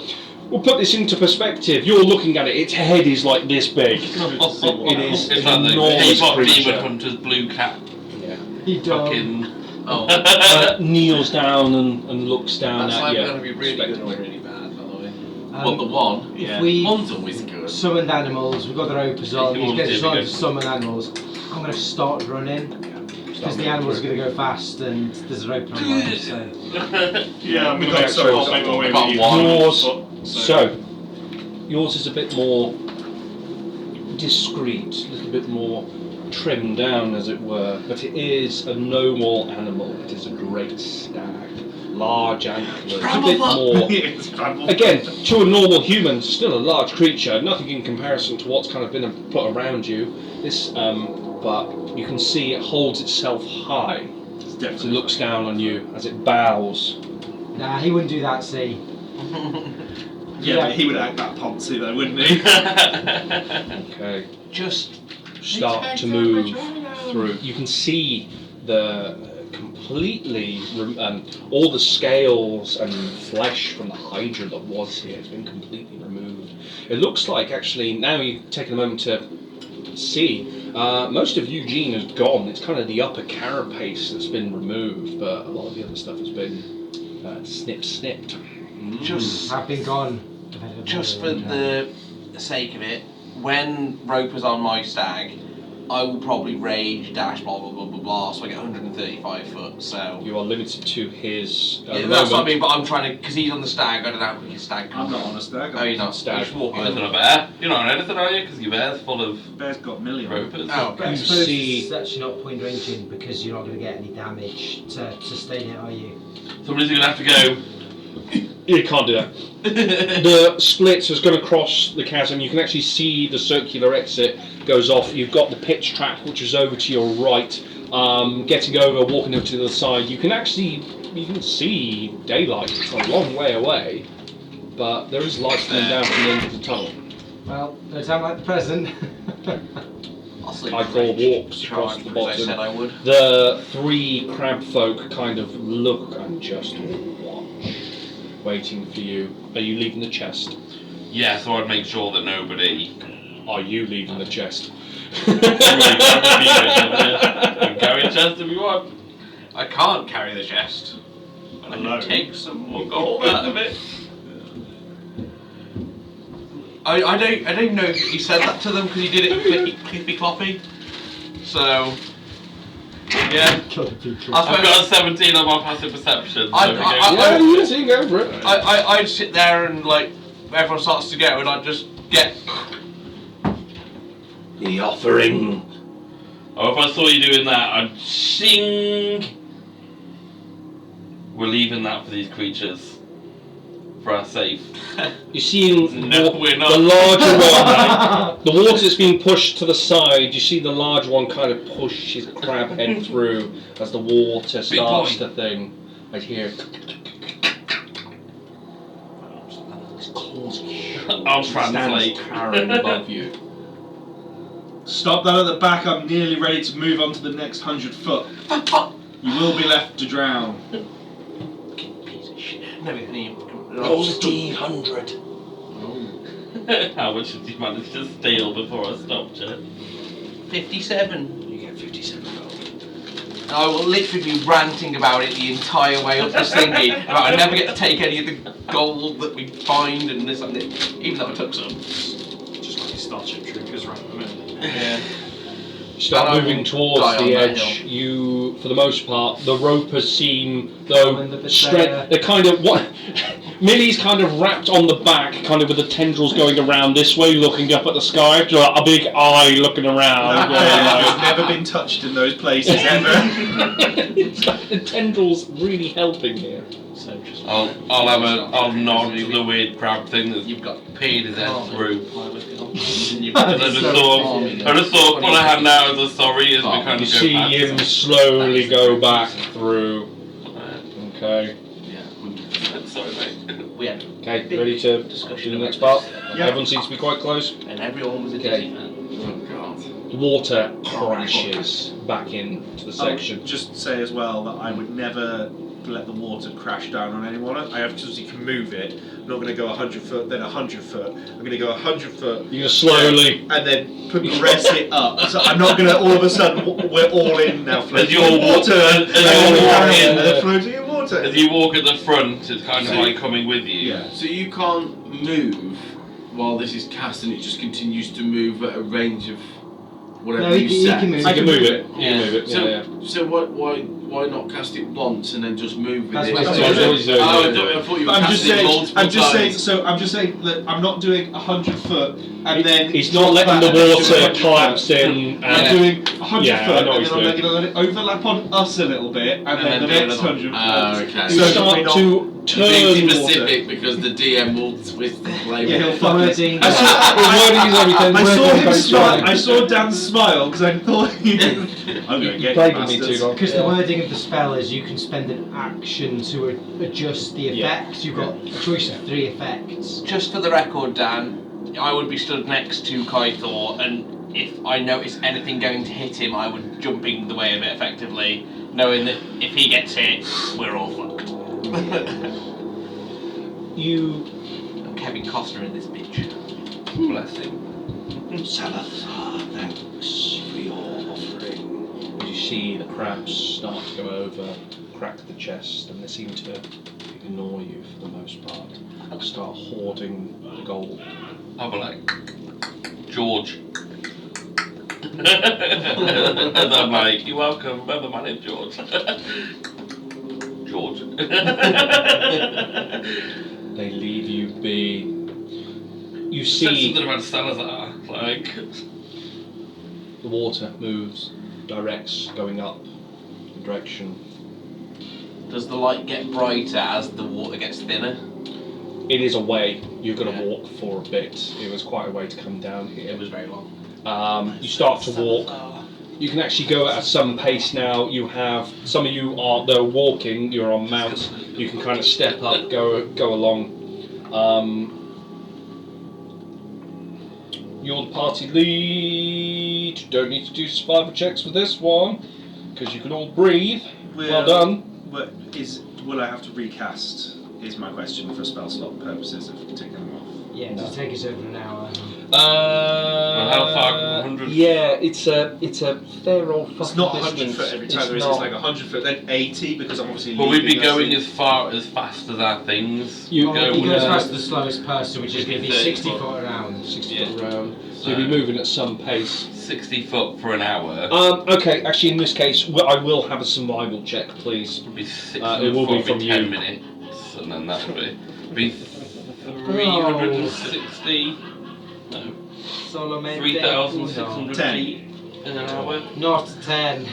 We'll put this into perspective. You're looking at it. Its head is like this big. It is It's an like the enormous K-pop Demon creature. Hunter's blue cat. Yeah. He Fucking. Oh. Kneels down and looks down That's at either you. going to be really good or respectfully. really bad, by the way. Well, the 1. Yeah. If we One's always good. summoned animals, we've got the ropers on, If you we get want to, started we to go. summon animals, I'm going to start running. Because the animals are going to go fast and there's a rope on mine, so... Yeah, I'm We going got to so- make my way I got with you. 1. Yours, so, yours is a bit more discreet, a little bit more trimmed down as it were, but it is a noble animal. It is a great stag, large antlers, a bit more... Again, to a normal human, still a large creature, nothing in comparison to what's kind of been put around you. This, but you can see it holds itself high as it looks down on you, as it bows. Nah, he wouldn't do that, see. Yeah, but he would act that poncy though, wouldn't he? Okay. Just start to move through. You can see the completely all the scales and flesh from the hydra that was here has been completely removed. It looks like actually now you've taken a moment to see. Most of Eugene is gone. It's kind of the upper carapace that's been removed, but a lot of the other stuff has been snipped. Just, I've been gone. just for the sake of it, when Roper's on my stag, I will probably rage, dash, blah, blah, blah, blah, blah, so I get 135 foot, so... You are limited to his. Yeah, that's what I mean, but I'm trying to, because he's on the stag, I don't know how quick his stag I'm can not run. on a stag. Oh, you're not Stag. You're just walking You're on not a bear. You're not on anything, are you? Because your bear's full of Bear's got million. ropers. Oh, But I You suppose see- it's actually not point ranging because you're not going to get any damage to sustain it, are you? Somebody's going to have to go. You can't do that. The split is going to cross the chasm. You can actually see the circular exit goes off. You've got the pitch track, which is over to your right. Getting over, walking over to the other side. You can see daylight. It's a long way away, but there is light coming down from the end of the tunnel. Well, no time like the present. I'll sleep I with call rage. walks across Charge, the as I said bottom. I would. The three crab folk kind of look and just watch, waiting for you. Are you leaving the chest? Yeah, so I'd make sure that nobody. Are you leaving the chest? You can carry a chest if you want. I can't carry the chest. But I Alone. can take some more gold out of it. I don't know if he said that to them because he did it clippy cloppy. So yeah, I've got a 17 on my passive perception. So Yeah, you can go for it. I'd sit there and like everyone starts to go and I'd just get. The offering. Oh, if I saw you doing that, I'd sing. We're leaving that for these creatures. For our safe. You're seeing No, we're not. the larger one. The water's being pushed to the side. You see the large one kind of push his crab head through as the water starts to thing. I hear. I'll translate. Towering above you. Stop that at the back. I'm nearly ready to move on to the next 100 foot. You will be left to drown. Piece of shit. Never any. Roll a D100. How much did you manage to steal before I stopped you? 57. You get 57 gold. And I will literally be ranting about it the entire way up this thingy. About I never get to take any of the gold that we find and this and this. Even though I took some. Just like Starship Troopers, right? Yeah. Start And I moving will towards die on the that edge. hill. You, for the most part, the ropers seem Colin the though Betrayer. they're kind of what. Millie's kind of wrapped on the back, kind of with the tendrils going around this way, looking up at the sky. Just like a big eye looking around. I've never been touched in those places ever. It's like the tendrils really helping here. So just I'll nod to the weird crab thing that's You've got peed his head through. You've And I just thought, put a hand out as a sorry as we kind You of go see past. him slowly go back through. Okay. Yeah, 100%. Sorry, mate. We had Okay, ready to discussion do the next about part? this, Yeah. Everyone seems to be quite close. and everyone was a Okay. Disney fan. Oh god. Water crashes back into the section. I'll just say as well that I would never let the water crash down on anyone. I have to, you can move it. I'm not going to go 100 foot, then 100 foot. I'm going to go 100 foot. You're gonna slowly. And then progress it up. So I'm not going to all of a sudden, we're all in now floating As you're in water. as And you're walking, and then floating in water. as you walk at the front, it's kind of So- like coming with you. Yeah. So you can't move while this is cast and it just continues to move at a range of whatever No, you he set. can move. I can move it. You Yeah. can move it. So, Yeah, so why not cast it once and then just move with That's it? what That's he's what doing. he's doing. Oh, I Yeah. thought you were I'm just casting it saying. multiple I'm just saying. times. So I'm just saying that I'm not doing 100 foot and then He's not letting the that and then water 100 foot. collapse in. I'm And doing 100 Yeah, I foot, know and what then he's I'm doing. going to let it overlap on us a little bit, and then the do next another 100 Ah, foot. okay. you So start we're not- to Being turn. specific because the DM will twist the blame. Yeah, he'll fuck us. Wording. I Wording is everything. saw Wording him is smile. everything. I saw Dan smile because I thought he didn't. I'm going to get Played you with me bastards. too long. Because the wording of the spell is you can spend an action to adjust the Yeah. effects. You've got a choice of 3 effects. Just for the record, Dan, I would be stood next to Kaithor, and if I notice anything going to hit him, I would jump in the way of it effectively, knowing that if he gets hit, we're all fucked. You I'm Kevin Costner in this bitch. Bless him. Salazar, thanks for your offering. You see the crabs start to go over, crack the chest, and they seem to ignore you for the most part. Start hoarding the gold. I'll be like, George. And I'm like, you're welcome, remember my name's George. George. They leave you be. You Said see something about Salazar, like, the water moves, directs going up, the direction. Does the light get brighter as the water gets thinner? It is a way. You're going to Yeah. walk for a bit. It was quite a way to come down here. It was very long. You start to walk. You can actually go at some pace now. You have some of you are though walking. You're on mounts. You can kind of step up, go along. You're the party lead. Don't need to do survival checks for this one, because you can all breathe. Well done. Will I have to recast? Is my question for spell slot purposes of ticking them off. Yeah, does it take us over an hour? how far? 100? Yeah, it's a fair old fucking It's not 100 distance. foot every It's time, there is. not. It's like 100 foot, then 80 because I'm obviously. But we'd be leaving us going in- as fast as our things. You Well, go you go as uh, fast as the slowest person, which is going to be 60 foot around. 60 foot around. So you'll be moving at some pace. 60 foot for an hour. Okay, actually, in this case, I will have a survival check, please. It'll be 6 it will be from 10 you. minutes, and then that would be 360. No, Solamente 3,600 10. feet in an hour. Not 10.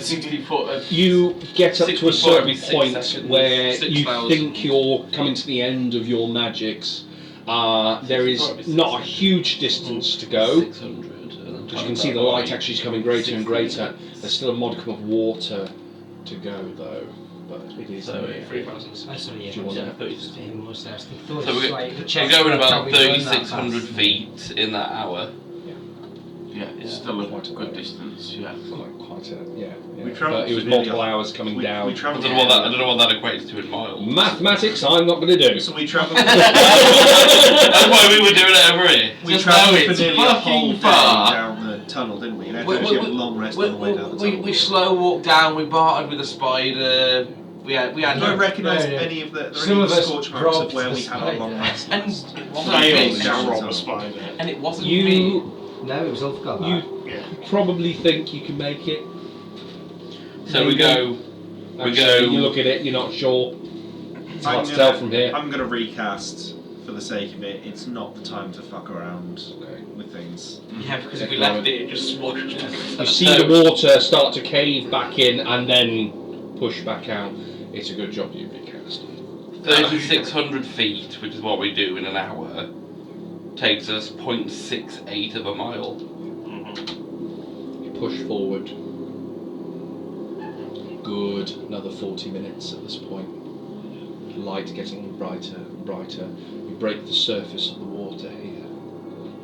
60 foot. You get up to 60 a certain every 6 point seconds, where 6,000. you think you're coming to the end of your magics. There is not a huge distance to go, 600. because you can see the light actually is coming greater and greater. There's still a modicum of water to go, though, but it is So near. 3,000. Do you want that? So we're going about 3,600 feet in that hour. Yeah, it's still a good distance. Yeah. Quite a, yeah. We travelled But it was for nearly multiple hours coming We down. I travelled. don't know what that equates to in miles. Mathematics, I'm not going to do. So we travelled. That's why we were doing it over here. We Just travelled know for it's nearly a whole day fucking far. down the tunnel, didn't we? And actually had a long rest on the way down the tunnel. We slow walked down, we bartered with a spider, we had Do I recognise No, no. any of the Some of us scorch marks of robbed where the we had our long spider. rest? and Failed down to the rob tunnel. a spider. and it wasn't me. You No, it was Ulfgar. you probably think you can make it. So we go. Actually, you look at it, you're not sure. It's hard to tell from here. I'm going to recast for the sake of it. It's not the time to fuck around Okay. with things. Yeah, because if we left it, it just swashed. You see the water start to cave back in and then push back out. It's a good job you recast. 3,600 feet, which is what we do in an hour, takes us 0.68 of a mile. You push forward. Good. Another 40 minutes at this point. Light getting brighter and brighter. You break the surface of the water here.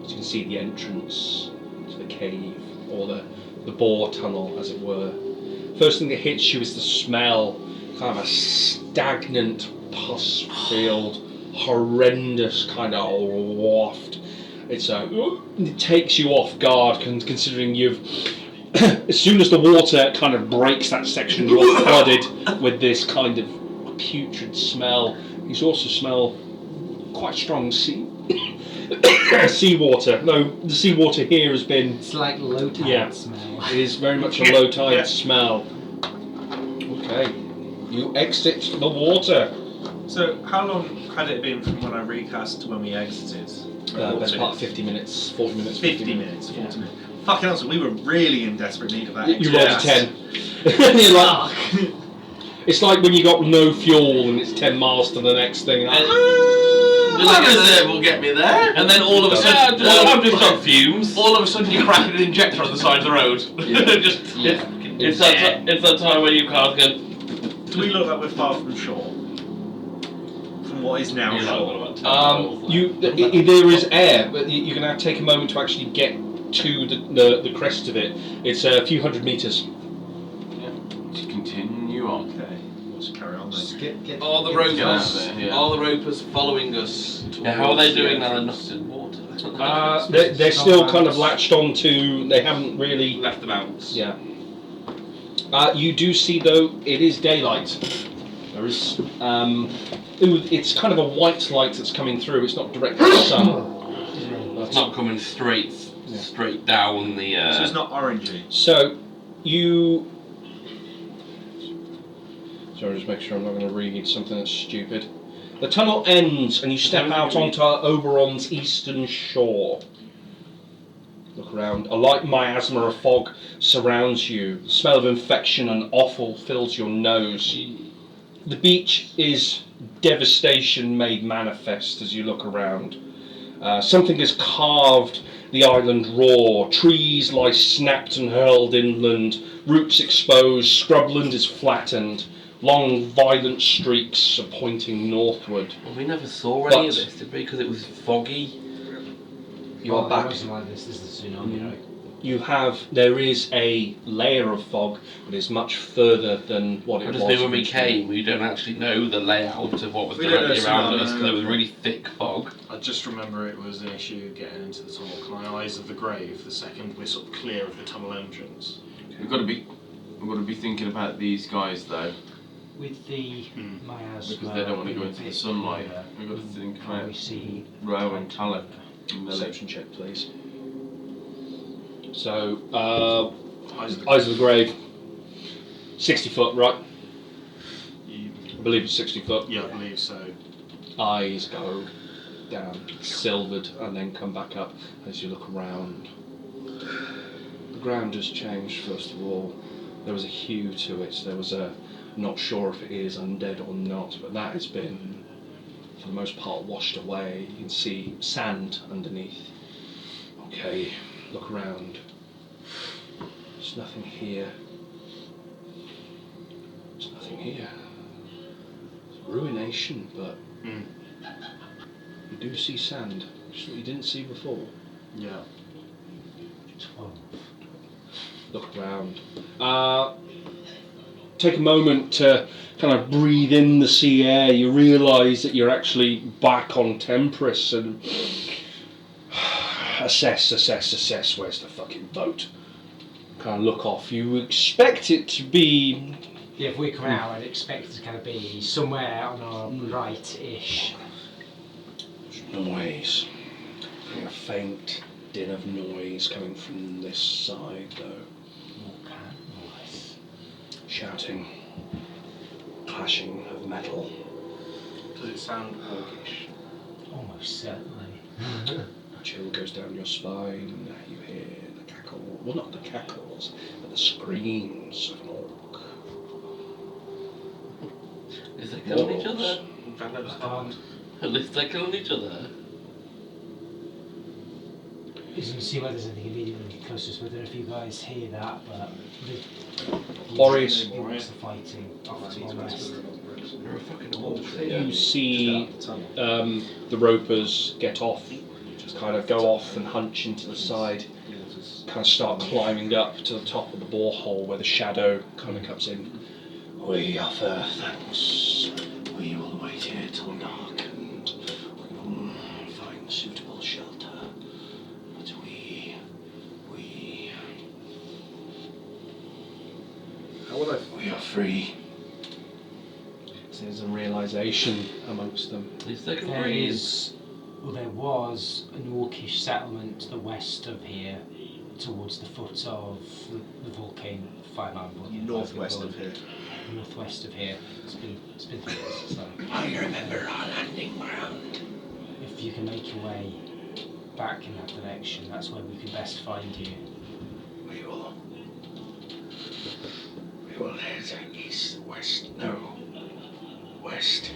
As you can see the entrance to the cave, or the bore tunnel, as it were. First thing that hits you is the smell. Kind of a stagnant, pus-filled, horrendous kind of waft. It takes you off guard, considering you've. As soon as the water kind of breaks that section, you're flooded with this kind of putrid smell. You also smell quite strong seawater. No, the seawater here has been. It's like low tide Yeah. smell. It is very much a low tide smell. Okay, you exit the water. So how long had it been from when I recast to when we exited? Best part of 50 minutes, 40 minutes. 50 minutes, 40 minutes. Fucking hell, so we were really in desperate need of that. You rolled a 10. And you're like, it's like when you got no fuel and it's 10 miles to the next thing. Like, Will get me there. And then all of a sudden, I'm just on fumes. all of a sudden you're cracking an injector on the side of the road. Just It's that time where you can't get. Do we look like we're far from shore? From what is now shore? there is air, but you're going to take a moment to actually get to the crest of it. It's a few hundred meters. To continue on. Okay, let's carry on then. All the Get out ropers, there, yeah. all the ropers following us. Yeah, how are they towards the doing now? They're entrance. not in water. They're still kind of latched on to. They haven't really. Left the mounts. Yeah. You do see though it is daylight. There is. It's kind of a white light that's coming through. It's not directly the sun. It's not coming straight down the. So it's not orangey. So you. Sorry, just make sure I'm not going to read something that's stupid. The tunnel ends and you step out onto Oberon's eastern shore. Look around. A light miasma of fog surrounds you. The smell of infection and offal fills your nose. The beach is devastation made manifest as you look around. Something has carved the island raw. Trees lie snapped and hurled inland. Roots exposed. Scrubland is flattened. Long, violent streaks are pointing northward. Well, we never saw any of But- this, did we? Because it was foggy. You are back. It wasn't like this. This is the tsunami, right? There is a layer of fog, but it's much further than what it I was. just knew when we came, we don't actually know the layout of what was We don't directly know around tsunami, us, because no. there was really thick fog. I just remember it was an issue getting into the tunnel. Can I eyes of the grave the second we're sort of clear of the tunnel entrance? We've got to be thinking about these guys though, With the miasma. because they don't want to go being into a the bit sunlight. clearer, We've got to think can about we see Row and Talek. and Millie. Perception check, please. So, Eyes of the Eyes of the Grave. 60 foot, right? You- I believe it's 60 foot. Yeah, I believe so. Eyes go down, silvered, and then come back up as you look around. The ground has changed, first of all. There was a hue to it. There was a, not sure if it is undead or not, but that has been, for the most part, washed away. You can see sand underneath. Okay, look around. There's nothing here. There's nothing here. It's ruination, but you do see sand, which you didn't see before. Yeah. 12. Look around. Take a moment to kind of breathe in the sea air. You realise that you're actually back on Temperance and assess. Where's the fucking boat? Kind of look off. You expect it to be. Yeah, if we come out, I'd expect it to kind of be somewhere on our right-ish. Noise. A faint din of noise coming from this side, though. What kind of noise? Shouting, clashing of metal. Does it sound orcish? Almost certainly. Chill goes down your spine. You hear the cackle. Well, not the cackles, but the screams of an orc. Is they killing each Orcs. other? At least they're killing each other. Doesn't seem like there's anything immediately close to us. Whether if you guys hear that, but Boreas. he wants the fighting off to our west. You're a fucking orc. You see the ropers get off, just kind of go off and hunch into the side, kind of start climbing up to the top of the borehole where the shadow kind of comes in. We offer thanks. We will wait here till dark and we will find suitable shelter. But we are free. There's a realization amongst them. At least they can There breathe. there was an orcish settlement to the west of here, towards the foot of the volcano, Fire Mountain volcano. Northwest of here. Northwest of here. It's been 3 years, so I remember our landing ground. if you can make your way back in that direction, that's where we could best find you. We will head east, west, no, west.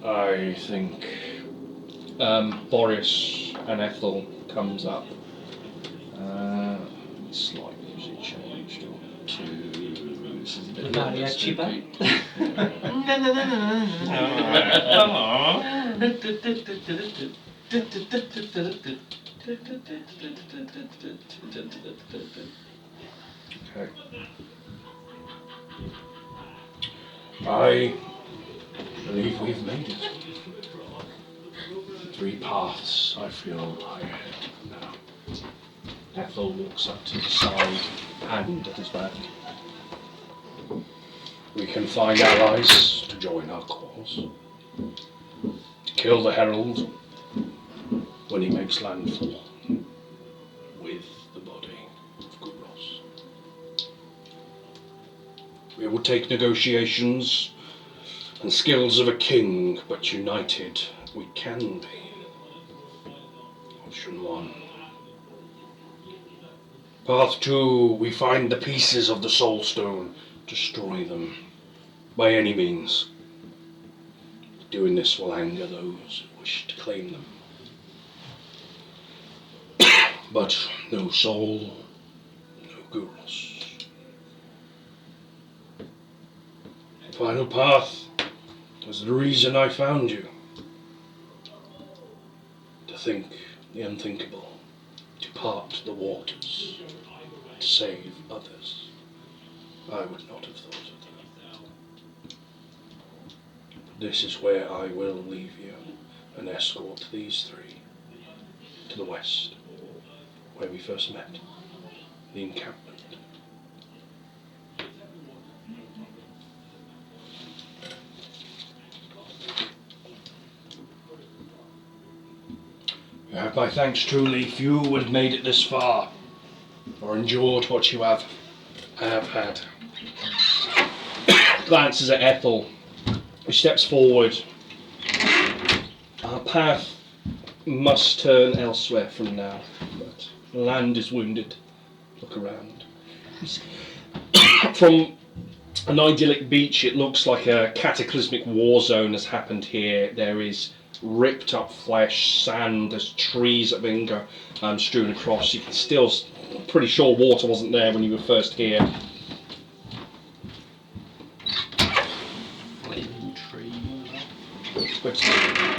I think Boreas and Ethel comes up. Slightly changed to. This is a bit Mariachi band? Okay. I believe we've made it. 3 paths, I feel I have now. Ethel walks up to the side, hand at his back. We can find allies to join our cause. To kill the Herald when he makes landfall with the body of Gouros. We will take negotiations and skills of a king, but united we can be. Option 1. Path 2, we find the pieces of the Soul Stone, destroy them by any means. Doing this will anger those who wish to claim them. But no soul, no Gouros. The final path was the reason I found you. To think the unthinkable, to part the waters, to save others. I would not have thought of that. This is where I will leave you and escort these three to the west, where we first met, the encampment. You have my thanks truly, few would have made it this far, or endured what you have had. Glances at Ethel, who steps forward. Our path must turn elsewhere from now, but the land is wounded. Look around. From an idyllic beach, it looks like a cataclysmic war zone has happened here. There is ripped up flesh, sand, there's trees that have been strewn across. You can still, pretty sure water wasn't there when you were first here. But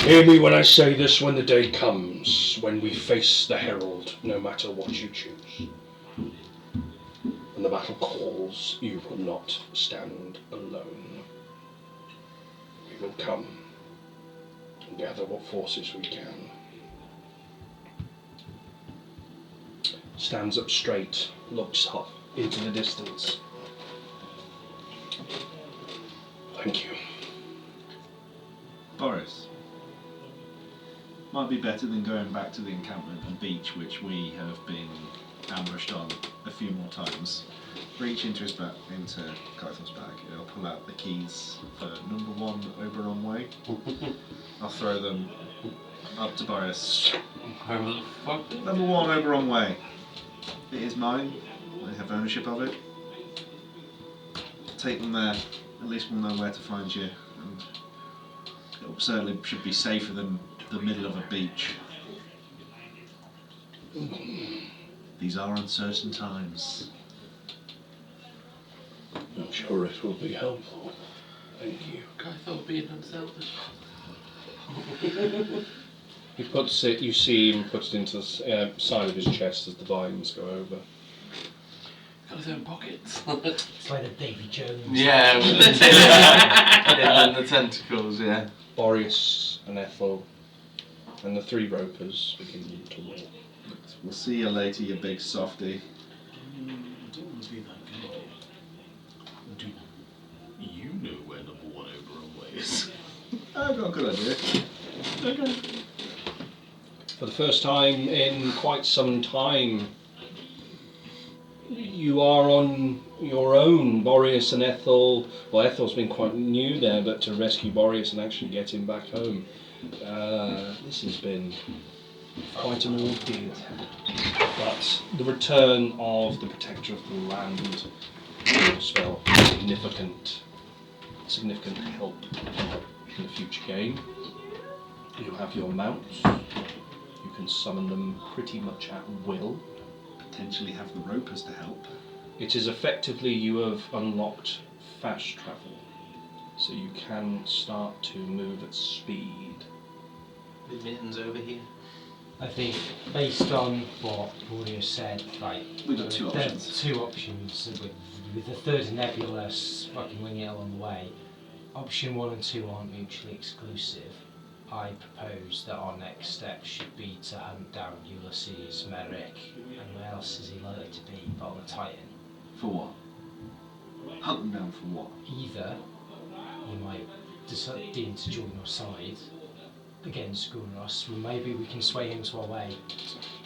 hear me when I say this, when the day comes, when we face the Herald, no matter what you choose. When the battle calls, you will not stand alone. We will come and gather what forces we can. Stands up straight, looks up into the distance. Thank you. Boris, might be better than going back to the encampment and beach, which we have been ambushed on a few more times. Reach into Kython's bag. I'll pull out the keys for number 1 Oberon Way. I'll throw them up to Boris. Where the fuck? Number 1 Oberon Way. It is mine. I have ownership of it. Take them there. At least we'll know where to find you. And it certainly should be safer than the middle of a beach. These are uncertain times. I'm sure it will be helpful. Thank you. Kython being unselfish. He puts it, you see him put it into the side of his chest as the vines go over. Got his own pockets. It's like the Davy Jones. Yeah, with the tentacles, yeah. Boreas and Ethel and the 3 ropers begin to walk. We'll see you later, you big softy. I don't want to be that guy. Do you know where number 1 Oberon Way is? I've got a good idea. Okay. For the first time in quite some time, you are on your own. Boreas and Ethel, well, Ethel's been quite new there, but to rescue Boreas and actually get him back home, this has been quite an ordeal. But the return of the Protector of the Land will spell significant help in the future game. You have your mounts. You can summon them pretty much at will. Potentially have the ropers to help. It is effectively you have unlocked fast travel, so you can start to move at speed. The mittens over here. I think based on what Claudia said, like We've got 2 there's options. 2 options with the third nebulous fucking winging it along the way. Option 1 and 2 aren't mutually exclusive. I propose that our next step should be to hunt down Ulysses, Merrick, and where else is he likely to be but on the Titan? For what? Hunt them down for what? Either he might deem to join our side against Gulros, maybe we can sway him to our way.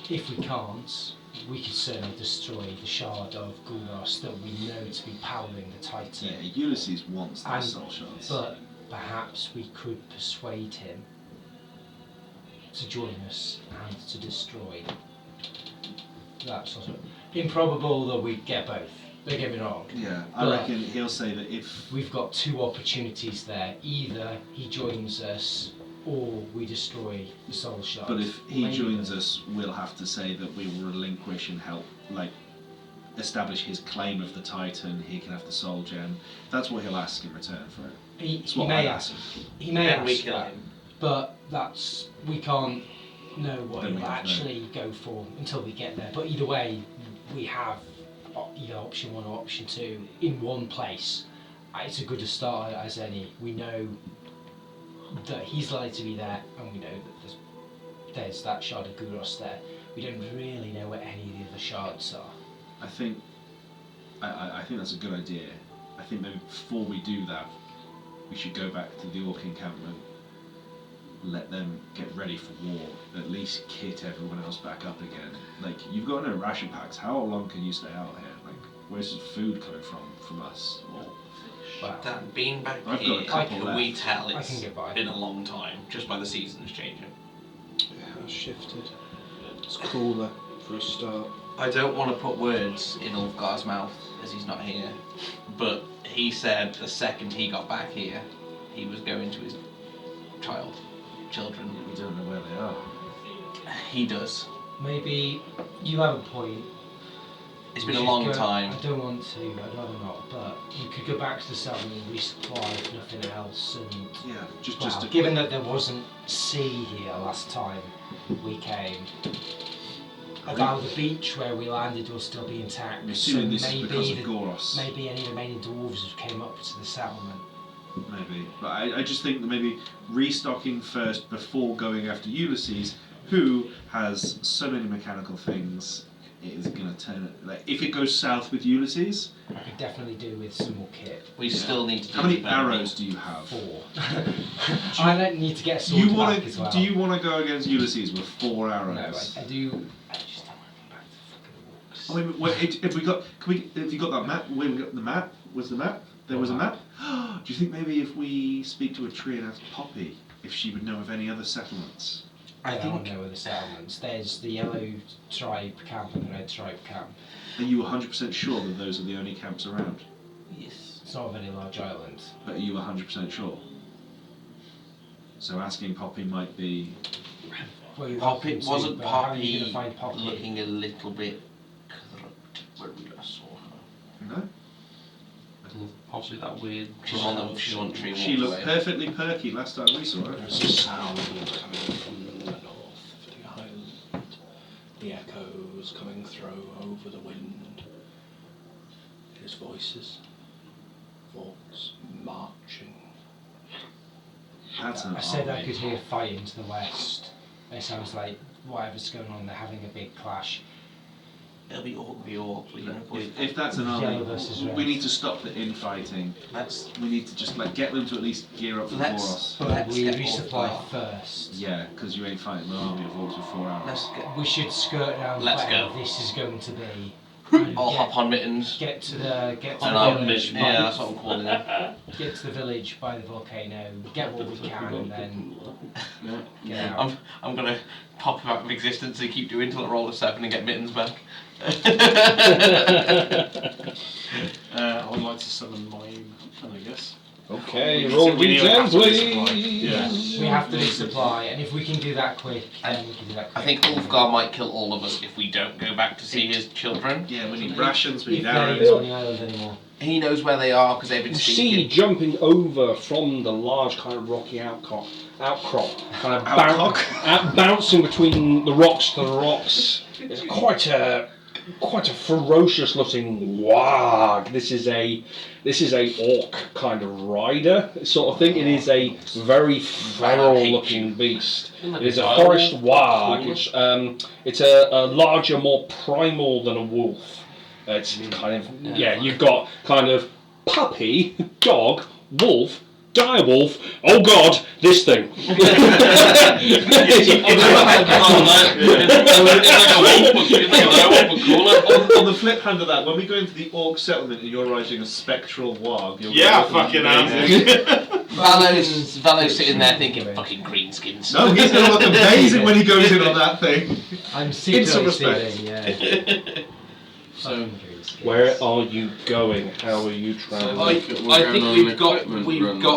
If we can't, we could certainly destroy the shard of Gulros that we know to be powering the Titan. Yeah, Ulysses wants And- those soul shards. But perhaps we could persuade him to join us and to destroy. That's sort of improbable that we'd get both. Don't get me wrong. Yeah, I But- reckon he'll say that if We've got 2 opportunities there. Either he joins us or we destroy the soul shard. But if he Maybe. joins us, we'll have to say that we will relinquish and help, like, establish his claim of the Titan. He can have the soul gem. That's what he'll ask in return for it. He what may I'd ask. He may And we ask kill that, him. but that's we can't know what Then we he'll have no- actually go for until we get there. But either way, we have either option 1 or option 2 in one place. It's a good a start as any. We know that he's likely to be there, and we know that there's that shard of Guros there. We don't really know where any of the other shards are. I think that's a good idea. I think maybe before we do that, we should go back to the Orc encampment, let them get ready for war, at least kit everyone else back up again. Like, you've got no ration packs. How long can you stay out here? Like, where's the food coming from us? Or, Well, That being back I've got here, a couple can we left. tell I it's can get by. been a long time just by the seasons changing? It's shifted. It's cooler for a start. I don't want to put words in Ulfgar's mouth as he's not here, but he said the second he got back here, he was going to his children. we don't know where they are. He does. maybe you have a point. It's We been a should long go- time. I don't want to, I'd rather not, but we could go back to the settlement and resupply if nothing else. And Yeah, just well, a given that there wasn't sea here last time we came, about the beach where we landed will still be intact. I'm assuming this is because of the, Goros. maybe any remaining dwarves who came up to the settlement. Maybe. But I just think that maybe restocking first before going after Ulysses, who has so many mechanical things, it is going to turn it. Like, if it goes south with Ulysses, I could definitely do with some more kit. We still need to do how many development. arrows do you have? 4. I don't need to get a sword back as well. Do you want to go against Ulysses with 4 arrows? No, I do. I just don't want to go back to the fucking orcs. I mean, if we got, if you got that map, we got the map. Was the map? There was a map. Do you think maybe if we speak to a tree and ask Poppy if she would know of any other settlements? I don't know the settlements. There's the yellow tribe camp and the red tribe camp. Are you 100% sure that those are the only camps around? Yes. It's not a very large island. But are you 100% sure? So asking Poppy might be. Well, you're Poppy welcome to, wasn't but how are you Poppy gonna find Poppy? looking a little bit corrupt when we last saw her. No? Possibly that weird. She's on the tree. She looked perfectly perky last time we saw her. There's a sound coming from the north of the island. The echoes coming through over the wind. His voices. Volks marching. That's an I said I army. could hear fighting to the west. It sounds like whatever's going on, they're having a big clash. It'll be orc v orc. We can avoid If that's an Yellow army, versus red. we need to stop the infighting. Let's We need to just like get them to at least gear up for Let's- Boros. But Let's we get resupply Ulfgar. first. Yeah, because you ain't fighting an army of orcs with 4 arrows. let's get. We should skirt around Let's where go. this is going to be. I'll hop on mittens. Get to the And I'll village. yeah, that's what I'm calling it. Get to the village by the volcano. Get what we can, and then get out. I'm gonna pop him out of existence and keep doing till I roll a 7 and get mittens back. I would like to summon my own, I guess. Okay, We roll need- we need to d10, have to resupply. please. Yeah. We have to resupply, and if we can do that quick, then we can do that I quick. think Ulfgar might kill all of us if we don't go back to see his children. Yeah, we need rations, we If need they're even arrows. on the island anymore. He knows where they are because they've been You speaking. see jumping over from the large kind of rocky outcrop, kind of bouncing between the rocks to the rocks. It's quite a ferocious looking wag. This is a orc kind of rider sort of thing. It is a very feral looking beast. It is a forest wag. It's a larger, more primal than a wolf. It's kind of you've got kind of puppy, dog, wolf, direwolf. Oh God, this thing. On the flip hand of that, when we go into the orc settlement and you're riding a spectral warg, you're Yeah, gonna fucking look amazing. Vallo's sitting there thinking, fucking greenskins. No, he's gonna look amazing when he goes in on that thing. I'm In some secretly respect. stealing, yeah. So, Where are you going? How are you traveling? I think we've got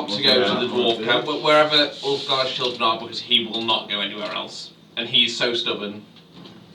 to go to the dwarf camp, but wherever Ulfgar's children are, because he will not go anywhere else, and he's so stubborn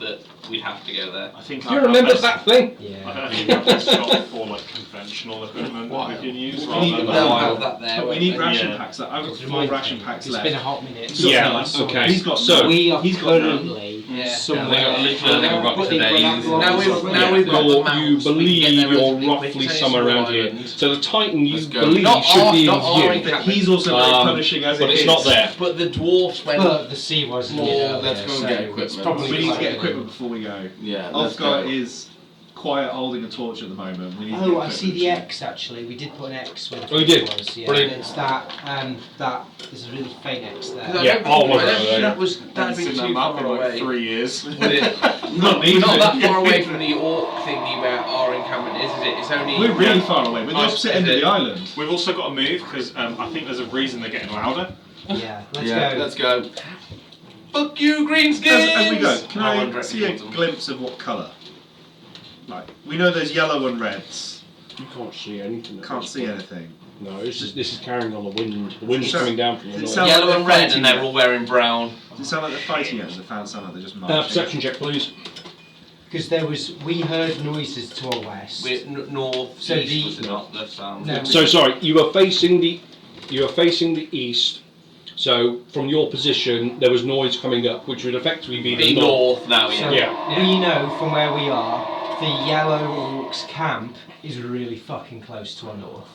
that we'd have to go there. I think Do you remember that's- that thing? I think that's shop for like conventional equipment that we can use rather need than. the They'll wild. have that there. But we won't need they? ration Yeah. packs. I've got 4 Remind ration me, packs It's left. been a hot minute. Yeah, okay. He's got So- none. We are He's got none. currently Yeah. somewhere. Yeah, literally like a rock But today. now We've got the you mounts, we believe can get there you're relatively roughly quick. It's somewhere only a around small here. island. So the Titan you Let's go. believe Not should our- be not our in view. But he's also very Um, punishing as but it it's is. not there. But the dwarfs went. But the sea wasn't Well, it earlier, let's go and so get it's equipment. probably We need to like- get equipment before we go. Yeah, let's Oscar go. is quiet holding a torch at the moment. We need to get Oh, I see equipment. the X actually. We did put an X where the Oh, you picture did? was. Yeah. Brilliant. It's that there's a really faint X there. I Yeah, don't oh, think, I right, don't think right, that was Haven't that'd be seen that too map far in like away. 3 years. Not that far away from the orc thingy where our encampment is it? It's only. We're really far away. We're the Us, opposite end of is the it? island. We've also got to move because I think there's a reason they're getting louder. Yeah, let's Yeah, go. let's go. Fuck you, greenskins! As we go, can I I wonder if see a it's them. glimpse of what colour? Like, we know there's yellow and reds. You can't see anything. at Can't this see point. anything. No, this is carrying on the wind. The wind's So- coming down from the it north. sound- Yellow like and they're red, fighting and they're it. all wearing brown. Does it sound like they're fighting yet? Does it sound like they're just marching? Perception check, please. Because we heard noises to our west. We're north, So east the- was it not the sound? No. So sorry, you are facing the east. So from your position, there was noise coming up, which would effectively be Be the north. north now, So yeah. we know from where we are, the yellow orcs camp is really fucking close to our north.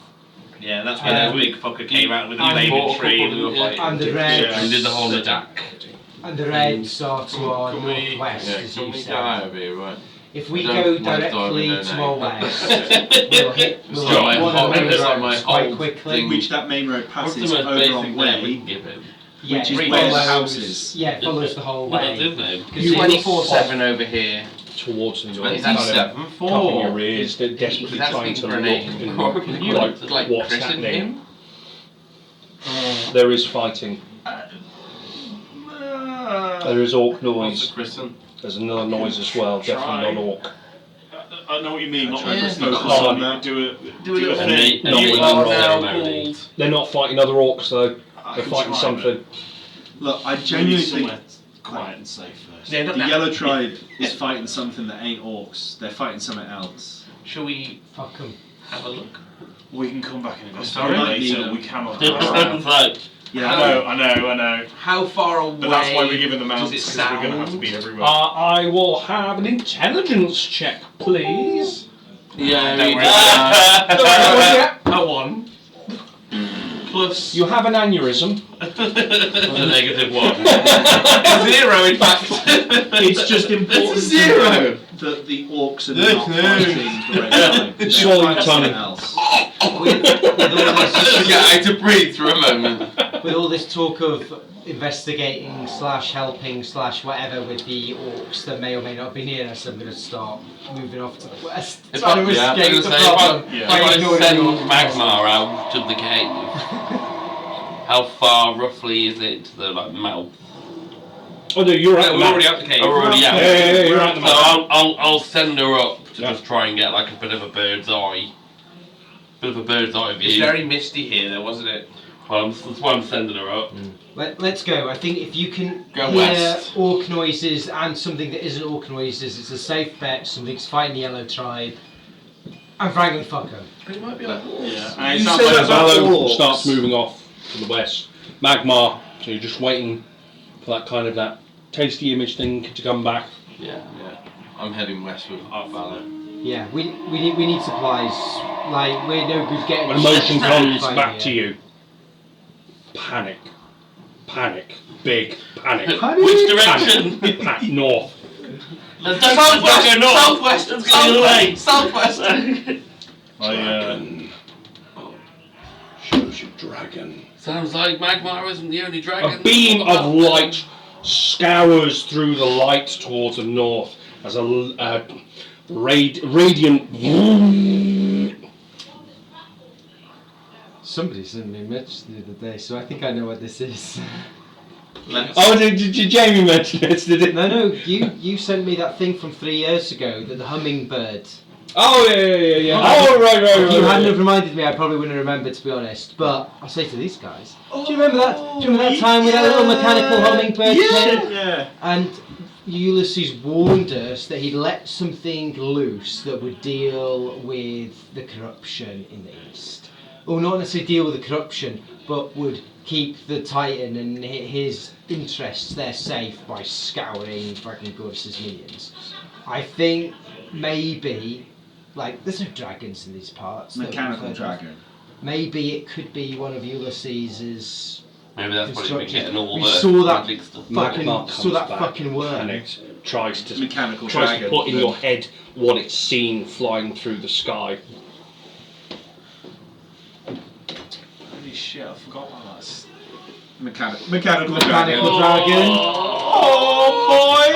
Yeah, that's where the big fucker came out with a and flaming tree and we were fighting. And the reds. And did the whole attack. And the reds are to our Can we, northwest, yeah, as can you we said. get out of here, right? If we I go don't mind directly diving, to no, our no. west, we'll hit It's one like of my the main it's like my roads quite whole quickly. thing. Which that main road What's the passes most over basic on name we way, can give him? Yeah, which is it where the follows- house is. Yeah, it follows the whole What is way. his name? 'Cause it's 24/7 over here. Towards the north. 27 Covering your ears, they're desperately That's trying been to for look a name. and Can you like what's christen happening. him? There is fighting. There is orc What's the noise. Kristen? There's another noise as well, definitely non-orc. I know what you mean. Not Try like to a focus can't on that. do a Do a little thing. And You you are roll now ceremony. called. They're not fighting other orcs though. I They're can fighting try, something. Look, I but genuinely somewhere think quiet and safe first. Yeah, the Yellow Tribe is fighting something that ain't orcs. They're fighting something else. Shall we Fuck 'em. have a look? We can come back and sorry? investigate later. We cannot. Different folk. Yeah, I know. How far away But that's why we're giving them does mounts it because we're going to have to sound? be everywhere. I will have an intelligence check, please. Yeah, Don't we worry. A 1. Plus You have an aneurysm. That's a negative one. a 0 in fact. it's just important It's a 0. that the orcs are not fighting the red tribe. Swallow your They're fighting tongue. something else. With Get out to breathe for a moment. all this talk of investigating / helping / whatever with the orcs that may or may not be near us, I'm going to start moving off to the west, If trying I, to yeah, escape the if problem. I ignoring send the orcs. Magmar out of the cave, how far roughly is it to the mouth? Oh no, you're at No, the we're mouth. already out the cave. Oh, we're already out. Yeah, you're at the So mouth. I'll send her up to Yeah. just try and get like a bit of a bird's eye. Bit of a bird's eye It's view. very misty here though, wasn't it? Well, that's why I'm sending her up. Let's go. I think if you can Go hear west. orc noises and something that isn't orc noises, it's a safe bet. Something's fighting the Yellow Tribe. And frankly, fuck 'em. It might be like Yeah. And You it's not say like that about Valor all orcs. starts moving off to the west. Magmar, so you're just waiting for that kind of that tasty image thing to come back. Yeah. I'm heading west with Valor. Yeah, we need supplies. Like we're no good getting. When emotion comes fighting back here. to you, panic, big panic. Which direction? Panic, north. Let's go north. Southwest. Let's go away. Southwest. Shows you dragon. Sounds like Magmar isn't the only dragon. A beam of light scours through the light towards the north as a radiant. Somebody sent me a message the other day, so I think I know what this is. Oh, did Jamie mention it? Did it? No, you sent me that thing from 3 years ago, that the hummingbird. Oh yeah. Oh right. If you right. hadn't have reminded me, I probably wouldn't remember, to be honest. But I'll say to these guys, do you remember that? Do you remember that time with that little mechanical hummingbird? came? Yeah. And Ulysses warned us that he'd let something loose that would deal with the corruption in the east. Or not necessarily deal with the corruption, but would keep the Titan and his interests there safe by scouring Dragon Goddess's minions. I think maybe, like, there's no dragons in these parts. that we've Mechanical heard of. dragon. Maybe it could be one of Ulysses's. Maybe that's probably been constructions. getting all We the saw that magic stuff. fucking, Magma saw comes that back fucking worm. and it tries to Mechanical tries dragon. to put in your head what it's seen flying through the sky. Holy shit, I forgot about that. Mechanical Mechanical dragon. dragon. Oh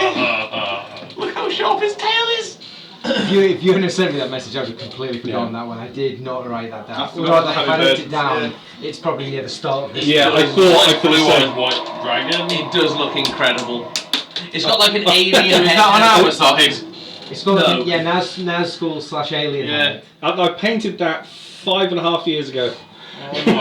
boy! Look how sharp his tail is! If you hadn't have sent me that message, I would have completely forgotten that one. I did not write that down. I Or forgot rather, how if I it wrote read. it down, it's probably near the start of this. Yeah, I White thought blue said eyes, white dragon. It does look incredible. It's got like an alien Is head. that on our side? It's got No. Nazgul / Alien. Yeah. head. I painted that 5.5 years ago. Hoping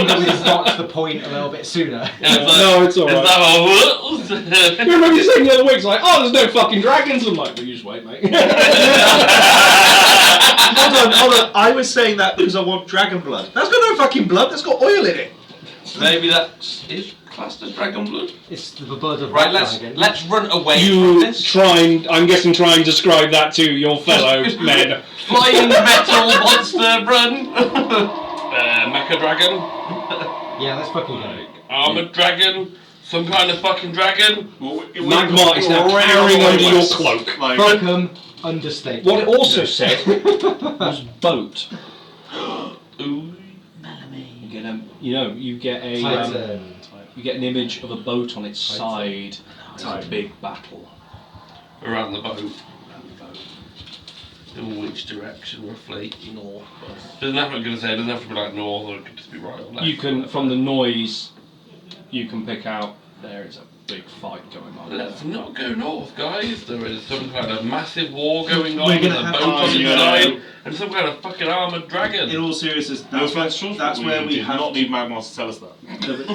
that we'd have got to the point a little bit sooner. No, it's alright. Is that I remember you saying the other week, it's like, oh, there's no fucking dragons. I'm like, well, you just wait, mate. Hold on. I was saying that because I want dragon blood. That's got no fucking blood. That's got oil in it. Maybe that is classed as dragon blood. It's the blood of Right, that dragon. let's run away from You this. I'm guessing try and describe that to your fellow men. Flying metal monster run. Mecha dragon, Yeah, let's fucking go. armored dragon, some kind of fucking dragon. Magma is now carrying under your cloak. Fuck 'em, understate. What it also said was boat. Ooh. You get a, you get a, Titan. you get an image of a boat on its side. It's a big battle. Around the boat. In which direction, roughly? North. Doesn't have to, I'm gonna say, it doesn't have to be like north, or it could just be right or left. You can, from the noise, you can pick out there is a big fight going on. Let's not go north, guys. There is some kind of massive war going on We're with gonna a have boat to- on its yeah. side and some kind of fucking armoured dragon. In all seriousness, No that's offense, where we did have not to. need Magma to tell us that.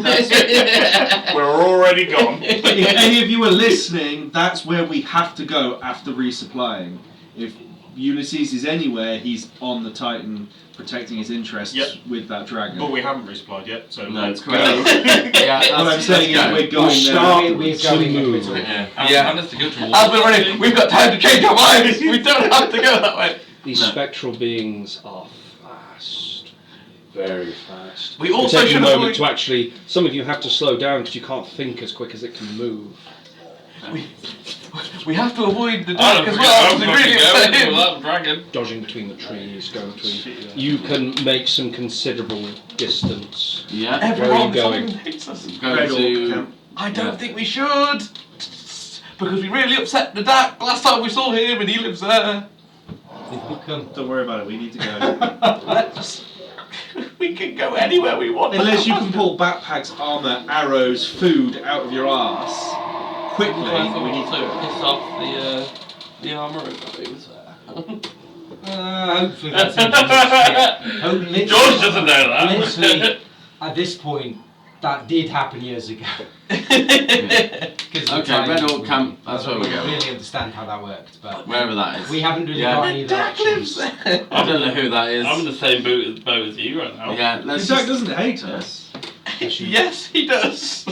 That's- We're already gone. if any of you are listening, that's where we have to go after resupplying. If Ulysses is anywhere, he's on the Titan protecting his interests Yep. with that dragon. But we haven't resupplied yet, so No, let's go. Yeah, What I'm saying is we're going start there. We're to going move. And it's to go to war. As we're running, we've got time to change our minds. We don't have to go that way. These spectral beings are fast, very fast. We It'll also take you should a moment avoid- to actually. Some of you have to slow down because you can't think as quick as it can move. We have to avoid the I dark don't as forget, well. I'm because fucking we really upset going him. with that dragon. Dodging between the trees, going between. You can make some considerable distance. Yeah. Where are Everyone you going? hates us. Go Red Orc to. camp. I don't think we should. Because we really upset the Dak last time we saw him and he lives there. Fuck 'em. Don't worry about it, we need to go. Let's. We can go anywhere we want. Unless you can pull backpacks, armour, arrows, food out of your arse quickly, we need to do it. piss off the armourer guy who was there. Hopefully that's it. George doesn't know that. Literally, at this point, that did happen years ago. Okay, Red Orc camp, that's where we're I don't going. really understand how that worked, but Wherever that is. we haven't really Yeah. got any Dak lives directions. there. I don't know who that is. I'm in the same boat as you right now. Yeah, let's Jack just. doesn't hate us. Yes, he does.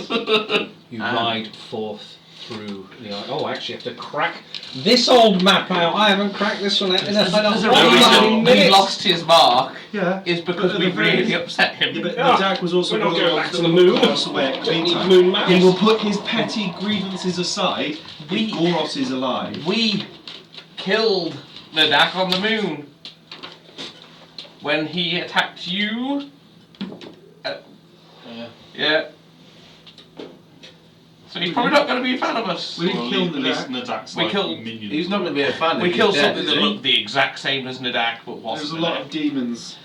You ride forth through the. Oh, actually, I have to crack this old map out. I haven't cracked this one out in a There's a bloody reason minute. we lost his mark. Yeah. Is because But we the very- really upset him. Yeah, but Ah, Jack was also we're not one of the going ones back to that the will moon. put us away at Don't clean need time. moon maps. He will put his petty grievances aside We- if Goros is alive. We killed the Dak on the moon when he attacked you. Yeah. So he's probably not going to be a fan of us. We didn't kill the Dak. Nadak's We like killed- minions. He's not going to be a fan. We if killed he's dead, something that is he? looked the exact same as Nadak, but wasn't. There's a lot Nadak. of demons.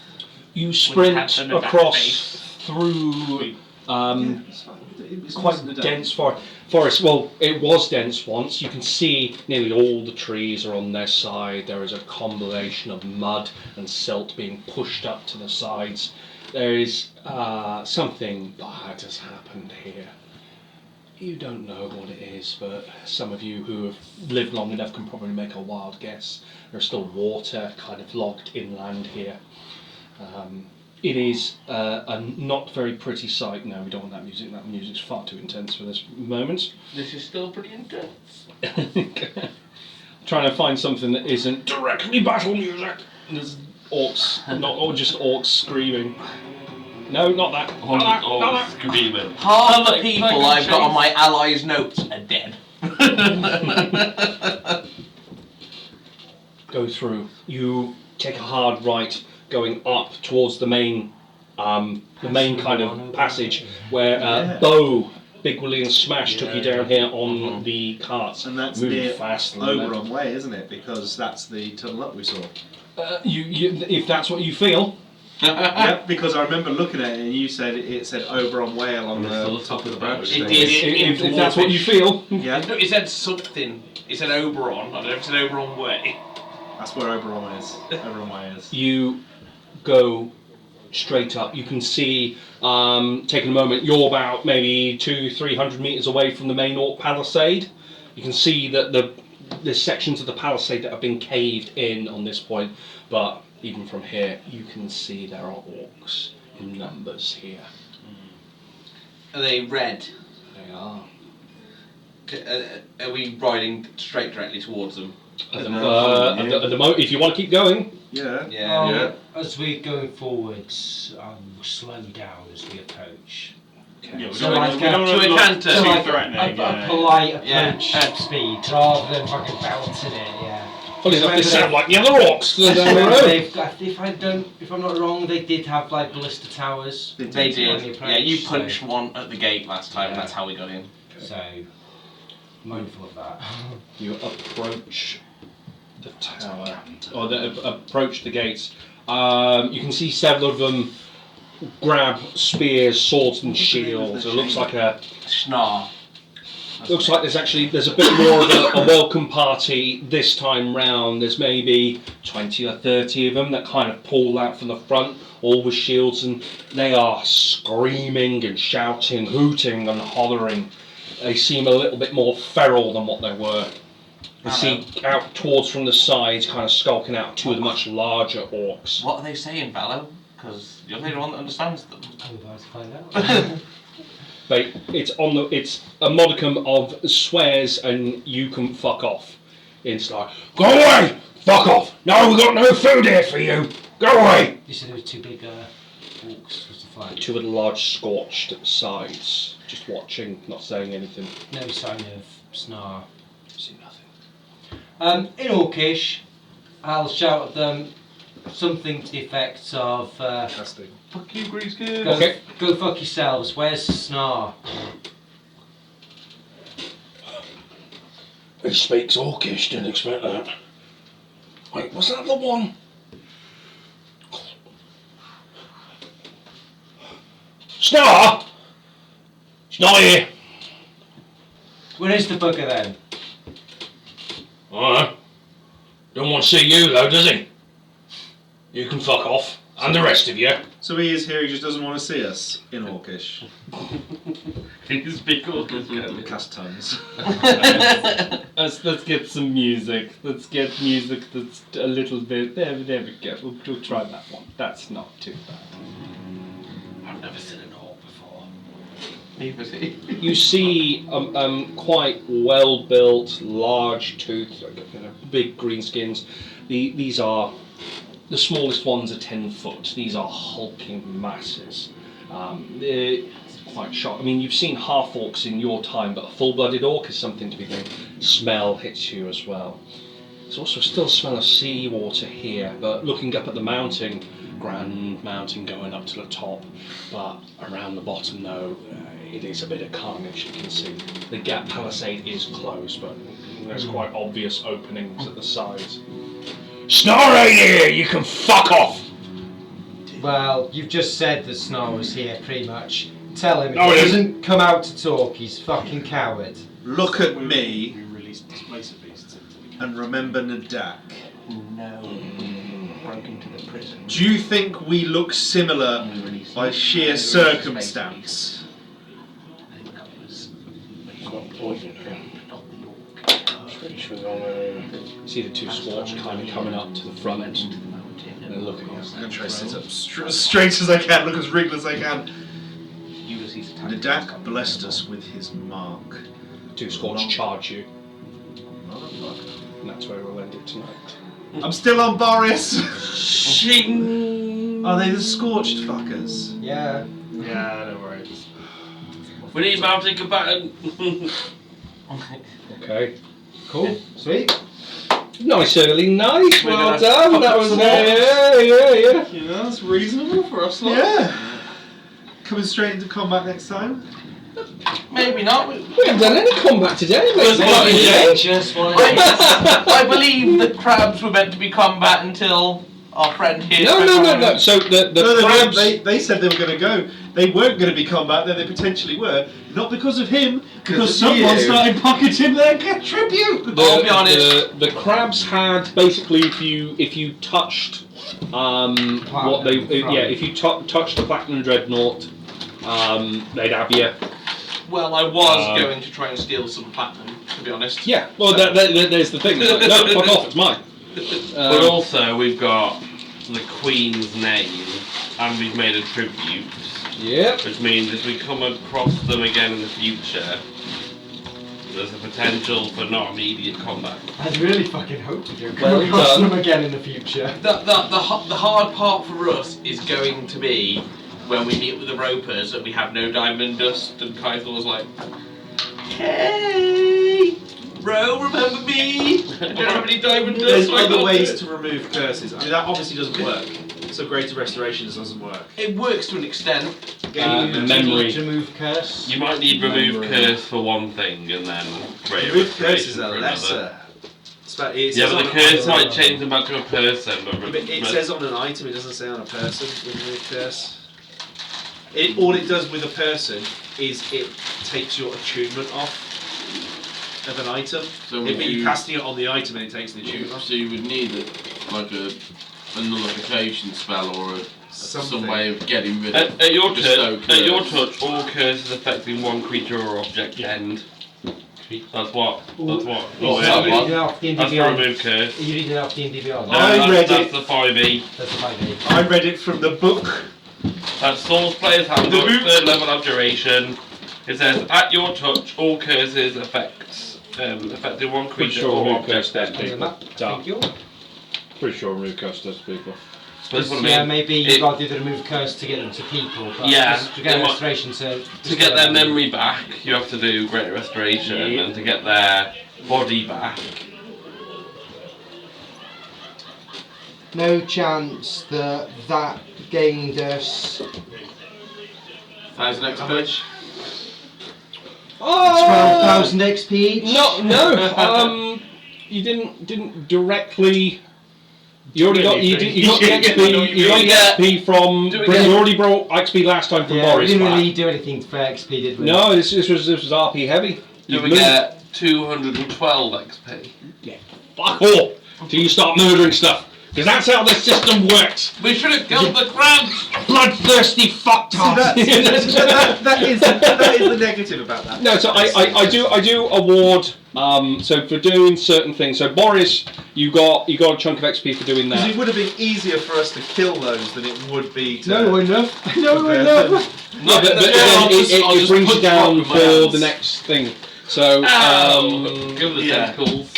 You had sprint the Nadak across face. through It's fine. It's quite not the Dak. dense forest. Well, it was dense once. You can see nearly all the trees are on their side. There is a combination of mud and silt being pushed up to the sides. There is something bad has happened here. You don't know what it is, but some of you who have lived long enough can probably make a wild guess. There's still water kind of logged inland here. It is a not very pretty sight. No, we don't want that music. That music's far too intense for this moment. This is still pretty intense. Trying to find something that isn't directly battle music. There's orcs, not or just orcs screaming. No, not that. Not that. Not that. Screaming. Half the people I've got on my allies' notes are dead. Go through. You take a hard right, going up towards the main kind of passage where Bo, Big Willie and Smash took you down here on the carts. And that's moving near fast. Oberon Way, isn't it? Because that's the tunnel up we saw. If that's what you feel. Yep, because I remember looking at it and you said it said Oberon Way along the top of the branch. It did. If that's what you feel. Yeah, No, it said something. It said Oberon. I don't know if it said Oberon Way. that's where Oberon is. Oberon Way is. You go straight up. You can see, taking a moment, you're about maybe 200-300 metres away from the main orc palisade. You can see that there's sections of the palisade that have been caved in on this point, but even from here, you can see there are orcs in numbers here. Are they red? They are. Are we riding straight directly towards them? At the moment, if you want to keep going, Yeah. Yeah. As we're going forwards, we'll slow down as we approach. Yeah, we So don't like want to to a look canter. too like threatening. a polite approach Yeah. speed rather than fucking belting it, yeah. funny enough, they Just sound like the other orcs that are down the remember road. they've got, if I'm not wrong, they did have like ballista towers. They on the did. approach, Yeah, you so- punched one at the gate last time. Yeah. That's how we got in. So, mindful of that. You approach the tower, or approach the gates. You can see several of them grab spears, swords, and shields. It looks like Schnar. there's a bit more of a welcome party this time round. There's maybe 20 or 30 of them that kind of pull out from the front, all with shields, and they are screaming and shouting, hooting and hollering. They seem a little bit more feral than what they were. You see out towards from the sides, kind of skulking out, two of the much larger orcs. What are they saying, fellow? Because you're the only one that understands them. I'm about to find out. It's a modicum of swears and you can fuck off. It's like, go away! Fuck off! No, we've got no food here for you! Go away! You said there was two big orcs was the fight. Two of the large scorched sides, just watching, not saying anything. No sign of Snar. See nothing. In Orcish, I'll shout at them something to the effect of Casting. Fuck you, Grease Kid. Okay. Go fuck yourselves, where's Snar? He speaks Orcish, didn't expect that. Wait, was that the one? Star! She's not here. Where is the bugger then? Alright. Don't want to see you though, does he? You can fuck off. And the rest of you. So he is here, he just doesn't want to see us in Orcish. He's big orcas. Cast tongues. Let's get some music. Let's get music that's a little bit. There we go. We'll try that one. That's not too bad. I've never seen an orc before. Neither he. You see quite well built, large toothed, big green skins. These are. The smallest ones are 10 foot. These are hulking masses. They're quite sharp. I mean, you've seen half orcs in your time, but a full-blooded orc is something to be doing. Smell hits you as well. There's also still a smell of seawater here, but looking up at the mountain, grand mountain going up to the top, but around the bottom though, it is a bit of carnage. You can see the gap palisade is closed, but there's quite obvious openings at the sides. Snar ain't here, you can fuck off! Well, you've just said that Snar was here, pretty much. Tell him if No, he he doesn't come out to talk, he's fucking coward. Look at me We released displacer beasts into the and remember Nadak. No. Broke into the prison. Do you think we look similar by sheer circumstance? I think that was See the two squats kind of coming up to the front and looking at I'm going to try to sit up straight as I can, look as regal as I can. Nadak blessed us with his mark. two squats charge you, Motherfucker. and that's where we'll end it tonight. I'm still on Boris! Shing! Are they the scorched fuckers? Yeah. Yeah, don't worry. We need mounting combatant. Okay. Cool. Sweet. Nice early night. Well gonna done. pop That up was some yeah. You know, that's reasonable for us. Lot. Yeah! Coming straight into combat next time? Maybe not. We haven't done any combat today. mate. I believe the crabs were meant to be combat until our friend here. No. So the No, crabs. they said they were going to go. They weren't going to be combat, then they potentially were. Not because of him, because someone started pocketing their tribute! I'll be honest. The crabs had basically, if you touched, what they if you touched the platinum dreadnought, they'd have you. Well, I was going to try and steal some platinum, to be honest. Yeah. Well, there's the thing. It's like, no, fuck off. It's mine. But also, we've got the Queen's name, and we've made a tribute. Yep. Which means if we come across them again in the future, there's a potential for not immediate combat. I'd really fucking hope to do. Well Come across done. them again in the future. The hard part for us is going to be when we meet with the ropers and we have no diamond dust, and Kythor's like, hey, bro, remember me? I don't have any diamond dust. There's so I other can't ways do it." to remove curses. I mean, that obviously doesn't work. So greater restorations doesn't work. It works to an extent. Memory. Remove curse. You might need remove curse for one thing, and then greater Remove restoration curses for are another. lesser. It Yeah, says but on the an curse item- might change them back to a person. But It says on an item, it doesn't say on a person. Remove curse. All it does with a person is it takes your attunement off of an item. So If would you're you, casting it on the item and it takes the attunement off. so you would need a nullification spell or some Something. way of getting rid of At your bestow touch, at your curse. touch, all curses affecting one creature or object end. That's what. That's what. Oh, That's so what- you're reading off D&D That's for Beyond. remove curse. Are you reading off D&D Beyond? No, I read that's it. the 5e. That's the 5e. I read it from the book. That's Source Player's Handbook, third level abjuration. It says, at your touch, all curses affecting one Pretty creature sure or remove curse object does end. people. Thank you. Pretty sure remove curse does people. That's what I mean. Yeah, maybe It- you've got to do the remove curse to get them to people, but Yeah, just to get it might- restoration To get their memory back, you have to do greater restoration, and to get their body back, No chance that that gained us 1,000 XP. 12,000 XP each. No. You didn't directly. You already got you got the XP. You got the XP from. Do it You again. already brought XP last time from Yeah, we Boris. didn't back. really do anything for XP, did we? No, this was RP heavy. do You've we moved. get 212 XP? Fuck off till you start murdering stuff. Because that's how the system works. We should have killed the crabs! Bloodthirsty fucktards. That is the negative about that. No, so I do award. So for doing certain things. So Boris, you got a chunk of XP for doing Because that. it would have been easier for us to kill those than it would be to. No, we're not. No, we're prepare not. them. No, but I'll then just- I'll it just brings put you down the for rock in my the hands. next thing. So Ow! Give them the yeah. tentacles.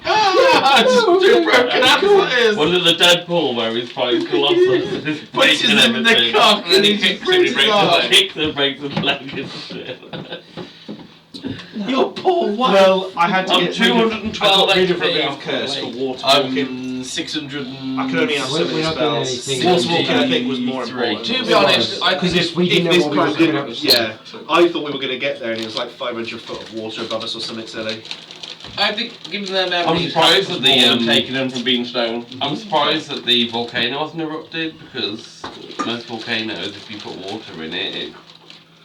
Just two broken apples. Was it the Deadpool where he's fighting Colossus? and he's Punches breaking him in the everything, cock and then and he he kicks him, breaks he breaks his arm. his kicks and breaks his leg and shit. Your poor wife. Well, I had to I'm get rid of, I 212 got rid of a XP. bit of curse for water walking. 600. I can only have so We're many not doing spells. anything. Water walking, I think, was more important. To be honest, I Because think if we didn't this know what we were crowd coming didn't, up with. yeah, I thought we were going to get there, and it was like 500 foot of water above us or something silly. I think given their I'm memory, surprised that the taking them from being stone. I'm surprised that the volcano wasn't erupted, because most volcanoes, if you put water in it, it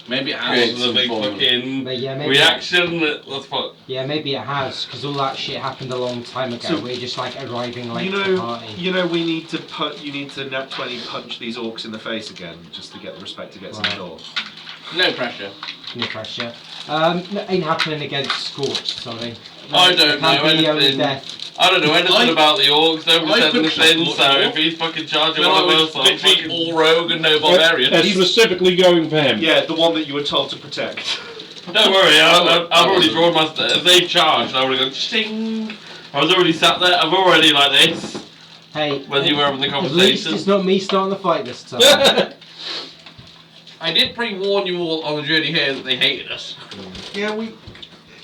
Maybe it creates has a big fucking But yeah, maybe reaction. That's what. Yeah, maybe it has, because all that shit happened a long time ago. So- We're just like arriving late You to the know, party. we need to you need to nat 20 punch these orcs in the face again, just to get the respect to get to the Right. door. No pressure. No pressure. No, ain't happening against Scorch, sorry. I don't Can't know be only anything. death. I don't know anything about the orcs. Nobody I said could anything. look So more. if he's fucking charging No, one of I us, was I'm literally fucking. all rogue and no barbarian. They're specifically going for him. Yeah, the one that you were told to protect. Don't worry, I've already drawn my. If they charged, I would have gone sting. I was already sat there. I'm already like this. Hey, When you were having the at least conversation. it's not me starting the fight this time. I did pre-warn you all on the journey here that they hated us. Yeah, we.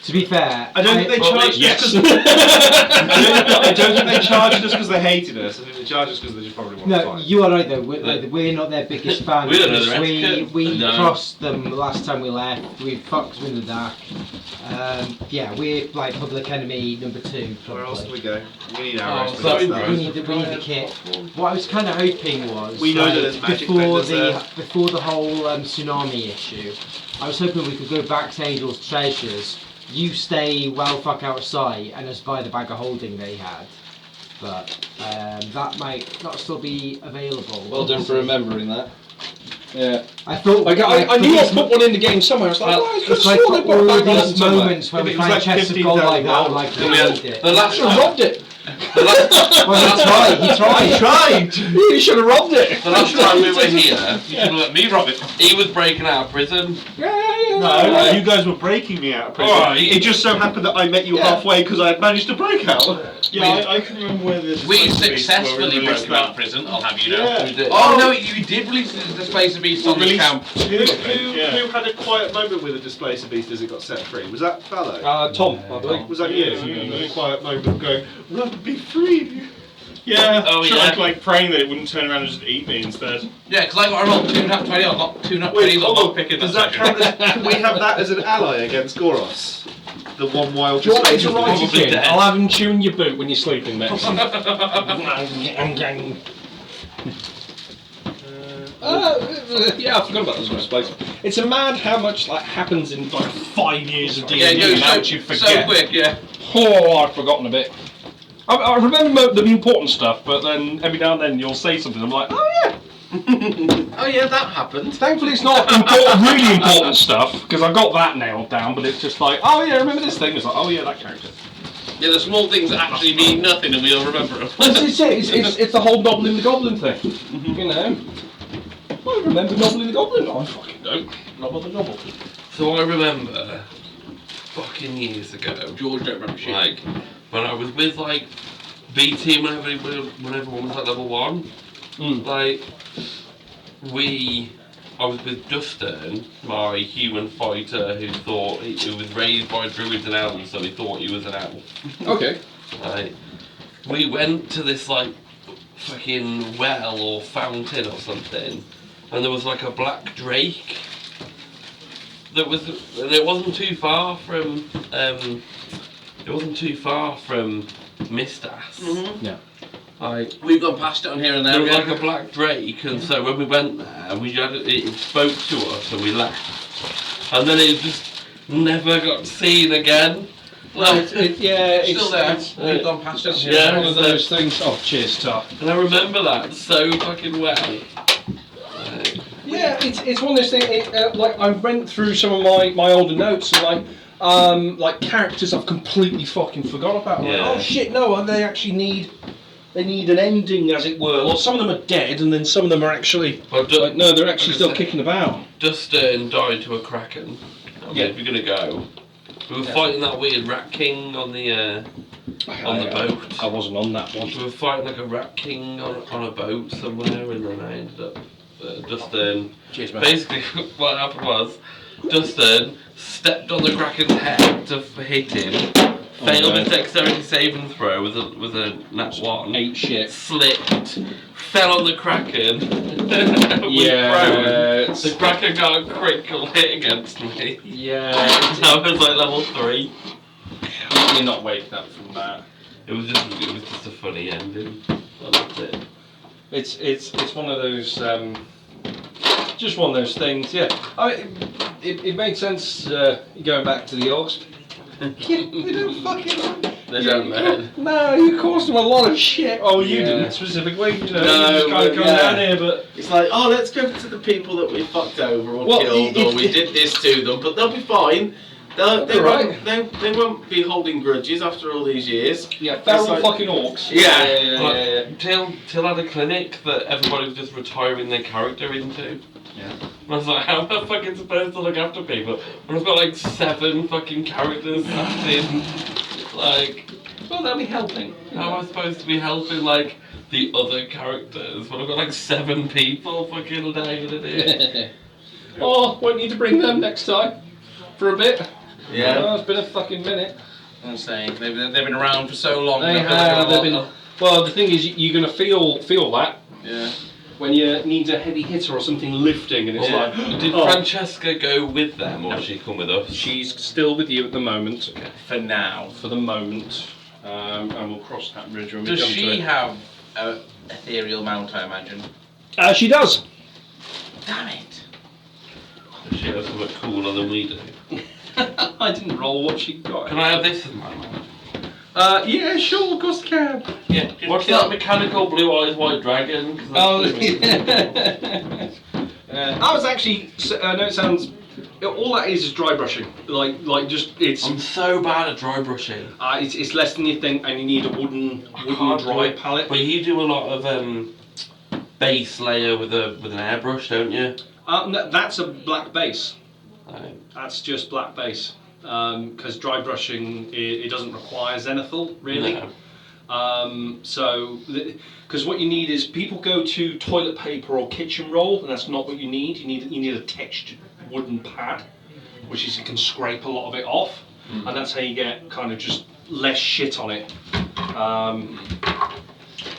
To be fair, I don't think they charged yes. us. I don't think they charged us because they hated us. I think they charged us because they just probably wanted to No, fight. you are right though. We're not their biggest fans. We don't know the because etiquette. we No. crossed them the last time we left. We fucked them in the dark. Yeah, we're like public enemy number 2. Where else do Probably. we go? We need arrows. so We need the kit. What I was kind of hoping was We know that like, there's magic before vendors there. before the whole tsunami issue. I was hoping we could go back to Angel's Treasures. You stay well fuck out of sight and us buy the bag of holding they had. But that might not still be available. Well done for remembering that. Yeah. I thought. Like, I knew I put one in the game somewhere. I was like, Well, oh, I could it's like sure they put a all bag on these somewhere. moments when If we it was find like chests of gold like that, I'm like, $15,000, we Yeah. need it. The last I robbed it. Well, he tried. He tried. You should have robbed it. The last time we were here, You should have let me rob it. he was breaking out of prison. No, you guys were breaking me out of prison. Alright. It just so happened that I met you halfway because I had managed to break out. Yeah, I can remember where the. We displacer beasts were successfully broke released him out of prison, I'll have you know. Yeah. We did. Oh no, you did release the Displacer Beast on the Released- camp. Who had a quiet moment with a displacer beast as it got set free? Was that Fallow? Tom, I believe. Was that you? You had a quiet moment of going, run, be free. Yeah, Oh, sure, yeah. like praying that it wouldn't turn around and just eat me instead. Yeah, because I rolled 2 nat 20, I got 2 nat 20s Wait, on hold on. lockpicking. Does that count as, can we have that as an ally against Goros? The one wild Do you want me to displacer write beast? it in? dead. I'll have him chewing your boot when you're sleeping, mate. Yeah, I forgot about this place. It's a mad how much like happens in like 5 years of D&D Yeah, it and how goes much you so forget. quick, yeah. Oh, I've forgotten a bit. I remember the important stuff, but then every now and then you'll say something. I'm like, oh yeah. Oh yeah, that happened. Thankfully, it's not important, really important stuff because I got that nailed down. But it's just like, oh yeah, remember this thing? It's like, oh yeah, that character. Yeah, the small things that actually mean nothing and we all remember them. It's the whole Nobbling the Goblin thing. You know. I remember Nobbling the Goblin. I fucking don't. Nobble the Nobble. So I remember fucking years ago, George don't remember shit. like when I was with like BT when everyone was at level 1. Like I was with Dustin, my human fighter who thought he was raised by druids and elves, so he thought he was an elf. Okay. Like, we went to this like fucking well or fountain or something, and there was like a black drake. And it wasn't too far from Mistas. Yeah. We've gone past it on here and There there. was again. like a black drake, and so when we went there, it spoke to us and we left, and then it just never got seen again. Well, It's still there. We've gone past it. Yeah, one of those things. Oh, cheers, Tuck. And I remember that so fucking well. Yeah, it's one of those things. Like I went through some of my older notes and like characters I've completely fucking forgot about. I'm like, Yeah. oh shit, no, they actually need an ending, as it were. Or some of them are dead, and then some of them are actually no, they're actually still kicking about. Dustin died to a kraken. I mean, if you're gonna go, we were fighting that weird rat king on the boat. I wasn't on that one. We were fighting like a rat king on a boat somewhere, and then I ended up Dustin. Cheers, man. Basically, what happened was Dustin stepped on the kraken's head to hit him. Failed his dexterity saving throw with a nat 1. Ate shit. Slipped. Fell on the kraken. Yeah. The kraken got a critical hit against me. Yeah. I was like level 3. You're not waking up from that. It was just a funny ending. I loved it. It's one of those just one of those things. Yeah, it made sense going back to the orcs. Yeah, they don't fucking. They don't, man. No, you caused them a lot of shit. Oh, you Yeah. didn't specifically. You know, No, you just kind of but come yeah. down here, but. It's like, oh, let's go to the people that we fucked over or Well, killed or we did this to them, but they'll be fine. They Right. won't be holding grudges after all these years. Yeah, feral like- fucking orcs. Yeah. Till had a clinic that everybody was just retiring their character into. Yeah. And I was like, how am I fucking supposed to look after people when I've got like 7 fucking characters sat in? Like, Well, they'll be helping. how am I supposed to be helping like the other characters when I've got like 7 people fucking dying in it? Oh, won't need to bring them next time. For a bit. Yeah. Oh, it's been a fucking minute. I'm saying they've been around for so long. They they've got have. a They've lot been. Well, the thing is, you're gonna feel that Yeah. when you need a heavy hitter or something lifting, and it's Yeah. like, Did oh, Francesca go with them or did she come with us? she's still with you at the moment. Okay. for now. For the moment, and we'll cross that bridge when we Does come to she it. have a ethereal mount, I imagine? She does. Damn it! Does she have something cooler than we do? I didn't roll what she got. Can I have this as my mount? Yeah, sure, of course, can. Yeah. What's that mechanical blue eyes white dragon? 'Cause Oh, that's- I was actually. I know it sounds. All that is dry brushing. Like just it's. I'm so bad at dry brushing. It's less than you think, and you need a wooden can't do dry it. palette. But you do a lot of base layer with an airbrush, don't you? No, that's a black base. Like, That's just black base. Because dry brushing it doesn't require zenithal really. no. Because what you need is people go to toilet paper or kitchen roll, and that's not what you need. You need a textured wooden pad, which is you can scrape a lot of it off, and that's how you get kind of just less shit on it.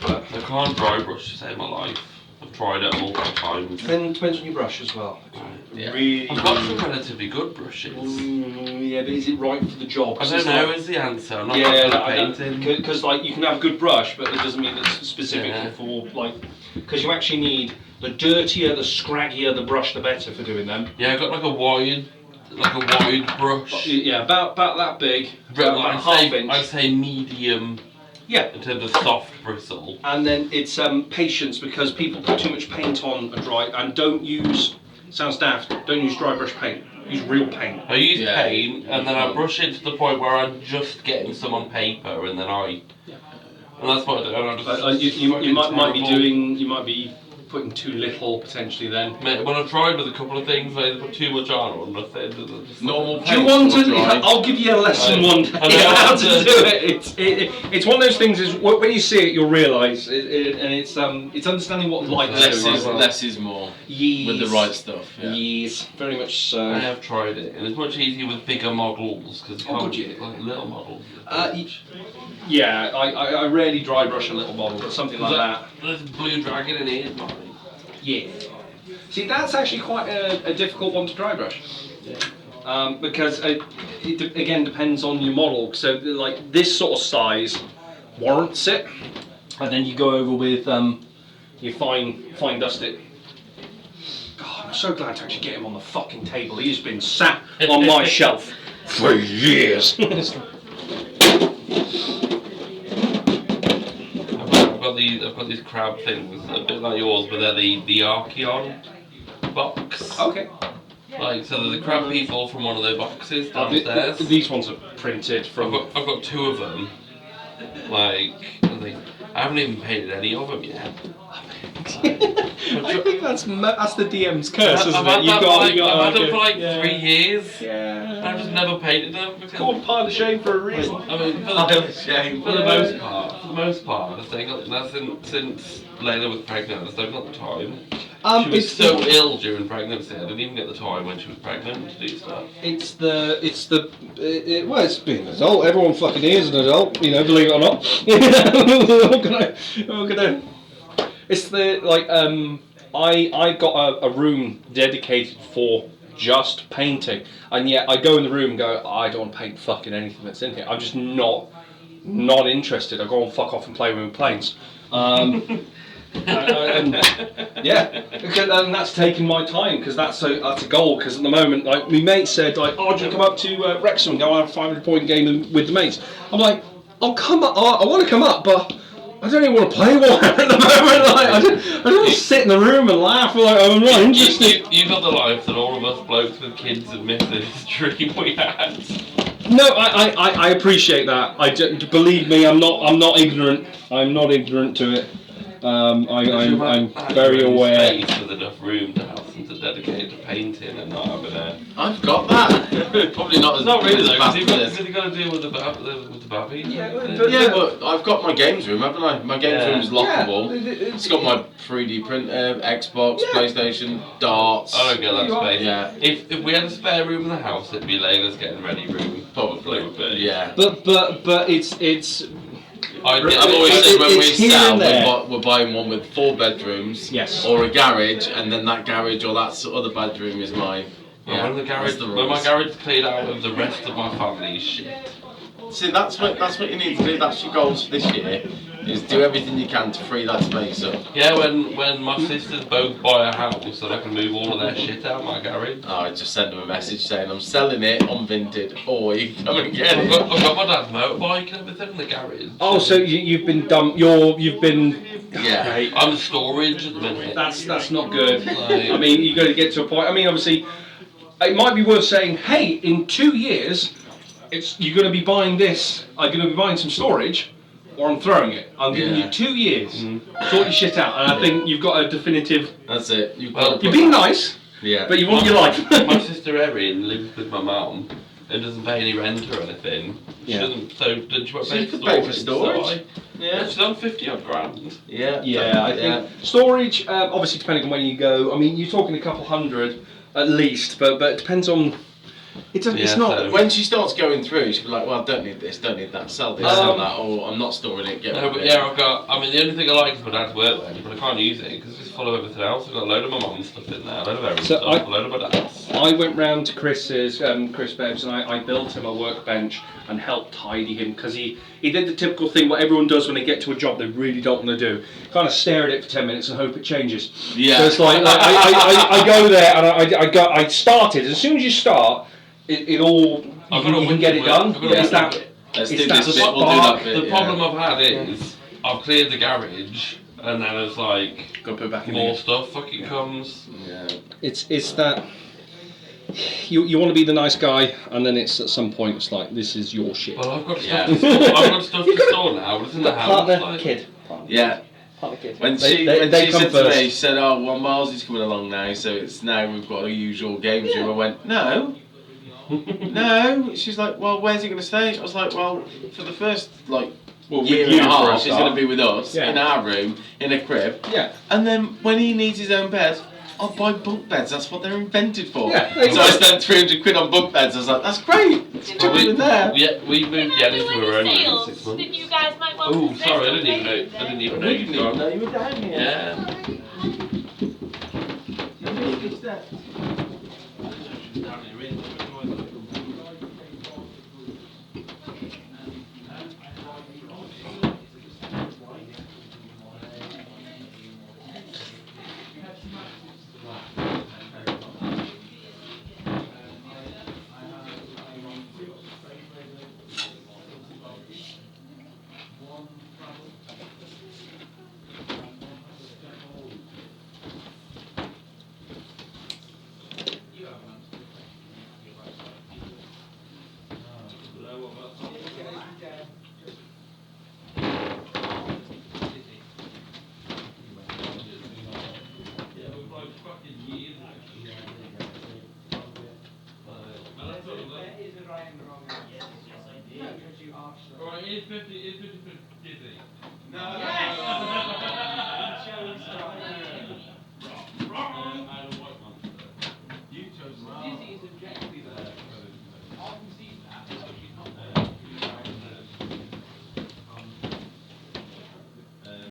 But I can't dry brush to save my life. I've tried it multiple times. depends on your brush as well. Yeah. Really. I've got some relatively good brushes. Yeah, but is it right for the job? I don't know is the answer. I'm not Yeah, good at painting. because like you can have a good brush, but it doesn't mean it's specifically Yeah. for like. Because you actually need the dirtier, the scraggier the brush, the better for doing them. Yeah, I've got like a wide brush. Yeah, about that big, But about I'd half say, inch. I'd say medium Yeah, in terms of soft bristle. and then it's patience because people put too much paint on a dry and don't use. Sounds daft. Don't use dry brush paint. Use real paint. I use Yeah. paint and then I brush it to the point where I'm just getting some on paper and then and that's what I do. And I just You fucking might be terrible. doing. You might be putting too little potentially then. Mate, when I've tried with a couple of things, I either put too much on or nothing. Just Normal Do you paint want or to? dry? I'll give you a lesson one day I know how how to to- do it. It's one of those things. Is when you see it, you'll realise, and it's understanding what light Less is. is more Yes. with the right stuff. Yeah. Yes, very much so. I have tried it, and it's much easier with bigger models because you Oh, can't good, yeah. like little models. Yeah, I rarely dry brush a little model, but something like that. There's a blue dragon in here, mine. Yeah. See, that's actually quite a difficult one to dry brush. Because again depends on your model. So like this sort of size warrants it, and then you go over with you fine dust it. God, I'm so glad to actually get him on the fucking table. He's been sat on my shelf For years. I've got these crab things, a bit like yours, but they're the Archeon box. Okay. Like, so they're the crab people from one of their boxes downstairs. These ones are printed from. I've got 2 of them. Like, I haven't even painted any of them yet. I think that's the DM's curse, I've isn't had it? You that got, for you got I've had them for like yeah. 3 years. Yeah. I've just never painted them because Called pile of shame for a reason. I mean, for the most part, I think that's since Layla was pregnant, I still got the time. She was so ill during pregnancy. I didn't even get the time when she was pregnant to do stuff. Well, it's being an adult. Everyone fucking is an adult, you know, believe it or not. we're gonna. It's the like I got a room dedicated for just painting, and yet I go in the room and go, I don't want to paint fucking anything that's in here. I'm just not interested. I go and fuck off and play with planes. And that's taken my time because that's a goal. Because at the moment, like my mate said, like, "Oh, do you come up to Wrexham and go on a 500-point game with the mates?" I'm like, "I'll come up. I want to come up, but I don't even want to play one at the moment. Like, I don't want to sit in the room and laugh. Like, I'm not interested." You got the life that all of us blokes with kids and misses dream we had. No, I appreciate that. Believe me, I'm not ignorant. I'm not ignorant to it. I'm very aware. Space with enough room to have something dedicated to painting and not having a. I've got that. Probably not as Not really though, fast because as you've got to deal with the babby. but I've got my games room, haven't I? My games room is lockable. Yeah, It's got my 3D printer, Xbox, PlayStation, darts. I don't get that space. Yeah. If we had a spare room in the house, it'd be Layla's getting ready room. Probably, but Yeah. But it's. I've always said when we it's here sell, and there. we're buying one with 4 bedrooms. Yes. Or a garage, and then that garage or that other bedroom is mine. Yeah, when my garage is cleared out of the rest of my family's shit. See, that's what you need to do. That's your goals for this year. Is do everything you can to free that space up. Yeah, when my sisters both buy a house, so I can move all of their shit out of my garage. Oh, I just send them a message saying I'm selling it on Vinted, or you can come and get I've it. got my dad's motorbike and everything in the garage. Oh, so you've been dumb. You've been. Yeah. Right. I'm storage at the minute. That's not good. I mean, you got to get to a point. I mean, obviously, it might be worth saying, hey, in 2 years, you're going to be buying this. I'm going to be buying some storage, or I'm throwing it. I'm giving you 2 years. Sort your shit out, and I think you've got a definitive. That's it. You're being nice, Yeah. but you want your life. My sister Erin lives with my mum and doesn't pay any rent or anything. She doesn't. So did she want to So pay you could for pay for storage? storage. Yeah. She's on 50 odd grand. Yeah. Yeah, I think storage. Obviously, depending on when you go. I mean, you're talking a couple hundred at least, but it depends on. It's not. So When she starts going through, she'll be like, "Well, I don't need this, don't need that, sell this, sell that, or I'm not storing it, get rid no, of but it." yeah, I've got. I mean, the only thing I like is my dad's workbench, but I can't use it because it's full of everything else. I've got a load of my mum's stuff in there, a load of Erin's So stuff, a load of my dad's. I went round to Chris Bebbs, and I built him a workbench and helped tidy him because he did the typical thing what everyone does when they get to a job they really don't want to do. Kind of stare at it for 10 minutes and hope it changes. Yeah. So it's like I go there and I started. As soon as you start, it all you can get it done. It's that. Let's It's do that this bit, we'll do spark. that bit. The problem I've had is I've cleared the garage and then it's like Got to put it back in more there. stuff fucking comes. Yeah. It's that you want to be the nice guy, and then it's at some point it's like this is your shit. Well, I've got Yeah. stuff. I've got stuff to store now. But it's in the house. Partner, Like, kid. Yeah. Partner, kid. When They she come said first. to me, she said, "Oh, well, Miles is coming along now, so it's now we've got a usual games room." I went, "No, no." She's like, "Well, where's he going to stay?" I was like, "Well, for the first year with and you a for a half, he's start. going to be with us Yeah. in our room in a crib, Yeah. and then when he needs his own bed." I'll buy bunk beds, that's what they're invented for. Yeah, So I exactly. spent 300 quid on bunk beds, I was like, that's great, it's Well, chuck him in there. we moved Jenny to her own room in 6 months. That you guys might want Oh, to sorry, I didn't even know you'd gone. No, you were down here. Yeah. Right, it's 50, it's 50, 50. No. Yes!